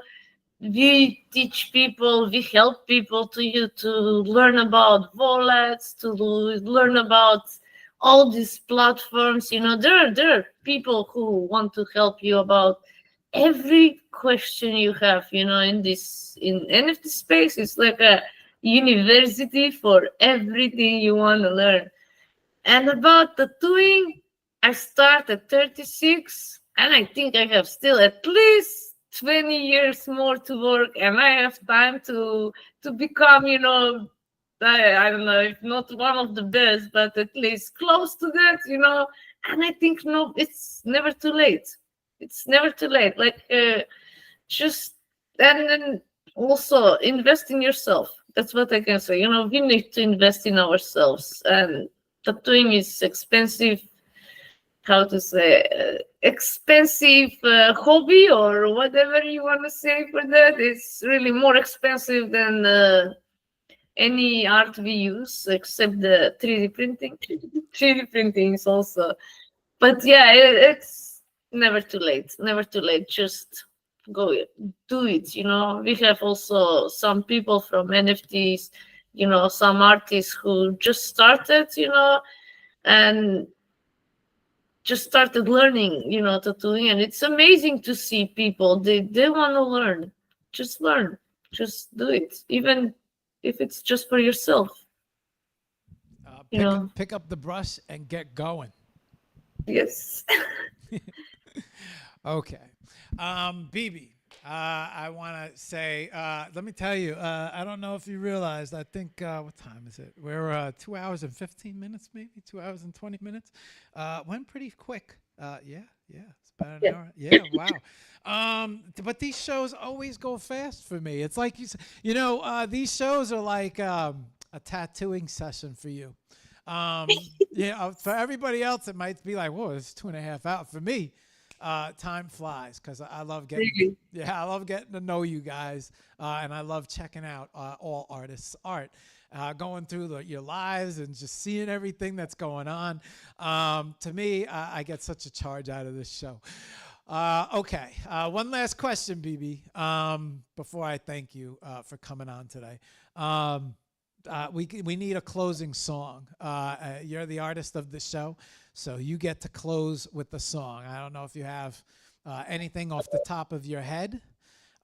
We teach people, we help people to learn about wallets, to learn about all these platforms. There are people who want to help you about every question you have. In NFT space, it's like a university for everything you want to learn. And about tattooing, I start at 36, and I think I have still at least 20 years more to work, and I have time to become, I don't know, if not one of the best, but at least close to that. And I think, no, it's never too late. It's never too late. Like, just, and then also invest in yourself. That's what I can say. We need to invest in ourselves, and tattooing is expensive. How to say, expensive hobby, or whatever you want to say for that. It's really more expensive than any art we use, except the 3D printing. 3D printing is also, but yeah, it's never too late. Never too late. Just go do it. We have also some people from NFTs. Some artists who just started. And just started learning, tattooing, and it's amazing to see people. They want to learn. Just learn. Just do it, even if it's just for yourself. Pick up the brush and get going. Yes. Okay. Bibi, I want to say, let me tell you, I don't know if you realized, I think, what time is it? We're 2 hours and 15 minutes, maybe 2 hours and 20 minutes. Went pretty quick. Yeah, it's about an hour. Yeah, wow. But these shows always go fast for me. It's like, these shows are like a tattooing session for you. For everybody else, it might be like, whoa, it's 2.5 hours. For me, time flies because I love getting, I love getting to know you guys, and I love checking out all artists' art, going through your lives and just seeing everything that's going on. To me, I get such a charge out of this show. Okay, one last question, Bibi, before I thank you for coming on today. We need a closing song. You're the artist of the show, so you get to close with the song. I don't know if you have anything off the top of your head,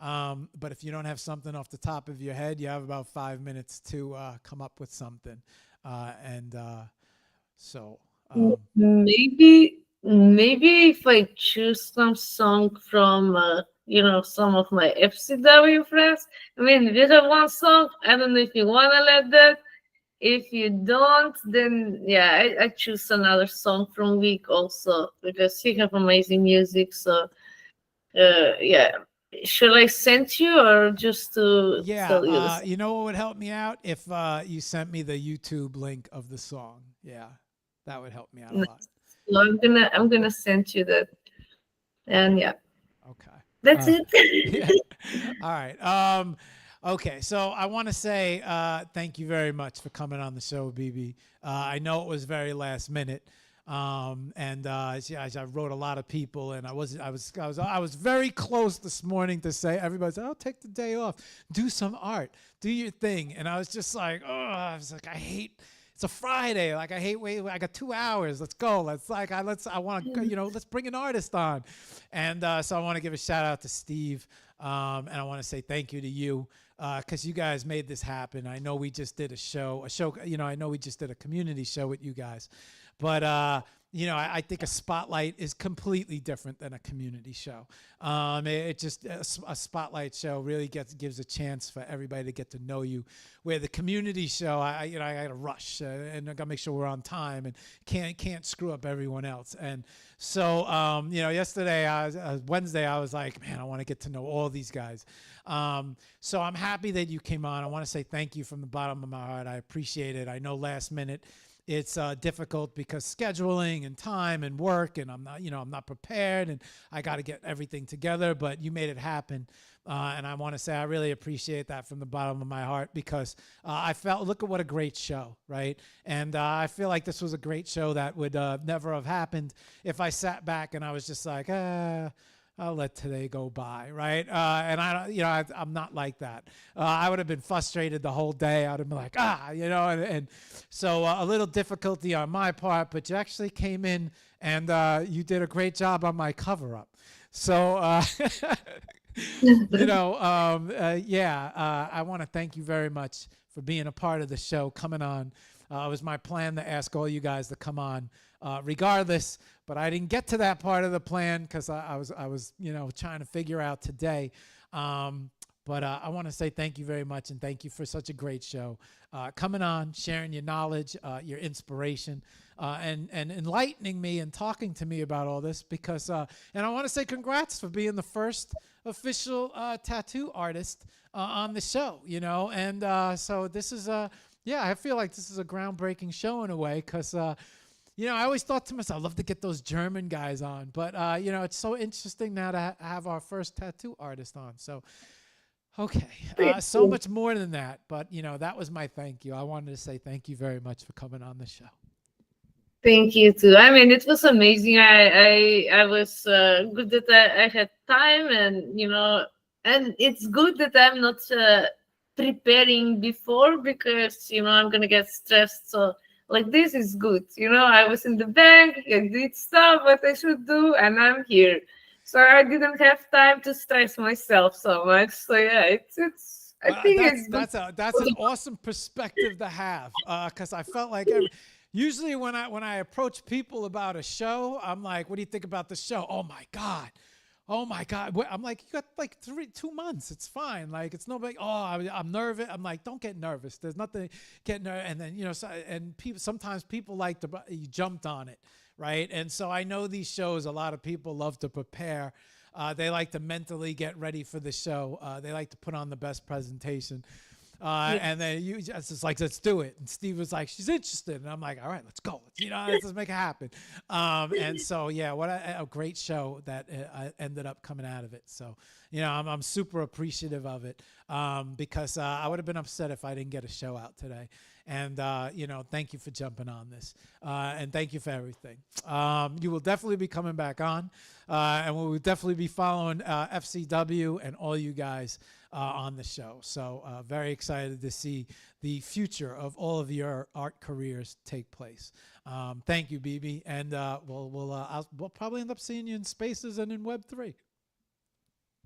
but if you don't have something off the top of your head, you have about 5 minutes to come up with something. Maybe if I choose some song from some of my FCW friends. I mean, we have one song. I don't know if you want to let that. If you don't, then yeah, I choose another song from Week also because he have amazing music. So yeah, should I send you or just to Yeah, tell you this? you know what would help me out if you sent me the YouTube link of the song. Yeah, that would help me out a lot. So I'm gonna send you that, and yeah, Okay. that's it. Yeah. All right. Okay. So I want to say thank you very much for coming on the show, Bibi. I know it was very last minute. And yeah, I wrote a lot of people, and I was very close this morning to say everybody said, "Oh, take the day off, do some art, do your thing," and I was just like, oh, I was like, I hate. It's a Friday. Like I hate wait. I got 2 hours. Let's go. I want to. Let's bring an artist on, and so I want to give a shout out to Steve, and I want to say thank you to you because you guys made this happen. I know we just did a show. I know we just did a community show with you guys, but I think a spotlight is completely different than a community show. It just a spotlight show really gives a chance for everybody to get to know you. Where the community show, I got to rush and I got to make sure we're on time and can't screw up everyone else. And so yesterday, Wednesday, I was like, man, I want to get to know all these guys. So I'm happy that you came on. I want to say thank you from the bottom of my heart. I appreciate it. I know last minute. It's difficult because scheduling and time and work, and I'm not prepared, and I got to get everything together. But you made it happen, and I want to say I really appreciate that from the bottom of my heart because I felt look at what a great show, right? And I feel like this was a great show that would never have happened if I sat back and I was just like, I'll let today go by, right? And I'm not like that. I would have been frustrated the whole day. I would have been like, and so a little difficulty on my part, but you actually came in and you did a great job on my cover up. So, I want to thank you very much for being a part of the show, coming on. It was my plan to ask all you guys to come on regardless, but I didn't get to that part of the plan because I was trying to figure out today. But I want to say thank you very much and thank you for such a great show. Coming on, sharing your knowledge, your inspiration, and enlightening me and talking to me about all this because, and I want to say congrats for being the first official tattoo artist on the show, and so this is I feel like this is a groundbreaking show in a way because, I always thought to myself, I'd love to get those German guys on. But, it's so interesting now to have our first tattoo artist on. So, okay. So much more than that. But, that was my thank you. I wanted to say thank you very much for coming on the show. Thank you, too. I mean, it was amazing. I was good that I had time and, and it's good that I'm not preparing before because, I'm going to get stressed. So, like, this is good. I was in the bank, I did stuff what I should do, and I'm here. So I didn't have time to stress myself so much. So yeah, it's. I think that's an awesome perspective to have. Because I felt like usually when I approach people about a show, I'm like, "What do you think about the show?" Oh my god. I'm like, you got like 2 months. It's fine. Like, it's no big, I'm nervous. I'm like, don't get nervous. There's nothing get nervous. And then, sometimes people like to, you jumped on it. Right. And so I know these shows, a lot of people love to prepare. They like to mentally get ready for the show. They like to put on the best presentation. And then you just like, let's do it. And Steve was like, she's interested. And I'm like, all right, let's go. Let's make it happen. And so, yeah, what a great show that ended up coming out of it. So, I'm super appreciative of it because I would have been upset if I didn't get a show out today. And, thank you for jumping on this. And thank you for everything. You will definitely be coming back on. And we will definitely be following FCW and all you guys on the show. So very excited to see the future of all of your art careers take place. Thank you, Bibi. And we'll probably end up seeing you in Spaces and in Web3.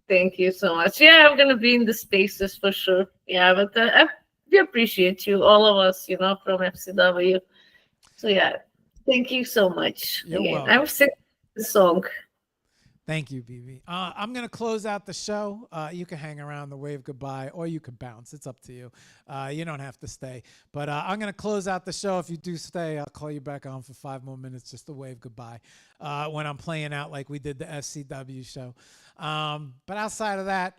Thank you so much. Yeah, I'm going to be in the Spaces for sure. Yeah, but we appreciate you, all of us, from FCW. So yeah, thank you so much. You're welcome. I'm singing the song. Thank you, Bibi. I'm going to close out the show. You can hang around the wave goodbye, or you can bounce. It's up to you. You don't have to stay. But I'm going to close out the show. If you do stay, I'll call you back on for 5 more minutes just to wave goodbye when I'm playing out like we did the SCW show. But outside of that,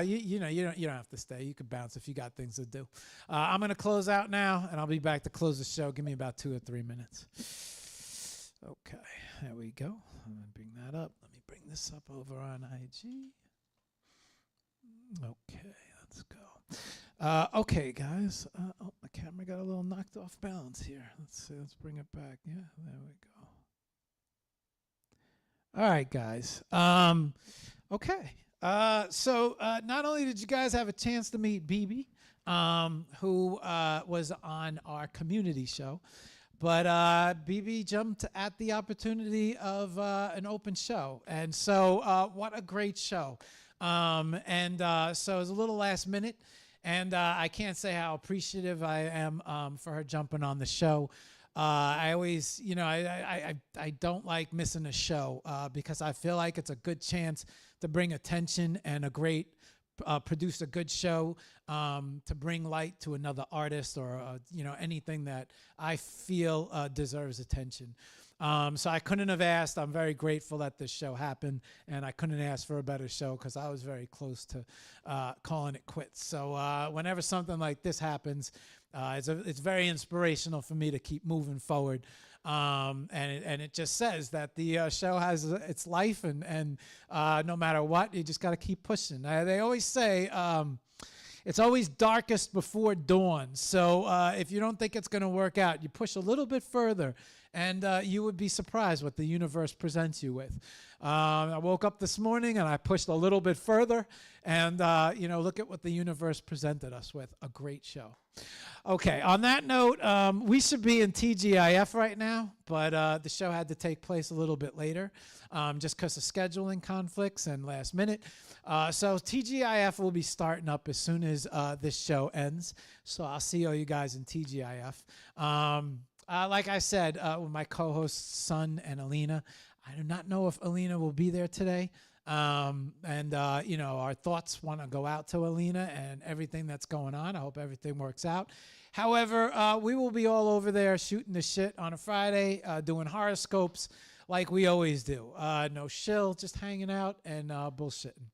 you don't have to stay. You can bounce if you got things to do. I'm going to close out now, and I'll be back to close the show. Give me about 2 or 3 minutes. Okay, there we go. I'm going to bring that up. Let me bring this up over on IG. Okay, let's go. Okay, guys. Oh, my camera got a little knocked off balance here. Let's see. Let's bring it back. Yeah, there we go. All right, guys. Okay. So not only did you guys have a chance to meet Bibi, who was on our community show, but Bibi jumped at the opportunity of an open show. And so what a great show. So it was a little last minute. And I can't say how appreciative I am for her jumping on the show. I always, I don't like missing a show because I feel like it's a good chance to bring attention and produce a good show to bring light to another artist or anything that I feel deserves attention. So I couldn't have asked. I'm very grateful that this show happened, and I couldn't ask for a better show because I was very close to calling it quits. So whenever something like this happens, it's very inspirational for me to keep moving forward. And it just says that the show has its life, and no matter what, you just got to keep pushing. They always say it's always darkest before dawn. So if you don't think it's going to work out, you push a little bit further, and you would be surprised what the universe presents you with. I woke up this morning and I pushed a little bit further, and look at what the universe presented us with. A great show. Okay, on that note, we should be in TGIF right now, but the show had to take place a little bit later just because of scheduling conflicts and last minute. So TGIF will be starting up as soon as this show ends. So I'll see all you guys in TGIF. Like I said, with my co-hosts, Sun and Alina, I do not know if Alina will be there today. Our thoughts want to go out to Alina and everything that's going on. I hope everything works out. However, we will be all over there shooting the shit on a Friday, doing horoscopes like we always do. No shill, just hanging out and bullshitting.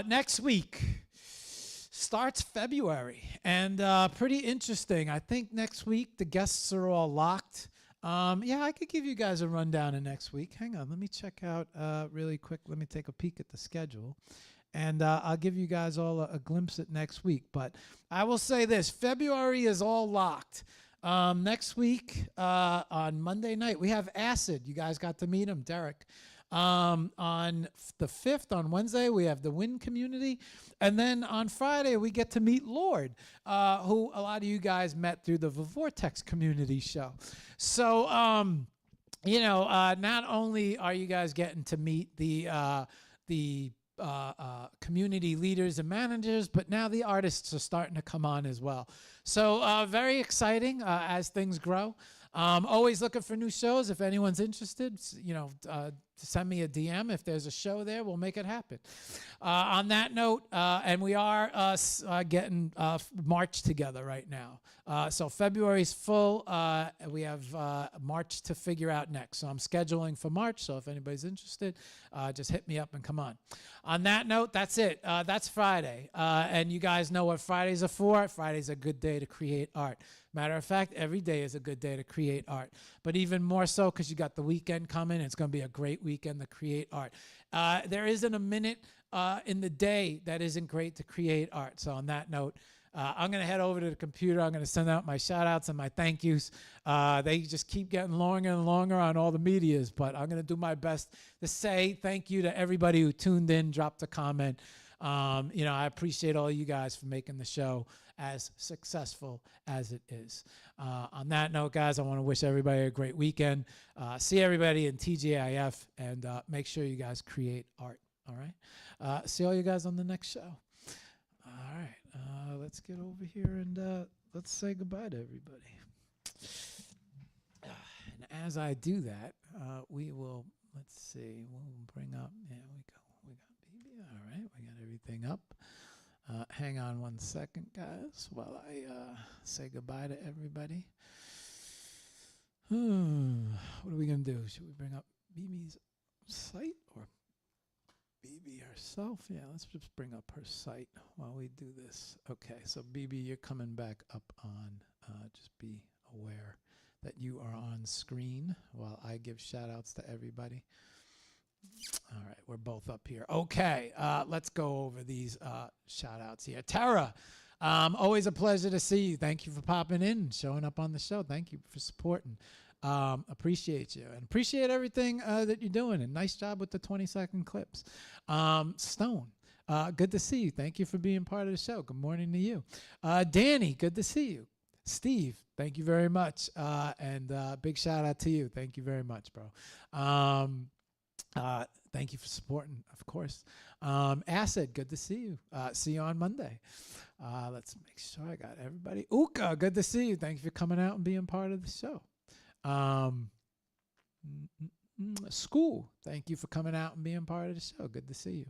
Next week starts February, and pretty interesting. I think next week the guests are all locked. I could give you guys a rundown of next week. Hang on, let me check out really quick. Let me take a peek at the schedule, and I'll give you guys all a glimpse at next week. But I will say this, February is all locked. Next week on Monday night, we have Acid. You guys got to meet him, Derek. On the 5th, on Wednesday, we have the Win Community. And then on Friday, we get to meet Lord, who a lot of you guys met through the Vortex Community show. So, not only are you guys getting to meet the community leaders and managers, but now the artists are starting to come on as well. So very exciting as things grow. Always looking for new shows. If anyone's interested, send me a DM. If there's a show there, we'll make it happen. On that note, and we are getting March together right now. So February's full. We have March to figure out next. So I'm scheduling for March. So if anybody's interested, just hit me up and come on. On that note, that's it. That's Friday. And you guys know what Fridays are for. Friday's a good day to create art. Matter of fact, every day is a good day to create art. But even more so because you got the weekend coming. It's going to be a great weekend to create art. There isn't a minute in the day that isn't great to create art. So on that note, I'm going to head over to the computer. I'm going to send out my shout outs and my thank yous. They just keep getting longer and longer on all the medias, but I'm going to do my best to say thank you to everybody who tuned in, dropped a comment. I appreciate all you guys for making the show as successful as it is. On that note, guys, I want to wish everybody a great weekend. See everybody in TGIF, and make sure you guys create art. All right. See all you guys on the next show. All right. Let's get over here and let's say goodbye to everybody. And as I do that, we will Let's see. We'll bring up. Yeah, we go. We got Bibi. All right, we got everything up. Hang on 1 second, guys, while I say goodbye to everybody. What are we gonna do? Should we bring up Bibi's site or Bibi herself? Yeah, let's just bring up her site while we do this. Okay, so Bibi, you're coming back up on. Just be aware that you are on screen while I give shout outs to everybody. All right, we're both up here. Okay, let's go over these shout outs here. Tara, always a pleasure to see you. Thank you for popping in, showing up on the show. Thank you for supporting. Appreciate you and appreciate everything that you're doing. And nice job with the 20-second clips. Stone, good to see you. Thank you for being part of the show. Good morning to you. Danny, good to see you. Steve, thank you very much. And big shout out to you. Thank you very much, bro. Thank you for supporting, of course. Acid, good to see you. See you on Monday. Let's make sure I got everybody. Uka, good to see you. Thank you for coming out and being part of the show. School, thank you for coming out and being part of the show. Good to see you.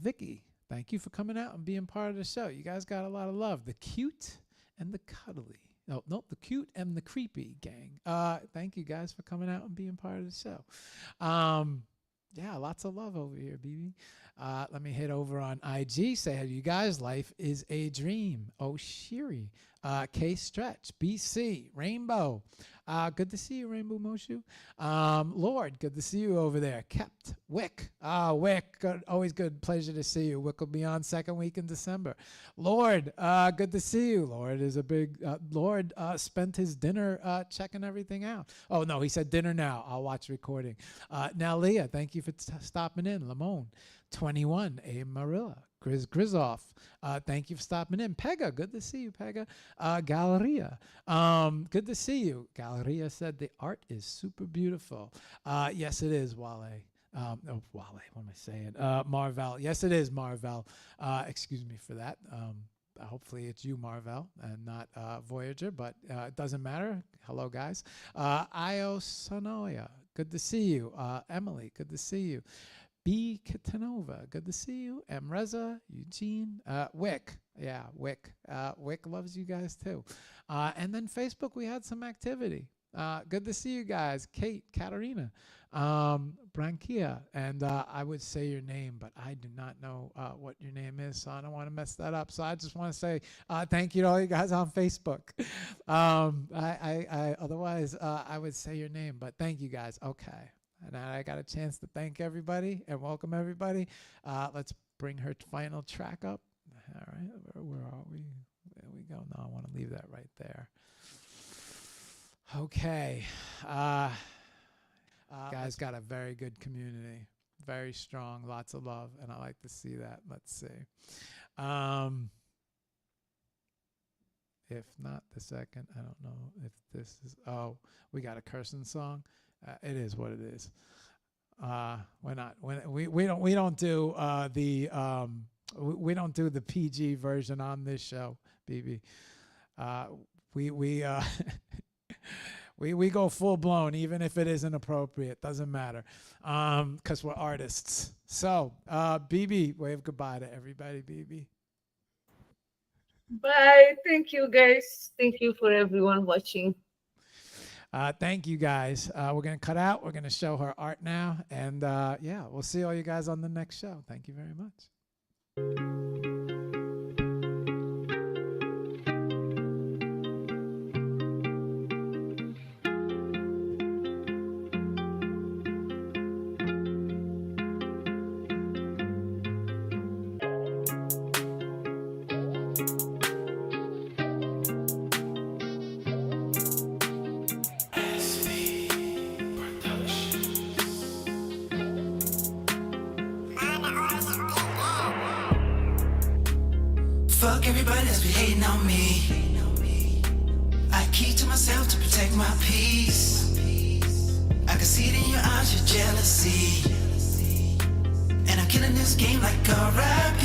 Vicky, thank you for coming out and being part of the show. You guys got a lot of love. The cute and the cuddly. No, the cute and the creepy gang. Thank you guys for coming out and being part of the show. Yeah, lots of love over here, Bibi. Let me hit over on IG. Say, you guys, life is a dream. Oh, Shiri. K Stretch. BC. Rainbow. Good to see you, Rainbow Moshu. Lord, good to see you over there. Kept. Wick. Wick. Good, always good. Pleasure to see you. Wick will be on second week in December. Lord, good to see you. Lord is a big, Lord spent his dinner checking everything out. Oh, no, he said dinner now. I'll watch recording. Now, Leah, thank you for stopping in. Lamone. 21. A Marilla. Grizoff, thank you for stopping in. Pega, good to see you, Pega. Galleria, good to see you. Galleria said the art is super beautiful. Yes, it is, Wale. Wale, what am I saying? Marvel, yes, it is, Marvel. Excuse me for that. Hopefully it's you, Marvel, and not Voyager, but it doesn't matter. Hello, guys. Io Sonoya, good to see you. Emily, good to see you. B. Katanova, good to see you. M. Reza, Eugene, Wick, yeah, Wick. Wick loves you guys too. And then Facebook, we had some activity. Good to see you guys. Kate, Katarina, Brankia, and I would say your name, but I do not know what your name is, so I don't want to mess that up. So I just want to say thank you to all you guys on Facebook. Otherwise, I would say your name, but thank you guys. Okay. And I got a chance to thank everybody and welcome everybody. Let's bring her final track up. All right, where are we? There we go. No, I want to leave that right there. Okay. Guys got a very good community. Very strong. Lots of love. And I like to see that. Let's see. If not the second, I don't know if this is. Oh, we got a cursing song. It is what it is. We're not. We don't do we don't do the PG version on this show, Bibi. We go full blown, even if it isn't appropriate. Doesn't matter, because we're artists. So, Bibi, wave goodbye to everybody, Bibi. Bye. Thank you, guys. Thank you for everyone watching. Thank you, guys. We're going to cut out. We're going to show her art now. And, yeah, we'll see all you guys on the next show. Thank you very much. Fuck everybody that's be hating on me. I keep to myself to protect my peace. I can see it in your eyes, your jealousy. And I'm killing this game like R.I.P.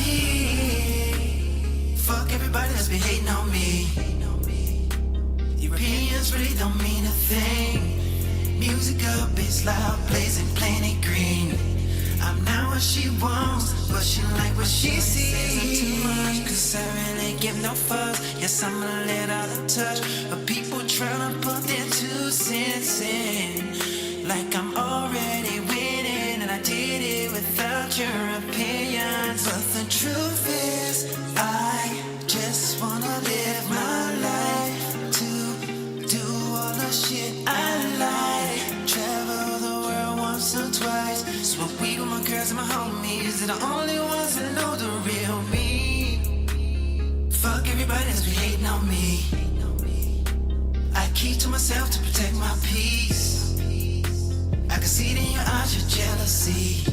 Fuck everybody that's be hating on me. Your opinions really don't mean a thing. Music up, it's loud, blazing planet green. I'm not what she wants, but she like what she sees. Too much, cause I really give no fucks. Yes, I'm a little out of touch, but people tryna put their 2 cents in. Like I'm already winning, and I did it without your opinions. But the truth is, I just wanna live my life to do all the shit I like. Travel the world once or twice. Smoke weed with my girls and my homies. They're the only ones that know the real me. Fuck everybody that's be hating on me. I keep to myself to protect my peace. I can see it in your eyes, your jealousy.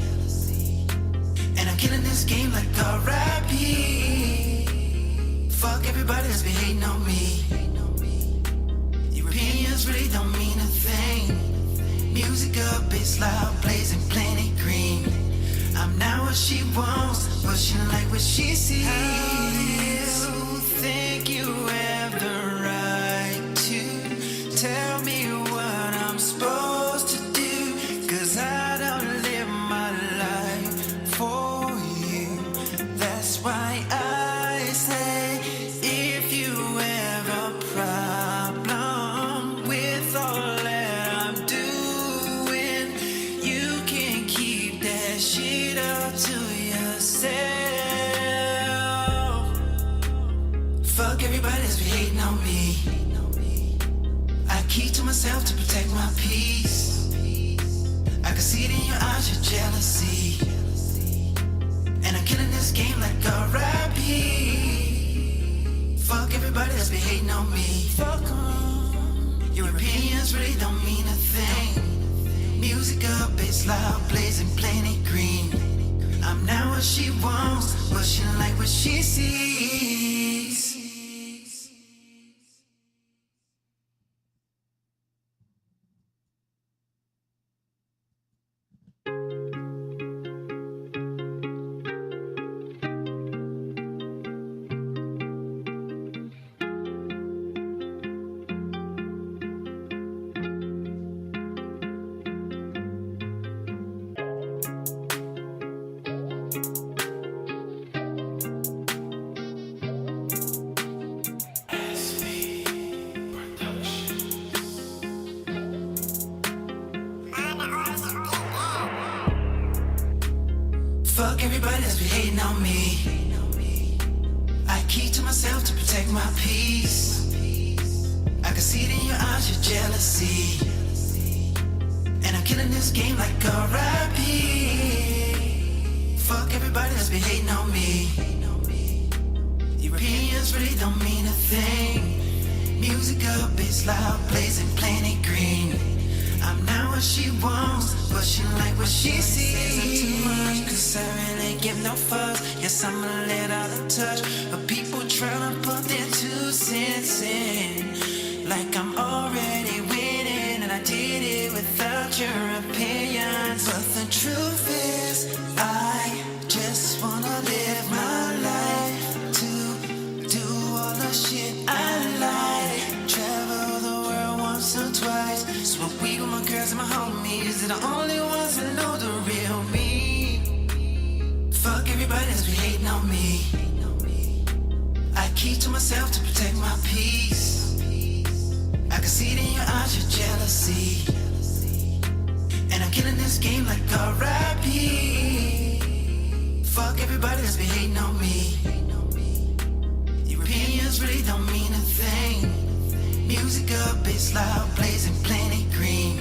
And I'm killing this game like R.I.P. Fuck everybody that's be hating on me. Your opinions really don't mean a thing. Music up, it's loud, blazing planet green. I'm not what she wants, but she like what she sees. How do you think you have the right to tell me what I'm supposed to do? Cause I don't live my life for you. That's why I say, if you have a problem with all that I'm doing, you can keep that shit up to yourself. Fuck everybody that's be hating on me. I keep to myself to protect my peace. I can see it in your eyes, your jealousy. And I'm killing this game like R.I.P. Fuck everybody that's be hating on me. Fuck 'em. Your opinions really don't mean a thing. Music up, it's loud, blazing planet green. I'm not what she wants, but she like what she sees. Fuck everybody that's be hating on me. I keep to myself to protect my peace. I can see it in your eyes, your jealousy. And I'm killing this game like R.I.P. Fuck everybody that's be hating on me. Your opinions really don't mean a thing. Music up, it's loud, blazing planet green. I'm not what she wants, but she like what she sees. Too much, cause I really give no fucks. Yes, I'm a little out of touch, but people tryna put their 2 cents in. Like I'm already winning, and I did it without your opinions. But the truth is, I just wanna live my life to do all the shit I like. Travel the world once or twice. Smoke weed with my girls and my homies. They're the only ones that know the real me. Fuck everybody that's be hating on me. I keep to myself to protect my peace. I can see it in your eyes, your jealousy. And I'm killing this game like R.I.P. Fuck everybody that's be hating on me. Your opinions really don't mean a thing. Music up, it's loud, blazing planet green.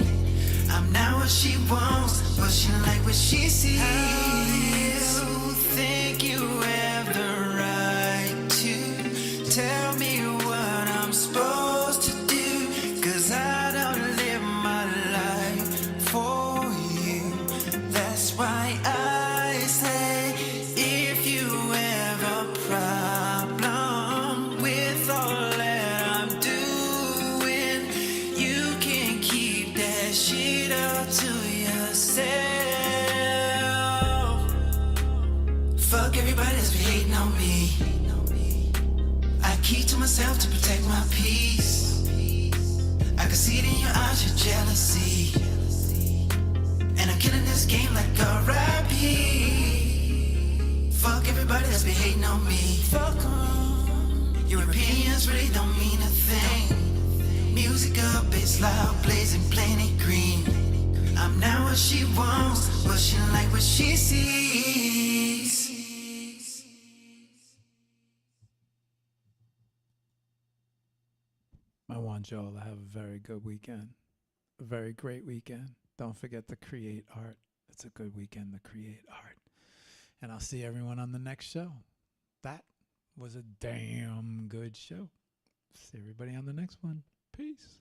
I'm not what she wants, but she like what she sees. How do you think you have the right to tell me what I'm supposed to do? Cause I don't live my life for you. That's why I say, if you have a problem with all that I'm doing, you can keep that shit up to yourself. Fuck everybody that's be hating on me. I keep to myself to protect my peace. I can see it in your eyes, your jealousy. And I'm killing this game like a R.I.P. Fuck everybody that's been hating on me. Fuck 'em. Your opinions really don't mean a thing. Music up, it's loud, blazing, plain and green. I'm not what she wants, but she like what she sees. I want y'all to have a very good weekend, a very great weekend. Don't forget to create art. It's a good weekend to create art. And I'll see everyone on the next show. That was a damn good show. See everybody on the next one. Peace.